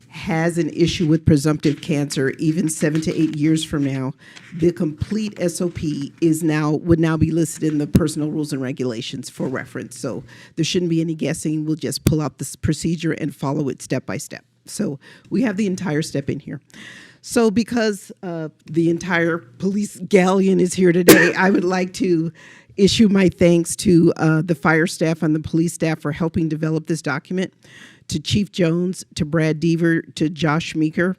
has an issue with presumptive cancer, even 7 to 8 years from now, the complete SOP would now be listed in the personnel rules and regulations for reference. So there shouldn't be any guessing. We'll just pull out this procedure and follow it step by step. So we have the entire step in here. So because the entire police galleon is here today, I would like to issue my thanks to the fire staff and the police staff for helping develop this document, to Chief Jones, to Brad Deaver, to Josh Meeker,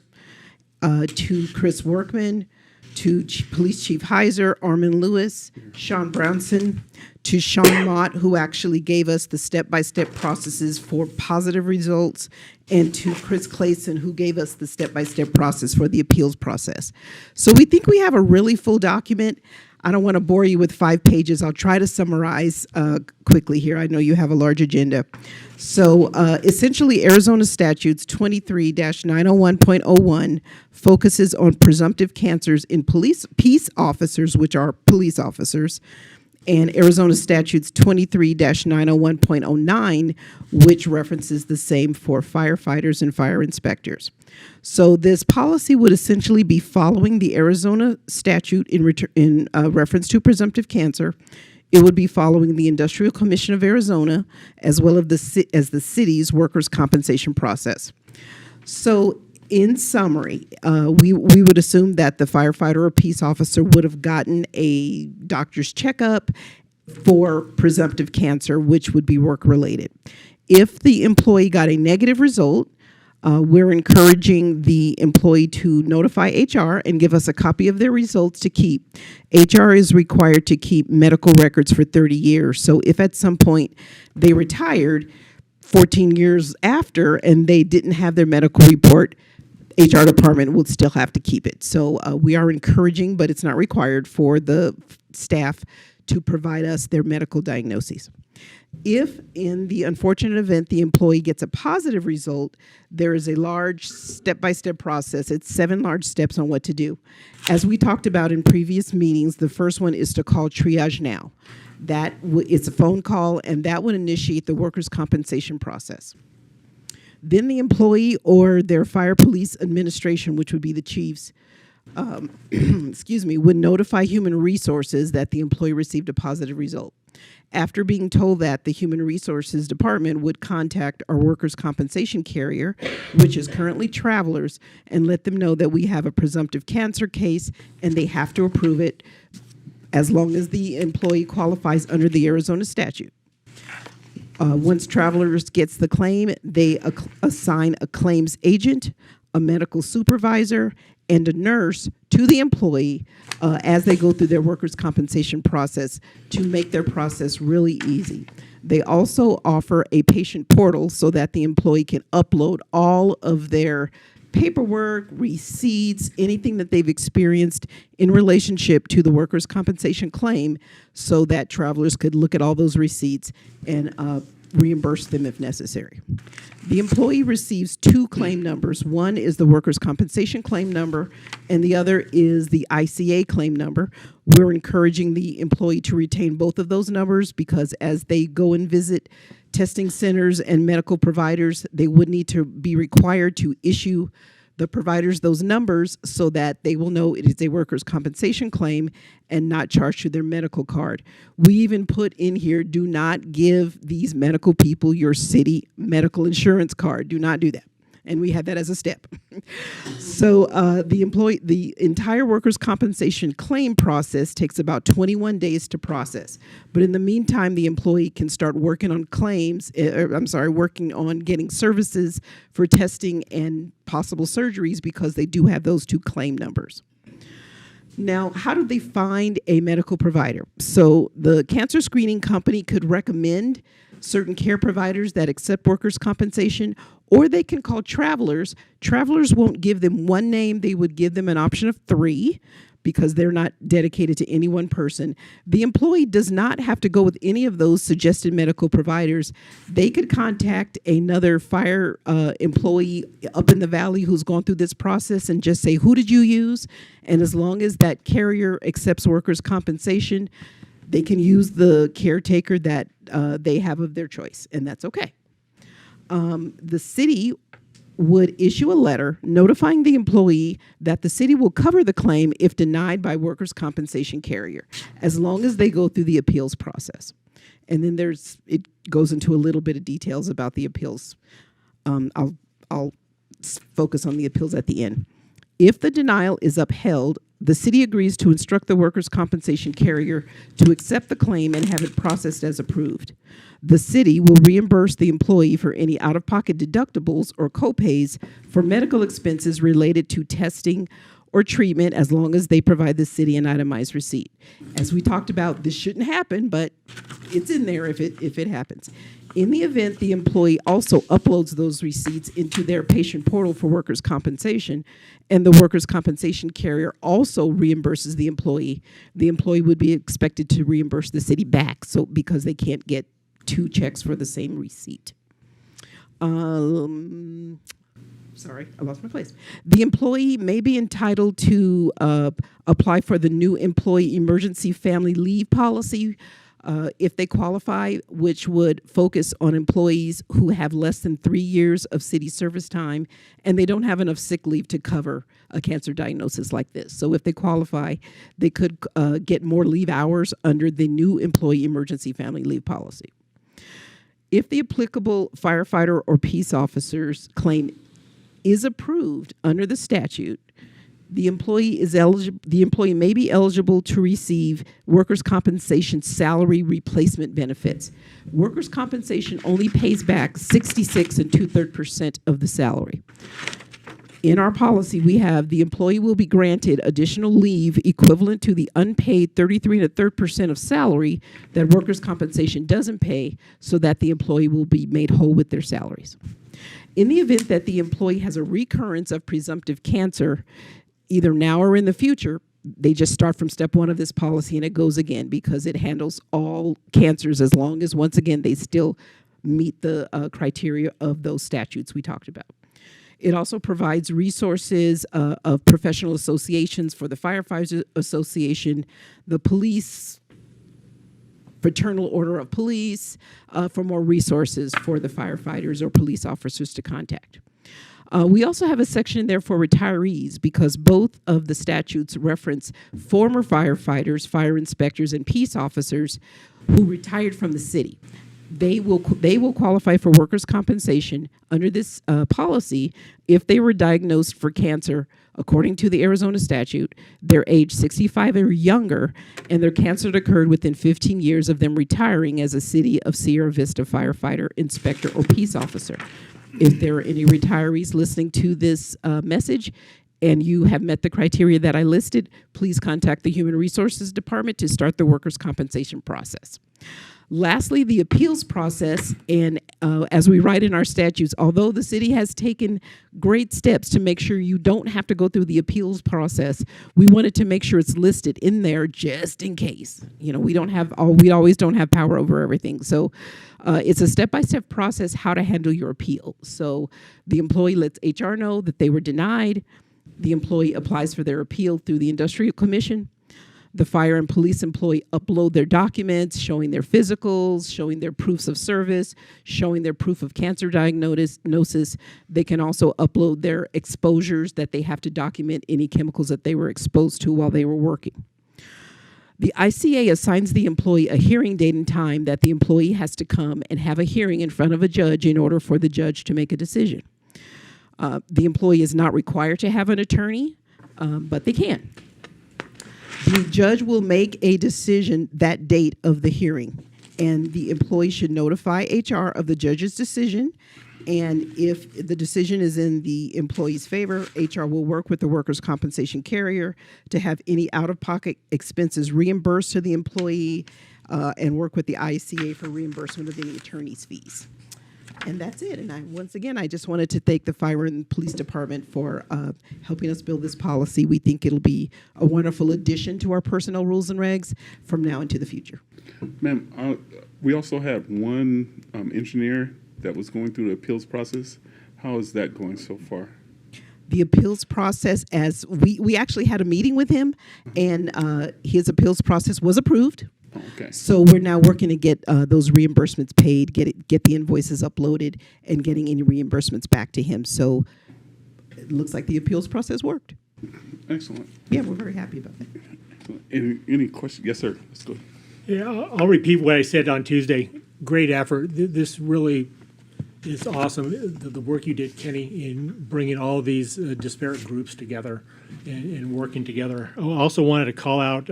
to Chris Workman, to Police Chief Heiser, Armin Lewis, Sean Brownson, to Sean Mott, who actually gave us the step-by-step processes for positive results, and to Chris Clayson, who gave us the step-by-step process for the appeals process. So we think we have a really full document. I don't want to bore you with 5 pages. I'll try to summarize quickly here. I know you have a large agenda. So essentially, Arizona Statutes 23-901.01 focuses on presumptive cancers in peace officers, which are police officers, and Arizona Statutes 23-901.09, which references the same for firefighters and fire inspectors. So this policy would essentially be following the Arizona statute in reference to presumptive cancer. It would be following the Industrial Commission of Arizona, as well as the city's workers' compensation process. So in summary, we would assume that the firefighter or peace officer would have gotten a doctor's checkup for presumptive cancer, which would be work-related. If the employee got a negative result, we're encouraging the employee to notify HR and give us a copy of their results to keep. HR is required to keep medical records for 30 years. So if at some point they retired 14 years after and they didn't have their medical report, HR department will still have to keep it. So we are encouraging, but it's not required for the staff to provide us their medical diagnoses. If in the unfortunate event the employee gets a positive result, there is a large step-by-step process. It's 7 large steps on what to do. As we talked about in previous meetings, the first one is to call Triage Now. It's a phone call, and that would initiate the workers' compensation process. Then the employee or their fire police administration, which would be the chiefs, would notify human resources that the employee received a positive result. After being told that, the human resources department would contact our workers' compensation carrier, which is currently Travelers, and let them know that we have a presumptive cancer case and they have to approve it as long as the employee qualifies under the Arizona statute. Once Travelers gets the claim, they assign a claims agent, a medical supervisor, and a nurse to the employee as they go through their workers' compensation process to make their process really easy. They also offer a patient portal so that the employee can upload all of their paperwork, receipts, anything that they've experienced in relationship to the workers' compensation claim so that Travelers could look at all those receipts and reimburse them if necessary. The employee receives 2 claim numbers. One is the workers' compensation claim number, and the other is the ICA claim number. We're encouraging the employee to retain both of those numbers because as they go and visit testing centers and medical providers, they would need to be required to issue the providers those numbers so that they will know it is a workers' compensation claim and not charged to their medical card. We even put in here, do not give these medical people your city medical insurance card. Do not do that. And we had that as a step. So the entire workers' compensation claim process takes about 21 days to process. But in the meantime, the employee can start working on working on getting services for testing and possible surgeries because they do have those 2 claim numbers. Now, how do they find a medical provider? So the cancer screening company could recommend certain care providers that accept workers' compensation, or they can call Travelers. Travelers won't give them one name. They would give them an option of 3 because they're not dedicated to any one person. The employee does not have to go with any of those suggested medical providers. They could contact another fire employee up in the valley who's gone through this process and just say, who did you use? And as long as that carrier accepts workers' compensation, they can use the caretaker that they have of their choice, and that's okay. The city would issue a letter notifying the employee that the city will cover the claim if denied by workers' compensation carrier, as long as they go through the appeals process. And then it goes into a little bit of details about the appeals. I'll focus on the appeals at the end. If the denial is upheld, the city agrees to instruct the workers' compensation carrier to accept the claim and have it processed as approved. The city will reimburse the employee for any out-of-pocket deductibles or copays for medical expenses related to testing or treatment as long as they provide the city an itemized receipt. As we talked about, this shouldn't happen, but it's in there if it happens. In the event the employee also uploads those receipts into their patient portal for workers' compensation, and the workers' compensation carrier also reimburses the employee would be expected to reimburse the city back, so because they can't get two checks for the same receipt. Sorry, I lost my place. The employee may be entitled to apply for the new employee emergency family leave policy if they qualify, which would focus on employees who have less than 3 years of city service time and they don't have enough sick leave to cover a cancer diagnosis like this. So if they qualify, they could get more leave hours under the new employee emergency family leave policy. If the applicable firefighter or peace officer's claim is approved under the statute, the employee may be eligible to receive workers' compensation salary replacement benefits. Workers' compensation only pays back 66 2/3% of the salary. In our policy, we have the employee will be granted additional leave equivalent to the unpaid 33 1/3% of salary that workers' compensation doesn't pay, so that the employee will be made whole with their salaries. In the event that the employee has a recurrence of presumptive cancer, either now or in the future, they just start from step one of this policy and it goes again because it handles all cancers as long as, once again, they still meet the criteria of those statutes we talked about. It also provides resources of professional associations for the Firefighters Association, the police, Fraternal Order of Police, for more resources for the firefighters or police officers to contact. We also have a section there for retirees because both of the statutes reference former firefighters, fire inspectors, and peace officers who retired from the city. They will qualify for workers' compensation under this policy if they were diagnosed for cancer according to the Arizona statute. They're age 65 or younger, and their cancer occurred within 15 years of them retiring as a City of Sierra Vista firefighter, inspector, or peace officer. If there are any retirees listening to this message and you have met the criteria that I listed, please contact the Human Resources Department to start the workers' compensation process. Lastly, the appeals process, and as we write in our statutes, although the city has taken great steps to make sure you don't have to go through the appeals process, we wanted to make sure it's listed in there just in case. You know, we always don't have power over everything. So it's a step-by-step process how to handle your appeal. So the employee lets HR know that they were denied. The employee applies for their appeal through the Industrial Commission. The fire and police employee upload their documents, showing their physicals, showing their proofs of service, showing their proof of cancer diagnosis. They can also upload their exposures that they have to document any chemicals that they were exposed to while they were working. The ICA assigns the employee a hearing date and time that the employee has to come and have a hearing in front of a judge in order for the judge to make a decision. The employee is not required to have an attorney, but they can. The judge will make a decision that date of the hearing, and the employee should notify HR of the judge's decision. And if the decision is in the employee's favor, HR will work with the workers' compensation carrier to have any out-of-pocket expenses reimbursed to the employee and work with the ICA for reimbursement of any attorney's fees. And that's it. And once again, I just wanted to thank the Fire and Police Department for helping us build this policy. We think it'll be a wonderful addition to our personnel rules and regs from now into the future. Ma'am, we also have one engineer that was going through the appeals process. How is that going so far? The appeals process, as we actually had a meeting with him, and his appeals process was approved. Okay. So we're now working to get those reimbursements paid, get the invoices uploaded, and getting any reimbursements back to him. So it looks like the appeals process worked. Excellent. Yeah, we're very happy about that. Excellent. Any questions? Yes, sir. Let's go. Yeah, I'll repeat what I said on Tuesday. Great effort. This really it's awesome, the work you did, Kenny, in bringing all these disparate groups together and working together. I also wanted to call out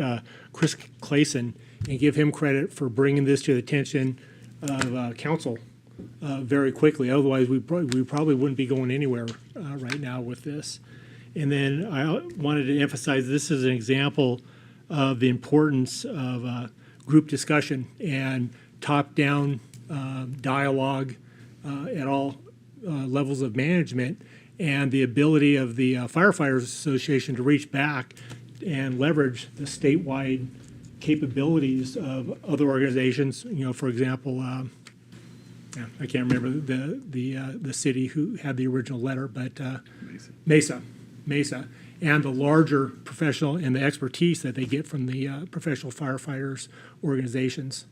Chris Clayson and give him credit for bringing this to the attention of council very quickly. Otherwise, we probably wouldn't be going anywhere right now with this. And then I wanted to emphasize this is an example of the importance of group discussion and top-down dialogue at all levels of management, and the ability of the Firefighters Association to reach back and leverage the statewide capabilities of other organizations. You know, for example, I can't remember the city who had the original letter, but Mesa, and the larger professional and the expertise that they get from the professional firefighters organizations,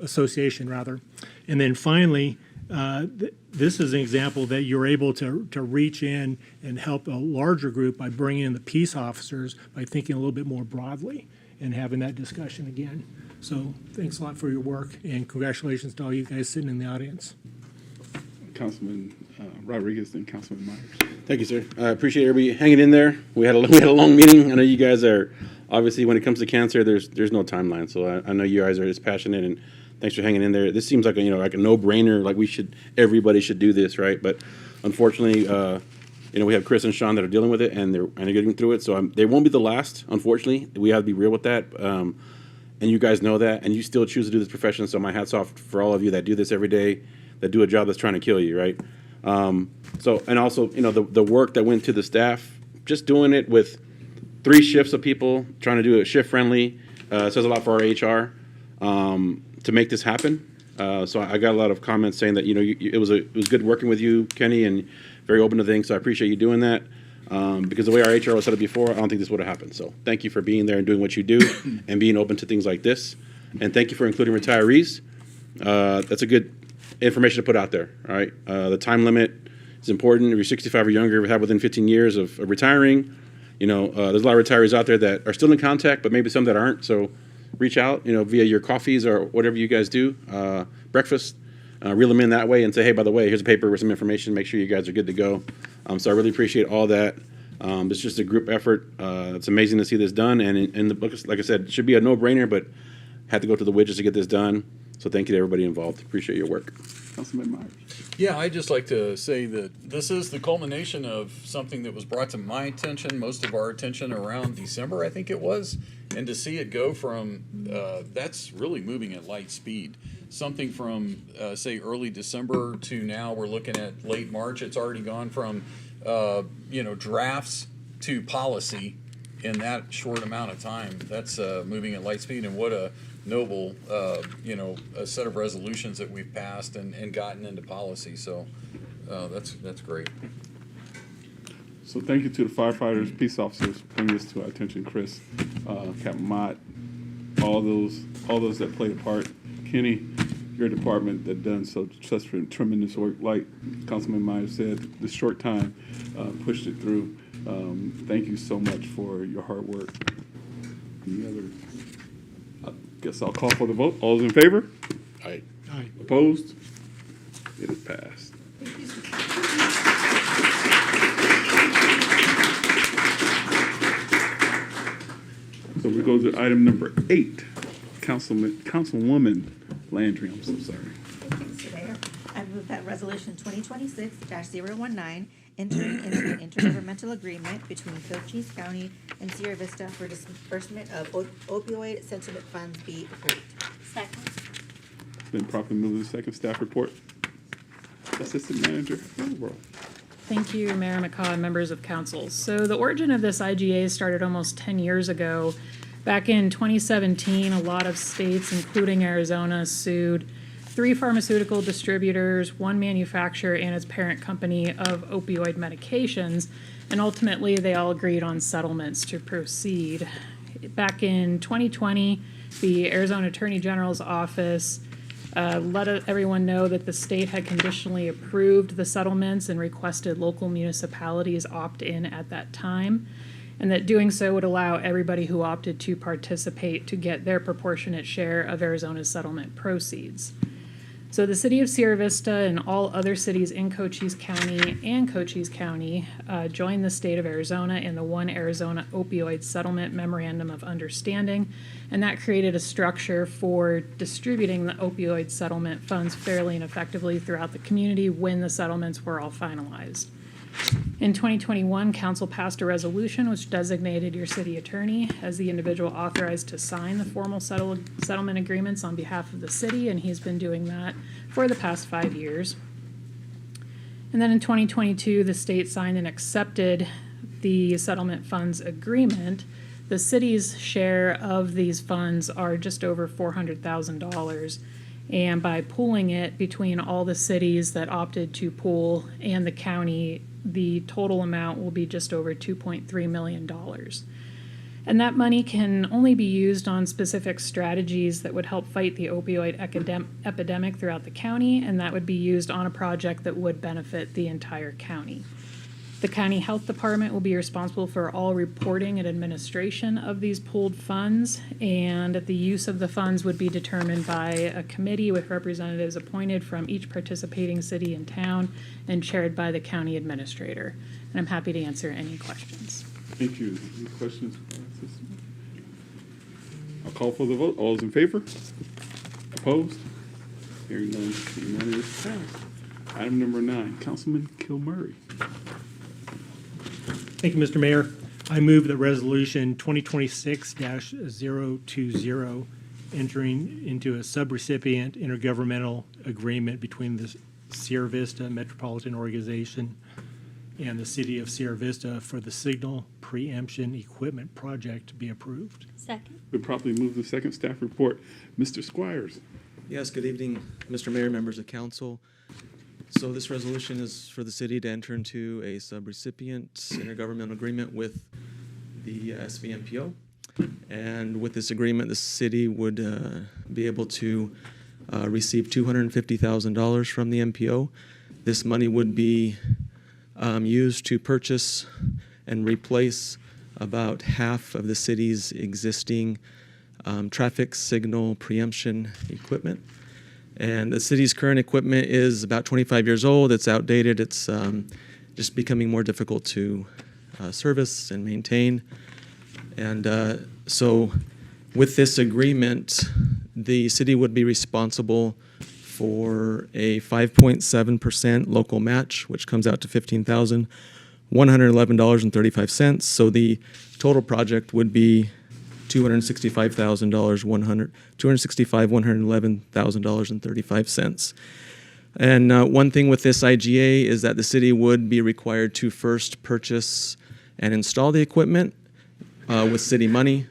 association rather. And then finally, this is an example that you're able to reach in and help a larger group by bringing in the peace officers, by thinking a little bit more broadly and having that discussion again. So thanks a lot for your work, and congratulations to all you guys sitting in the audience. Councilman Rodriguez and Councilman Myers. Thank you, sir. I appreciate everybody hanging in there. We had a long meeting. I know you guys are, obviously, when it comes to cancer, there's no timeline. So I know you guys are as passionate, and thanks for hanging in there. This seems like a no-brainer. Like everybody should do this, right? But unfortunately, we have Chris and Sean that are dealing with it, and they're getting through it. So they won't be the last. Unfortunately, we have to be real with that. And you guys know that, and you still choose to do this profession. So my hat's off for all of you that do this every day, that do a job that's trying to kill you, right? And also, the work that went to the staff, just doing it with 3 shifts of people, trying to do it shift friendly, says a lot for our HR to make this happen. So I got a lot of comments saying that, it was good working with you, Kenny, and very open to things. So I appreciate you doing that. Because the way our HR was set up before, I don't think this would have happened. So thank you for being there and doing what you do and being open to things like this. And thank you for including retirees. That's a good information to put out there, all right? The time limit is important. If you're 65 or younger, have within 15 years of retiring. There's a lot of retirees out there that are still in contact, but maybe some that aren't. So reach out, via your coffees or whatever you guys do, breakfast. Reel them in that way and say, hey, by the way, here's a paper with some information. Make sure you guys are good to go. So I really appreciate all that. It's just a group effort. It's amazing to see this done. And in the book, like I said, it should be a no-brainer, but had to go to the witches to get this done. So thank you to everybody involved. Appreciate your work. Councilman Myers. Yeah, I'd just like to say that this is the culmination of something that was brought to my attention, most of our attention around December, I think it was. And to see it go from, that's really moving at light speed. Something from, say, early December to now we're looking at late March. It's already gone from, drafts to policy in that short amount of time. That's moving at light speed, and what a noble, a set of resolutions that we've passed and gotten into policy. So that's great. So thank you to the firefighters, peace officers, bringing this to our attention, Chris, Captain Mott, all those that played a part. Kenny, your department that done such tremendous work. Like Councilman Myers said, the short time pushed it through. Thank you so much for your hard work. Any other? I guess I'll call for the vote. All those in favor? Aye. Aye. Opposed? It is passed. So we go to item number 8. Councilwoman Landry, I'm so sorry. Mr. Mayor, I move that resolution 2026-019, entering into an intergovernmental agreement between Cochise County and Sierra Vista for disbursement of opioid settlement funds be approved. Second. Been properly moved to the second staff report. Assistant Manager, Overall. Thank you, Mayor McCaw and members of council. So the origin of this IGA started almost 10 years ago. Back in 2017, a lot of states, including Arizona, sued 3 pharmaceutical distributors, 1 manufacturer, and its parent company of opioid medications, and ultimately they all agreed on settlements to proceed. Back in 2020, the Arizona Attorney General's office let everyone know that the state had conditionally approved the settlements and requested local municipalities opt in at that time, and that doing so would allow everybody who opted to participate to get their proportionate share of Arizona's settlement proceeds. So the city of Sierra Vista and all other cities in Cochise County and Cochise County joined the state of Arizona in the One Arizona Opioid Settlement Memorandum of Understanding, and that created a structure for distributing the opioid settlement funds fairly and effectively throughout the community when the settlements were all finalized. In 2021, council passed a resolution which designated your city attorney as the individual authorized to sign the formal settlement agreements on behalf of the city, and he's been doing that for the past 5 years. And then in 2022, the state signed and accepted the settlement funds agreement. The city's share of these funds are just over $400,000. And by pooling it between all the cities that opted to pool and the county, the total amount will be just over $2.3 million. And that money can only be used on specific strategies that would help fight the opioid epidemic throughout the county, and that would be used on a project that would benefit the entire county. The county health department will be responsible for all reporting and administration of these pooled funds, and the use of the funds would be determined by a committee with representatives appointed from each participating city and town and chaired by the county administrator. And I'm happy to answer any questions. Thank you. Any questions? I'll call for the vote. All those in favor? Opposed? Hearing none, unanimous passed. Item number 9, Councilman Kilmurray. Thank you, Mr. Mayor. I move that Resolution 2026-020, entering into a subrecipient intergovernmental agreement between the Sierra Vista Metropolitan Organization and the City of Sierra Vista for the Signal Preemption Equipment Project be approved. Second. We properly move the second staff report. Mr. Squires. Yes, good evening, Mr. Mayor, members of council. So this resolution is for the city to enter into a subrecipient intergovernmental agreement with the SVMPO. And with this agreement, the city would be able to receive $250,000 from the MPO. This money would be used to purchase and replace about half of the city's existing traffic signal preemption equipment. And the city's current equipment is about 25 years old. It's outdated. It's just becoming more difficult to service and maintain. And so with this agreement, the city would be responsible for a 5.7% local match, which comes out to $15,111.35. So the total project would be $265,111.35. And one thing with this IGA is that the city would be required to first purchase and install the equipment with city money,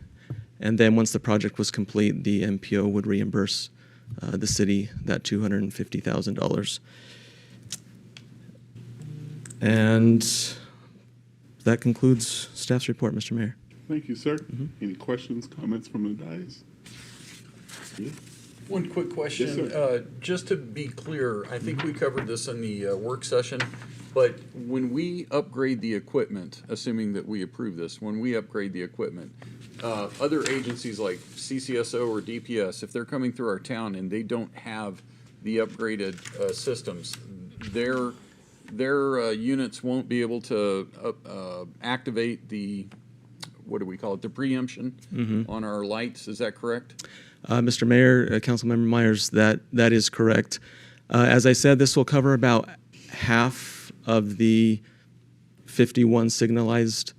and then once the project was complete, the MPO would reimburse the city that $250,000. And that concludes staff's report, Mr. Mayor. Thank you, sir. Any questions, comments from the dais? Yeah. One quick question. Yes, sir. Just to be clear, I think we covered this in the work session, but when we upgrade the equipment, assuming that we approve this, when we upgrade the equipment, other agencies like CCSO or DPS, if they're coming through our town and they don't have the upgraded systems, their units won't be able to activate the, what do we call it, the preemption on our lights. Is that correct? Mr. Mayor, Councilmember Myers, that is correct. As I said, this will cover about half of the 51 signalized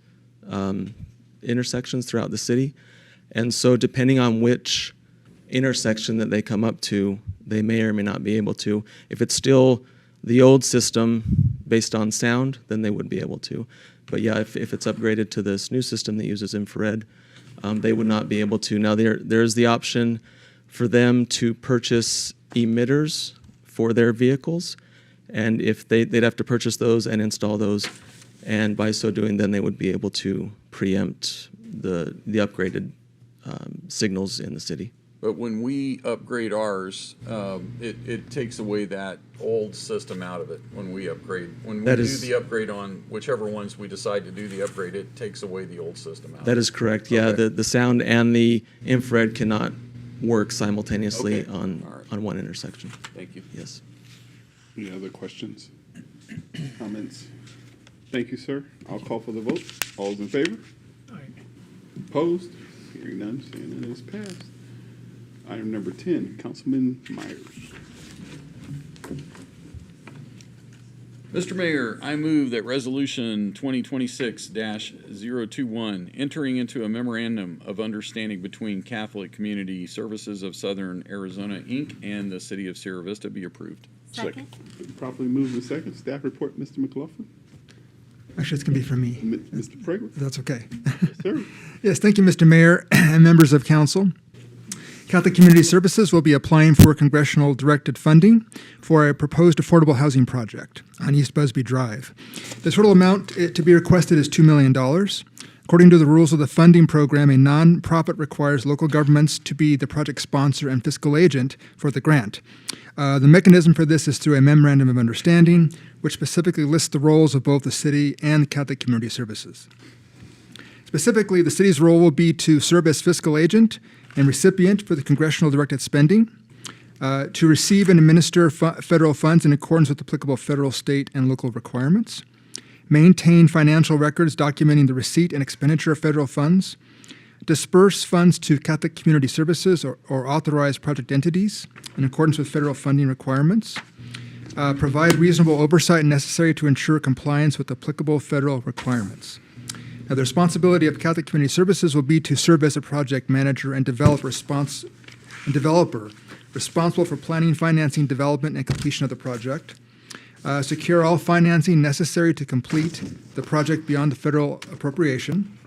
intersections throughout the city. And so depending on which intersection that they come up to, they may or may not be able to. If it's still the old system based on sound, then they would be able to. But yeah, if it's upgraded to this new system that uses infrared, they would not be able to. Now there's the option for them to purchase emitters for their vehicles, and if they'd have to purchase those and install those, and by so doing, then they would be able to preempt the upgraded signals in the city. But when we upgrade ours, it takes away that old system out of it when we upgrade. When we do the upgrade on whichever ones we decide to do the upgrade, it takes away the old system out. That is correct. Yeah, the sound and the infrared cannot work simultaneously on on one intersection. Thank you. Yes. Any other questions, comments? Thank you, sir. I'll call for the vote. All's in favor? Opposed? Hearing none, seeing none, it is passed. Item number 10, Councilman Myers. Mr. Mayor, I move that Resolution 2026-021, entering into a memorandum of understanding between Catholic Community Services of Southern Arizona, Inc. and the City of Sierra Vista be approved. Second. Properly moved and second. Staff report, Mr. McLaughlin. Actually, it's going to be from me. Mr. Prager. If that's okay. Yes, sir. Yes, thank you, Mr. Mayor and members of council. Catholic Community Services will be applying for congressional directed funding for a proposed affordable housing project on East Busby Drive. The total amount to be requested is $2 million. According to the rules of the funding program, a nonprofit requires local governments to be the project sponsor and fiscal agent for the grant. The mechanism for this is through a memorandum of understanding, which specifically lists the roles of both the city and Catholic Community Services. Specifically, the city's role will be to serve as fiscal agent and recipient for the congressional directed spending, to receive and administer federal funds in accordance with applicable federal, state, and local requirements, maintain financial records documenting the receipt and expenditure of federal funds, disperse funds to Catholic Community Services or authorized project entities in accordance with federal funding requirements, provide reasonable oversight necessary to ensure compliance with applicable federal requirements. Now, the responsibility of Catholic Community Services will be to serve as a project manager and developer responsible for planning, financing, development, and completion of the project, secure all financing necessary to complete the project beyond the federal appropriation,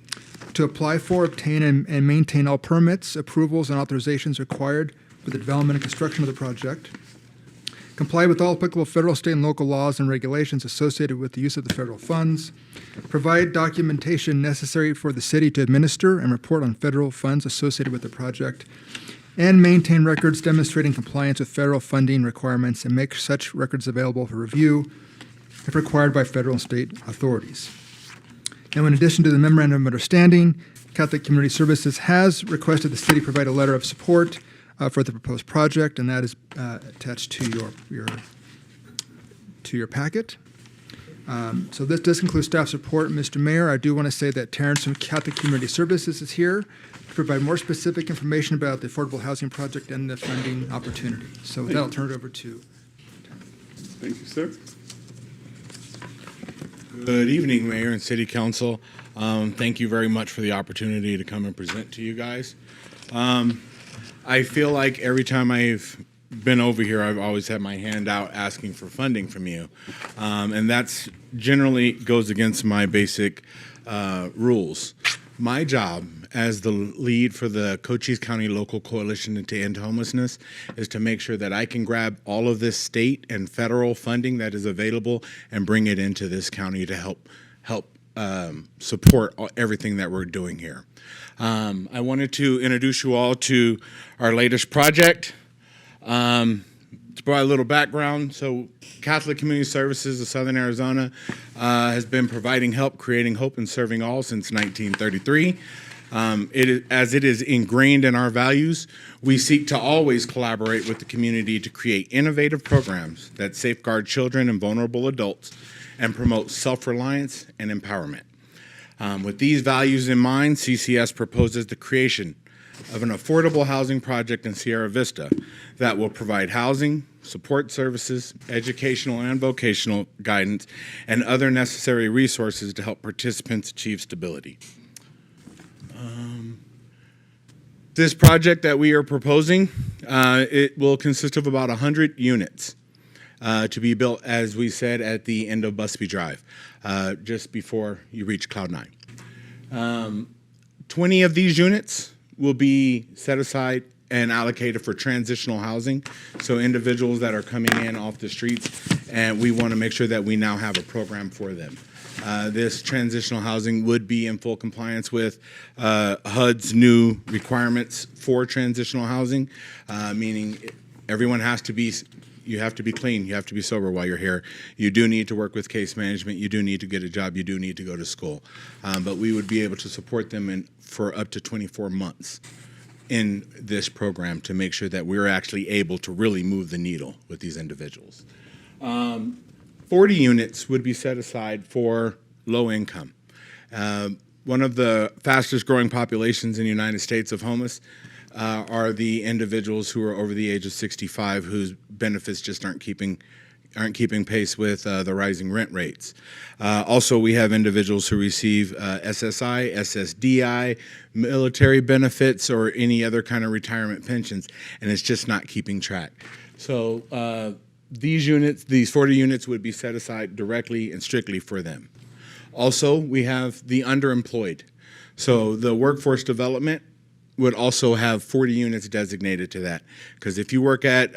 to apply for, obtain, and maintain all permits, approvals, and authorizations required for the development and construction of the project, comply with all applicable federal, state, and local laws and regulations associated with the use of the federal funds, provide documentation necessary for the city to administer and report on federal funds associated with the project, and maintain records demonstrating compliance with federal funding requirements and make such records available for review if required by federal and state authorities. Now, in addition to the memorandum of understanding, Catholic Community Services has requested the city provide a letter of support for the proposed project, and that is attached to your packet. So this does conclude staff support. Mr. Mayor, I do want to say that Terrence from Catholic Community Services is here to provide more specific information about the affordable housing project and the funding opportunity. So with that, I'll turn it over to Thank you, sir. Good evening, Mayor and City Council. Thank you very much for the opportunity to come and present to you guys. I feel like every time I've been over here, I've always had my hand out asking for funding from you. And that's generally goes against my basic rules. My job as the lead for the Cochise County Local Coalition to End Homelessness is to make sure that I can grab all of this state and federal funding that is available and bring it into this county to help support everything that we're doing here. I wanted to introduce you all to our latest project. To provide a little background, so Catholic Community Services of Southern Arizona has been providing help, creating hope, and serving all since 1933. As it is ingrained in our values, we seek to always collaborate with the community to create innovative programs that safeguard children and vulnerable adults and promote self-reliance and empowerment. With these values in mind, CCS proposes the creation of an affordable housing project in Sierra Vista that will provide housing, support services, educational and vocational guidance, and other necessary resources to help participants achieve stability. This project that we are proposing, it will consist of about 100 units to be built, as we said, at the end of Busby Drive, just before you reach Cloud 9. 20 of these units will be set aside and allocated for transitional housing, so individuals that are coming in off the streets, and we want to make sure that we now have a program for them. This transitional housing would be in full compliance with HUD's new requirements for transitional housing, meaning everyone has to be, you have to be clean, you have to be sober while you're here. You do need to work with case management, you do need to get a job, you do need to go to school. But we would be able to support them for up to 24 months. in this program to make sure that we're actually able to really move the needle with these individuals. 40 units would be set aside for low income. One of the fastest growing populations in the United States of homeless are the individuals who are over the age of 65 whose benefits just aren't keeping pace with the rising rent rates. Also, we have individuals who receive SSI, SSDI, military benefits, or any other kind of retirement pensions, and it's just not keeping track. So these 40 units would be set aside directly and strictly for them. Also, we have the underemployed. So the workforce development would also have 40 units designated to that. Because if you work at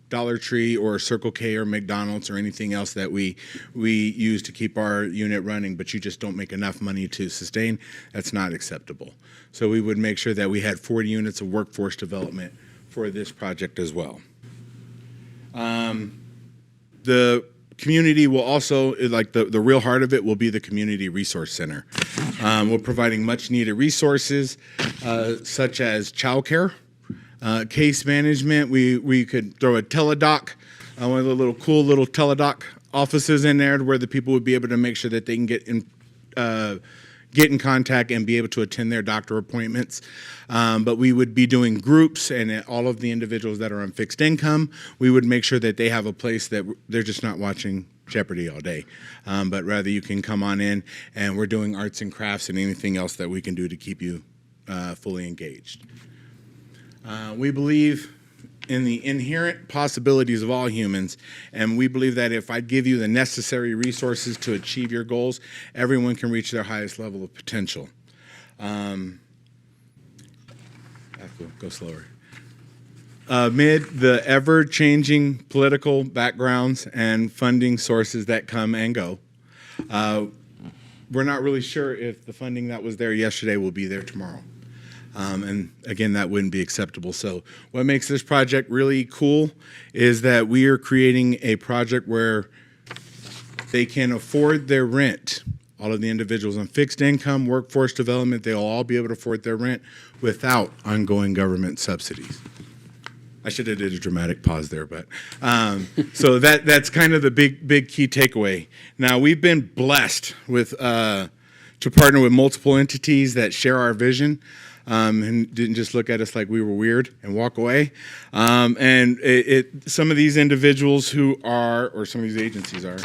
Dollar Tree or Circle K or McDonald's or anything else that we use to keep our unit running, but you just don't make enough money to sustain, that's not acceptable. So we would make sure that we had 40 units of workforce development for this project as well. The community will also, like the real heart of it will be the Community Resource Center. We're providing much needed resources such as childcare, case management. We could throw a teledoc, one of the cool little teledoc offices in there where the people would be able to make sure that they can get in contact and be able to attend their doctor appointments. But we would be doing groups, and all of the individuals that are on fixed income, we would make sure that they have a place that they're just not watching Jeopardy all day, but rather you can come on in, and we're doing arts and crafts and anything else that we can do to keep you fully engaged. We believe in the inherent possibilities of all humans, and we believe that if I give you the necessary resources to achieve your goals, everyone can reach their highest level of potential. Go slower. Amid the ever-changing political backgrounds and funding sources that come and go, we're not really sure if the funding that was there yesterday will be there tomorrow. And again, that wouldn't be acceptable. So what makes this project really cool is that we are creating a project where they can afford their rent. All of the individuals on fixed income, workforce development, they'll all be able to afford their rent without ongoing government subsidies. I should have did a dramatic pause there, but so that's kind of the big key takeaway. Now, we've been blessed with to partner with multiple entities that share our vision. And didn't just look at us like we were weird and walk away. And some of these individuals who are, or some of these agencies are,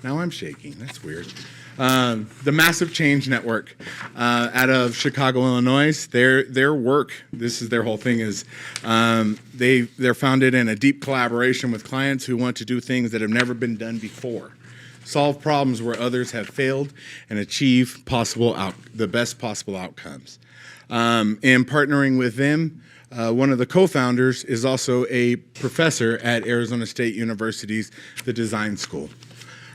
now I'm shaking, that's weird. The Massive Change Network out of Chicago, Illinois, their work, this is their whole thing, is they're founded in a deep collaboration with clients who want to do things that have never been done before. Solve problems where others have failed and achieve the best possible outcomes. In partnering with them, one of the co-founders is also a professor at Arizona State University's The Design School.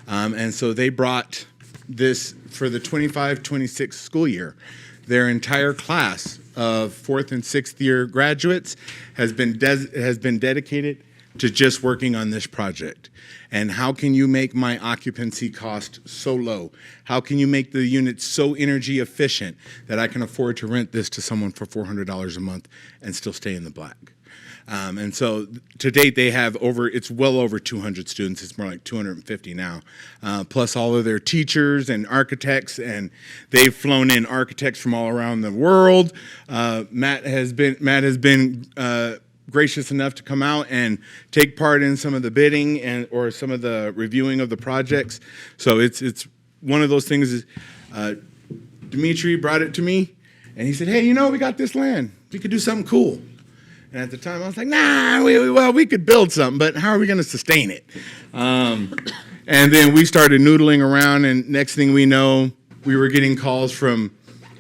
And so they brought this for the 25-26 school year. Their entire class of 4th and 6th year graduates has been dedicated to just working on this project. And how can you make my occupancy cost so low? How can you make the unit so energy efficient that I can afford to rent this to someone for $400 a month and still stay in the black? And so to date, they have it's well over 200 students. It's more like 250 now, plus all of their teachers and architects. And they've flown in architects from all around the world. Matt has been gracious enough to come out and take part in some of the bidding or some of the reviewing of the projects. So it's one of those things. Dimitri brought it to me, and he said, "Hey, we got this land. We could do something cool." And at the time, I was like, "Nah, we could build something, but how are we going to sustain it?" And then we started noodling around, and next thing we know, we were getting calls from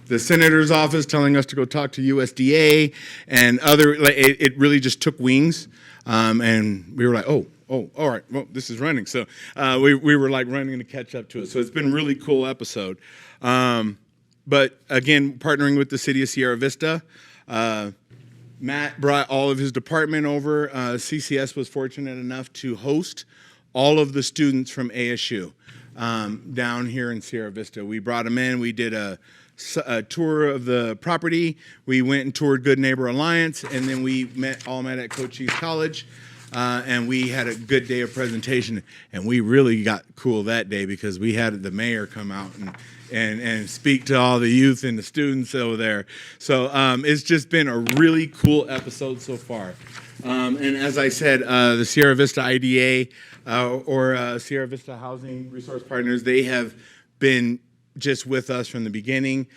the senator's office telling us to go talk to USDA and it really just took wings. And we were like, oh, all right, well, this is running. So we were like running to catch up to it. So it's been a really cool episode. But again, partnering with the city of Sierra Vista, Matt brought all of his department over. CCS was fortunate enough to host all of the students from ASU. down here in Sierra Vista. We brought them in. We did a tour of the property. We went and toured Good Neighbor Alliance, and then we all met at Cochise College. And we had a good day of presentation, and we really got cool that day because we had the mayor come out and speak to all the youth and the students over there. So it's just been a really cool episode so far. And as I said, the Sierra Vista IDA or Sierra Vista Housing Resource Partners, they have been just with us from the beginning.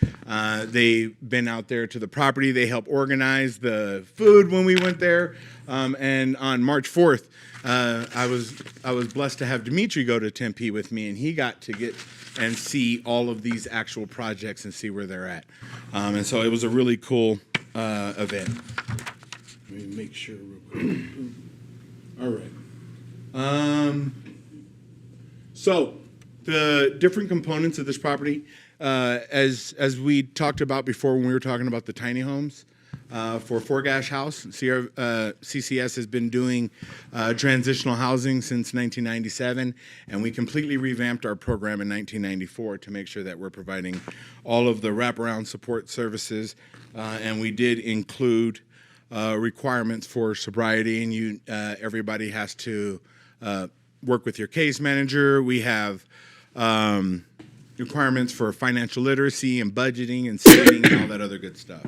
They've been out there to the property. They helped organize the food when we went there. And on March 4th, I was blessed to have Dimitri go to Tempe with me, and he got to get and see all of these actual projects and see where they're at. And so it was a really cool event. Let me make sure. All right. So the different components of this property, as we talked about before when we were talking about the tiny homes, for Forgash House, CCS has been doing transitional housing since 1997, and we completely revamped our program in 1994 to make sure that we're providing all of the wraparound support services, and we did include requirements for sobriety, and everybody has to work with your case manager. We have requirements for financial literacy and budgeting and saving and all that other good stuff.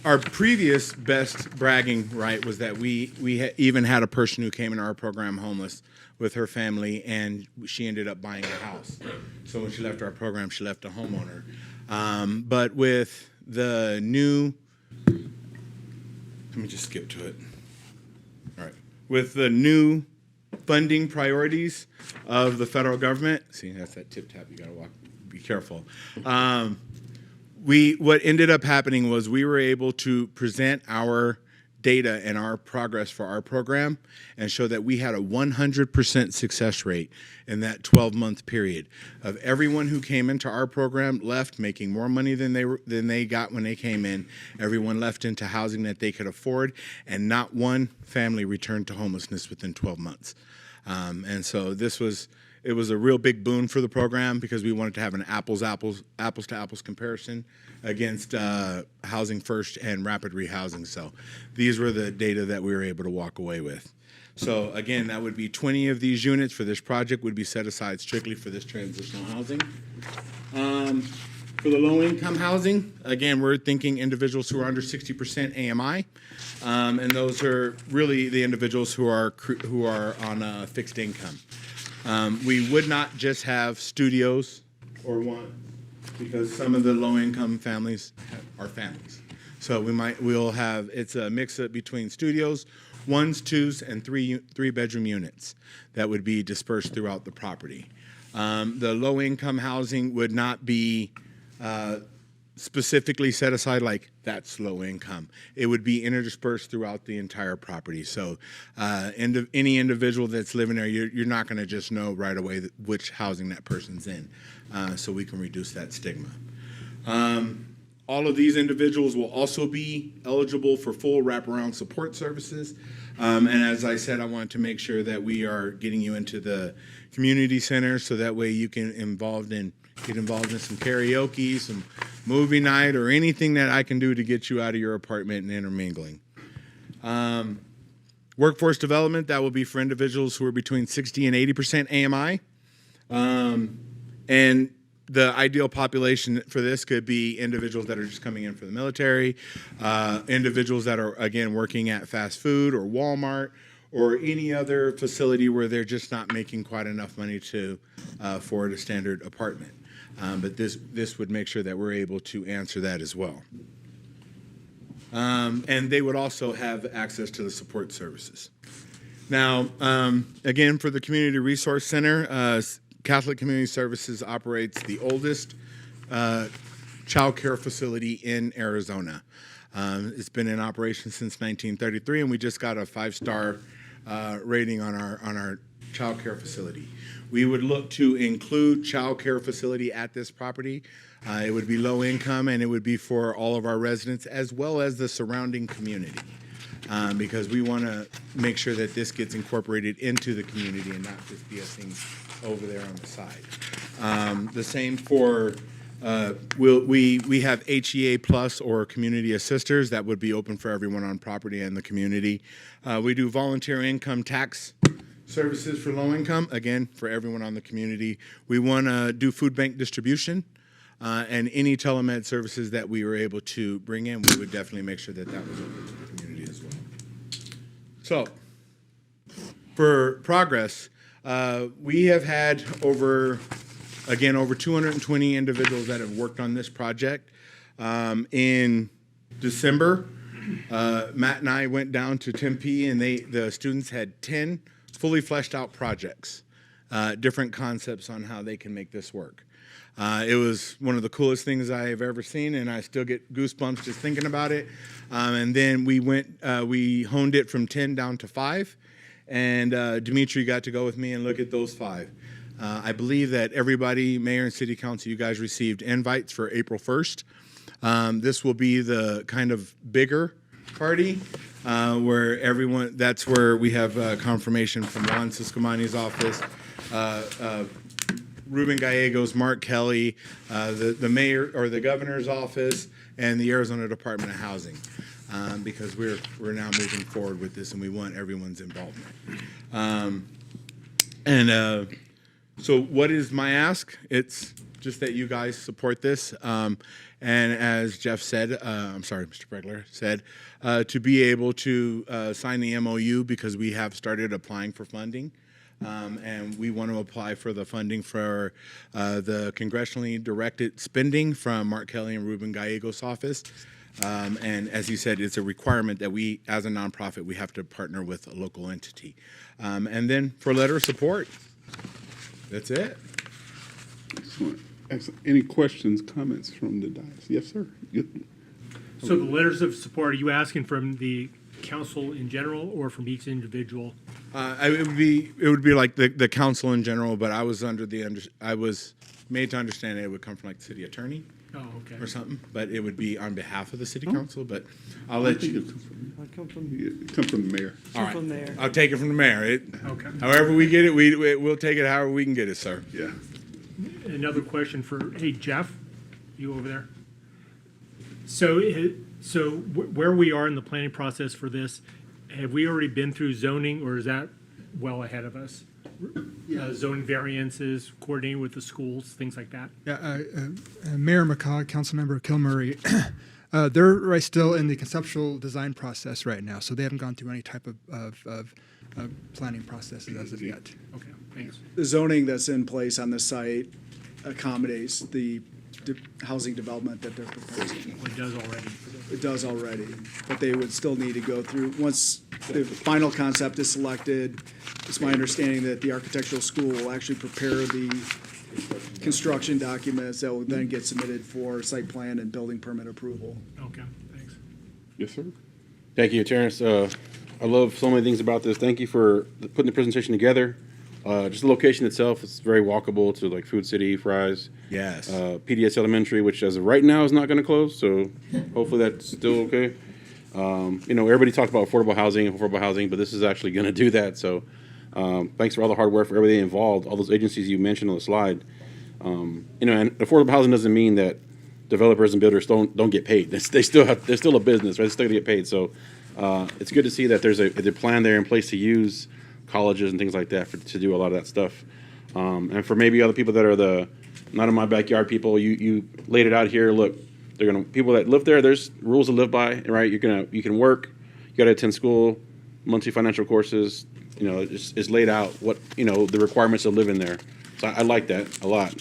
Our previous best bragging right was that we even had a person who came into our program homeless with her family, and she ended up buying a house. So when she left our program, she left a homeowner. But with the new, let me just skip to it. All right. With the new funding priorities of the federal government, see, that's that tip tap, you gotta walk, be careful. What ended up happening was we were able to present our data and our progress for our program and show that we had a 100% success rate in that 12-month period of everyone who came into our program left making more money than they got when they came in. Everyone left into housing that they could afford, and not one family returned to homelessness within 12 months. And so it was a real big boon for the program because we wanted to have an apples to apples comparison against Housing First and Rapid Rehousing. So these were the data that we were able to walk away with. So again, that would be 20 of these units for this project would be set aside strictly for this transitional housing. For the low-income housing, again, we're thinking individuals who are under 60% AMI, and those are really the individuals who are on a fixed income. We would not just have studios or one, because some of the low-income families are families. So we'll have, it's a mix-up between studios, ones, twos, and three-bedroom units that would be dispersed throughout the property. The low-income housing would not be specifically set aside like that's low income. It would be interdispersed throughout the entire property. So any individual that's living there, you're not going to just know right away which housing that person's in. So we can reduce that stigma. All of these individuals will also be eligible for full wraparound support services. And as I said, I wanted to make sure that we are getting you into the community center so that way you can get involved in some karaoke, some movie night, or anything that I can do to get you out of your apartment and intermingling. Workforce development, that will be for individuals who are between 60 and 80% AMI. And the ideal population for this could be individuals that are just coming in for the military, individuals that are, again, working at fast food or Walmart, or any other facility where they're just not making quite enough money to afford a standard apartment. But this would make sure that we're able to answer that as well. And they would also have access to the support services. Now, again, for the Community Resource Center, Catholic Community Services operates the oldest child care facility in Arizona. It's been in operation since 1933, and we just got a 5-star rating on our child care facility. We would look to include child care facility at this property. It would be low income, and it would be for all of our residents as well as the surrounding community. because we want to make sure that this gets incorporated into the community and not just be a thing over there on the side. The same for we have HEA Plus or Community Assisters that would be open for everyone on property and the community. We do volunteer income tax services for low income, again, for everyone on the community. We want to do food bank distribution and any telemed services that we were able to bring in, we would definitely make sure that that was open to the community as well. So, for progress, we have had over 220 individuals that have worked on this project. In December, Matt and I went down to Tempe, and the students had 10 fully fleshed out projects, different concepts on how they can make this work. It was one of the coolest things I have ever seen, and I still get goosebumps just thinking about it. And then we honed it from 10 down to 5, and Dimitri got to go with me and look at those 5. I believe that everybody, mayor and city council, you guys received invites for April 1st. This will be the kind of bigger party where everyone, that's where we have confirmation from Juan Ciscomani's office, Ruben Gallegos, Mark Kelly, the mayor or the governor's office, and the Arizona Department of Housing, because we're now moving forward with this and we want everyone's involvement. So what is my ask? It's just that you guys support this. And as Jeff said, Mr. Bregler said, to be able to sign the MOU because we have started applying for funding. And we want to apply for the funding for the congressionally directed spending from Mark Kelly and Ruben Gallegos' office. And as you said, it's a requirement that we, as a nonprofit, we have to partner with a local entity. And then for letter of support, that's it. Excellent. Excellent. Any questions, comments from the dais? Yes, sir. Good. So the letters of support, are you asking from the council in general or from each individual? It would be like the council in general, but I was I was made to understand that it would come from like the city attorney. Oh, okay. Or something, but it would be on behalf of the city council, but I'll let you. It come from the mayor. All right. I'll take it from the mayor. Okay. However we get it, we'll take it however we can get it, sir. Yeah. Another question for, hey, Jeff, you over there? So where we are in the planning process for this, have we already been through zoning, or is that well ahead of us? Zoning variances, coordinating with the schools, things like that? Yeah, Mayor McCaw, Councilmember Kilmurray, they're still in the conceptual design process right now, so they haven't gone through any type of planning processes as of yet. Okay, thanks. The zoning that's in place on the site accommodates the housing development that they're proposing. Well, it does already. It does already, but they would still need to go through, once the final concept is selected, it's my understanding that the architectural school will actually prepare the construction documents that will then get submitted for site plan and building permit approval. Okay, thanks. Yes, sir. Thank you, Terrence. I love so many things about this. Thank you for putting the presentation together. Just the location itself is very walkable to like Food City, Fry's. Yes. PDS Elementary, which as of right now is not going to close, so hopefully that's still okay. Everybody talked about affordable housing, but this is actually going to do that. So thanks for all the hard work for everybody involved, all those agencies you mentioned on the slide. And affordable housing doesn't mean that developers and builders don't get paid. They're still a business, right? They still get paid. So it's good to see that there's a plan there in place to use colleges and things like that to do a lot of that stuff. And for maybe other people that are not in my backyard people, you laid it out here. Look, people that live there, there's rules to live by, right? You can work, you got to attend school, monthly financial courses. It's laid out what the requirements of living there. So I like that a lot.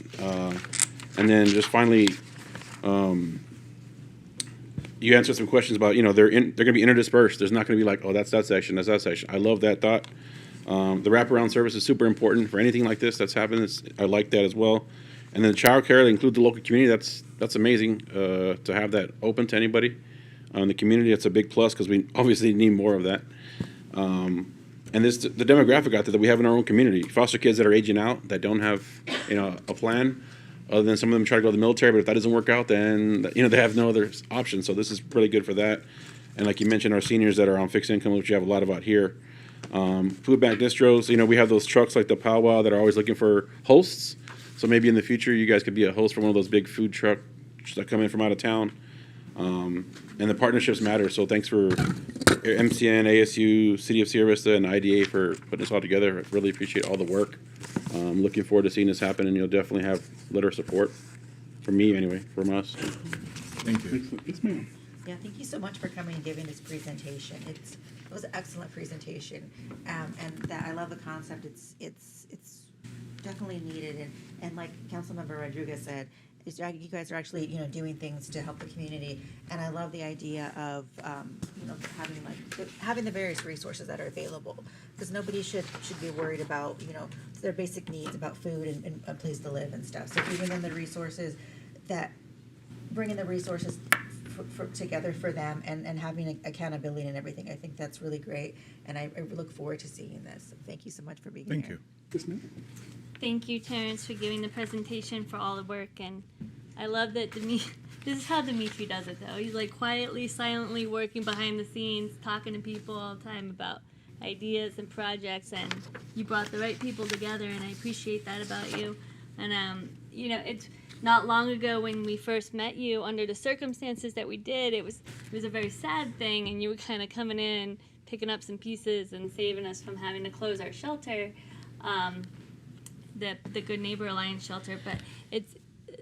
And then just finally, you answered some questions about they're going to be interdispersed. There's not going to be like, oh, that's that section, that's that section. I love that thought. The wraparound service is super important for anything like this that's happening. I like that as well. And then the child care that includes the local community, that's amazing to have that open to anybody in the community. That's a big plus because we obviously need more of that. And the demographic out there that we have in our own community, foster kids that are aging out, that don't have a plan, other than some of them try to go to the military, but if that doesn't work out, then they have no other option. So this is really good for that. And like you mentioned, our seniors that are on fixed income, which you have a lot of out here. Food bank distros, we have those trucks like the Powwow that are always looking for hosts. So maybe in the future, you guys could be a host for one of those big food trucks that come in from out of town. And the partnerships matter. So thanks for MCN, ASU, City of Sierra Vista, and IDA for putting this all together. I really appreciate all the work. Looking forward to seeing this happen, and you'll definitely have letter support from me anyway, from us. Thank you. Excellent. Yes, ma'am. Yeah, thank you so much for coming and giving this presentation. It was an excellent presentation, and that I love the concept. It's definitely needed, and like Councilmember Rodriguez said, you guys are actually doing things to help the community, and I love the idea of having the various resources that are available, because nobody should be worried about their basic needs about food and a place to live and stuff. So giving them the resources, bringing the resources together for them, and having accountability and everything, I think that's really great, and I look forward to seeing this. Thank you so much for being here. Thank you. Yes, ma'am. Thank you, Terrence, for giving the presentation, for all the work, and I love that this is how Dimitri does it, though. He's like quietly, silently working behind the scenes, talking to people all the time about ideas and projects, and you brought the right people together, and I appreciate that about you. And it's not long ago when we first met you, under the circumstances that we did, it was a very sad thing, and you were kind of coming in, picking up some pieces, and saving us from having to close our shelter. The Good Neighbor Alliance shelter, but it's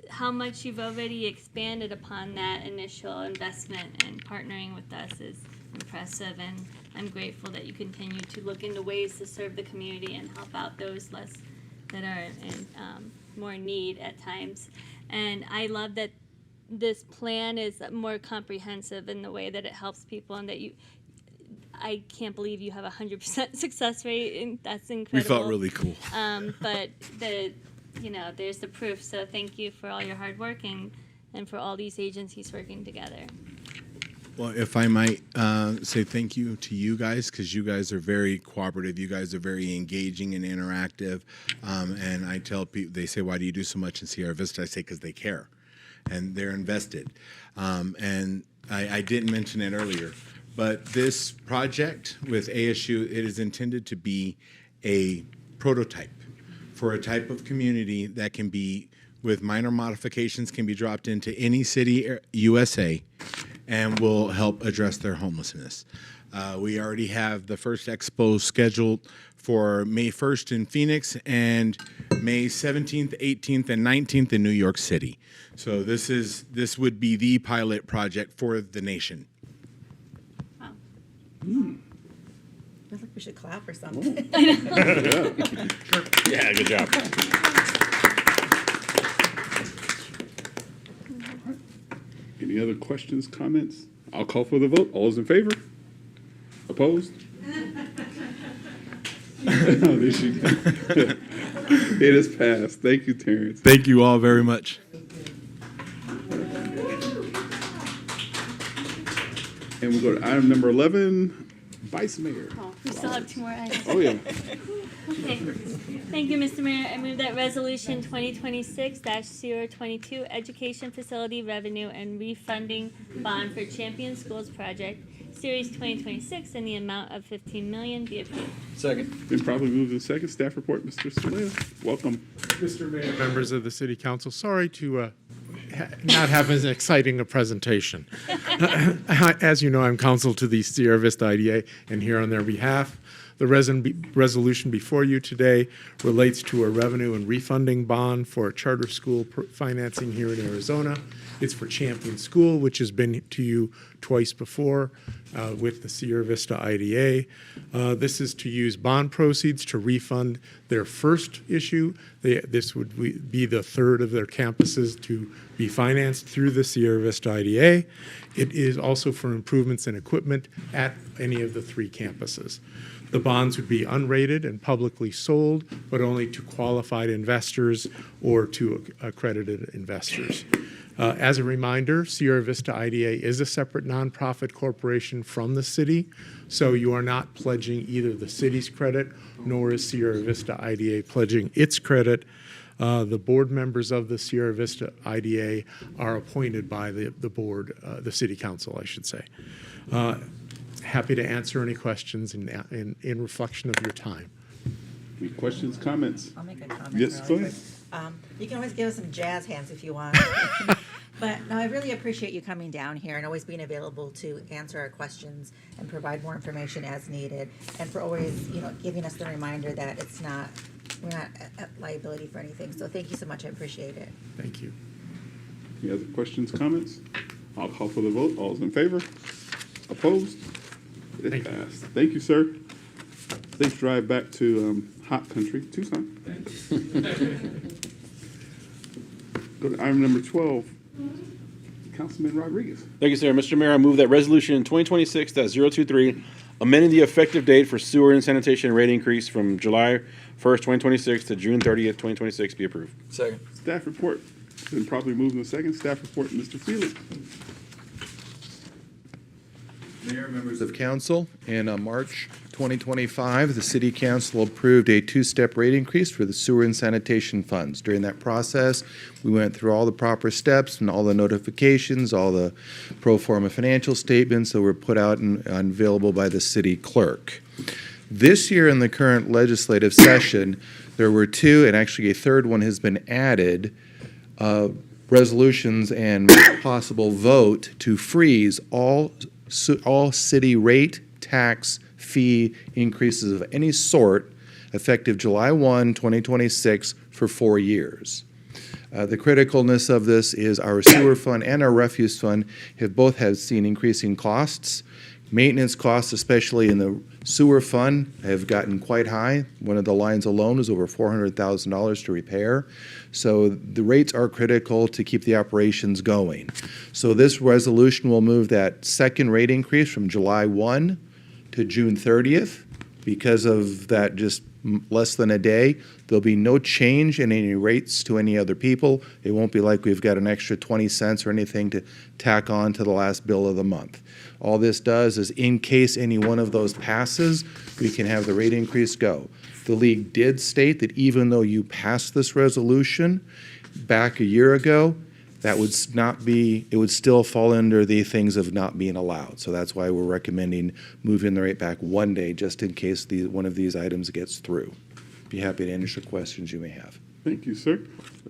how much you've already expanded upon that initial investment, and partnering with us is impressive, and I'm grateful that you continue to look into ways to serve the community and help out those that are in more need at times. And I love that this plan is more comprehensive in the way that it helps people, and that I can't believe you have 100% success rate, and that's incredible. We felt really cool. But there's the proof. So thank you for all your hard work, and for all these agencies working together. Well, if I might say thank you to you guys, because you guys are very cooperative. You guys are very engaging and interactive. And I tell people, they say, why do you do so much in Sierra Vista? I say, because they care, and they're invested. And I didn't mention it earlier, but this project with ASU, it is intended to be a prototype for a type of community that can be, with minor modifications, can be dropped into any city, USA, and will help address their homelessness. We already have the first expo scheduled for May 1st in Phoenix, and May 17th, 18th, and 19th in New York City. So this would be the pilot project for the nation. Feels like we should clap or something. Yeah, good job. Any other questions, comments? I'll call for the vote. All those in favor? Opposed? There she goes. It is passed. Thank you, Terrence. Thank you all very much. And we go to item number 11, Vice Mayor. Oh, we still have 2 more items. Oh, yeah. Okay. Thank you, Mr. Mayor. I move that Resolution 2026-022, Education Facility Revenue and Refunding Bond for Champion Schools Project, Series 2026, in the amount of $15 million be approved. Second. Been probably moved in second. Staff report, Mr. Stalea. Welcome. Mr. Mayor, members of the City Council, sorry to not have as exciting a presentation. As you know, I'm counsel to the Sierra Vista IDA, and here on their behalf. The resolution before you today relates to a revenue and refunding bond for charter school financing here in Arizona. It's for Champion School, which has been to you twice before with the Sierra Vista IDA. This is to use bond proceeds to refund their first issue. This would be the third of their campuses to be financed through the Sierra Vista IDA. It is also for improvements in equipment at any of the 3 campuses. The bonds would be unrated and publicly sold, but only to qualified investors or to accredited investors. As a reminder, Sierra Vista IDA is a separate nonprofit corporation from the city, so you are not pledging either the city's credit, nor is Sierra Vista IDA pledging its credit. The board members of the Sierra Vista IDA are appointed by the board, the city council, I should say. Happy to answer any questions in reflection of your time. Any questions, comments? I'll make a comment. Yes, go really ahead. quick. You can always give us some jazz hands if you want. But no, I really appreciate you coming down here and always being available to answer our questions and provide more information as needed. And for always, giving us the reminder that we're not at liability for anything. So thank you so much. I appreciate it. Thank you. Any other questions, comments? I'll call for the vote. All's in favor? Opposed? It passed. Thank you, sir. Safe drive back to hot country, Tucson. Go to item number 12. Councilman Rodriguez. Thank you, sir. Mr. Mayor, I move that resolution 2026-023, amending the effective date for sewer and sanitation rate increase from July 1st, 2026 to June 30th, 2026 be approved. Second. Staff report. Been properly moved in the second. Staff report, Mr. Felix. Mayor, members of council, in March 2025, the City Council approved a two-step rate increase for the sewer and sanitation funds. During that process, we went through all the proper steps and all the notifications, all the pro forma financial statements that were put out and available by the city clerk. This year in the current legislative session, there were two, and actually a third one has been added, resolutions and possible vote to freeze all city rate, tax, fee increases of any sort effective July 1, 2026 for 4 years. The criticalness of this is our sewer fund and our refuse fund have seen increasing costs. Maintenance costs, especially in the sewer fund, have gotten quite high. One of the lines alone is over $400,000 to repair. So the rates are critical to keep the operations going. So this resolution will move that second rate increase from July 1 to June 30th. Because of that just less than a day, there'll be no change in any rates to any other people. It won't be like we've got an extra 20 cents or anything to tack on to the last bill of the month. All this does is, in case any one of those passes, we can have the rate increase go. The league did state that even though you passed this resolution back a year ago, that would not be, it would still fall under the things of not being allowed. So that's why we're recommending moving the rate back 1 day, just in case one of these items gets through. Be happy to answer questions you may have. Thank you, sir.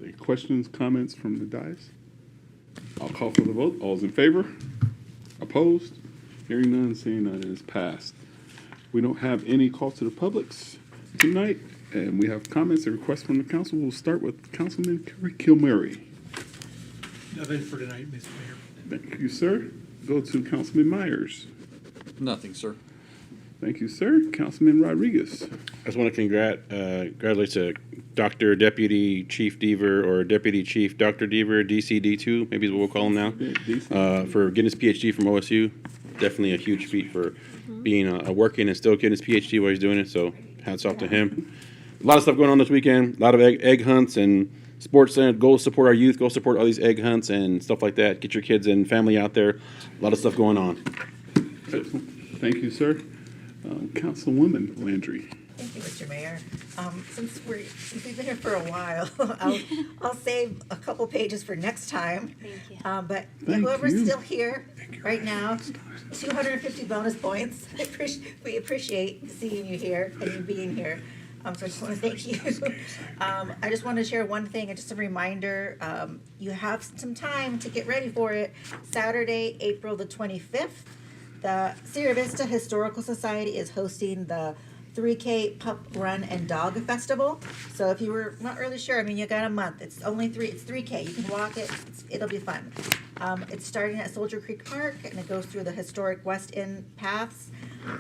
Any questions, comments from the dais? I'll call for the vote. All's in favor? Opposed? Hearing none, seeing none, it is passed. We don't have any calls to the publics tonight, and we have comments and requests from the council. We'll start with Councilman Kilmurray. Nothing for tonight, Mr. Mayor. Thank you, sir. Go to Councilman Myers. Nothing, sir. Thank you, sir. Councilman Rodriguez. I just want to congratulate to Dr. Deputy Chief Deaver, or Deputy Chief Dr. Deaver, DCD2, maybe is what we'll call him now, for getting his PhD from OSU. Definitely a huge feat for being working and still getting his PhD while he's doing it, so hats off to him. A lot of stuff going on this weekend, a lot of egg hunts and sports center. Go support our youth, go support all these egg hunts and stuff like that. Get your kids and family out there. A lot of stuff going on. Thank you, sir. Councilwoman Landry. Thank you, Mr. Mayor. Since we've been here for a while, I'll save a couple pages for next time. Thank you. But Thank whoever's you. still here right now, 250 bonus points. We appreciate seeing you here and you being here. So I just want to thank you. I just want to share one thing, and just a reminder, you have some time to get ready for it. Saturday, April the 25th, the Sierra Vista Historical Society is hosting the 3K Pup Run and Dog Festival. So if you were not really sure, I mean, you got a month. It's 3K. You can walk it. It'll be fun. It's starting at Soldier Creek Park, and it goes through the historic West End paths.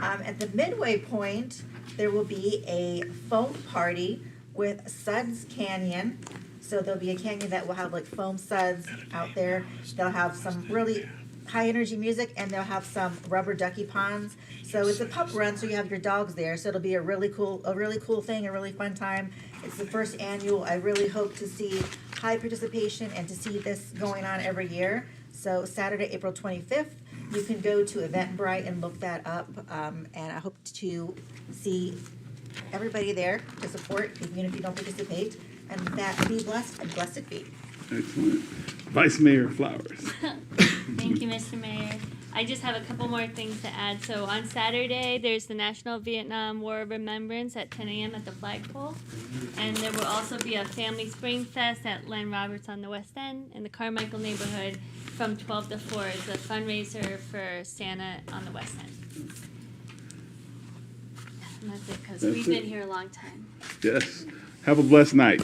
At the midway point, there will be a foam party with Suds Canyon. So there'll be a canyon that will have like foam suds out there. They'll have some really high energy music, and they'll have some rubber ducky ponds. So it's a pup run, so you have your dogs there. So it'll be a really cool thing, a really fun time. It's the first annual. I really hope to see high participation and to see this going on every year. So Saturday, April 25th, you can go to Eventbrite and look that up. And I hope to see everybody there to support, even if you don't participate. and that be blessed and blessed be. Excellent. Vice Mayor Flowers. Thank you, Mr. Mayor. I just have a couple more things to add. So on Saturday, there's the National Vietnam War Remembrance at 10 a.m. at the flagpole. And there will also be a Family Spring Fest at Len Roberts on the West End in the Carmichael neighborhood from 12 to 4. It's a fundraiser for Santa on the West End. And that's it, because That's we've it. been here a long time. Yes. Have a blessed night.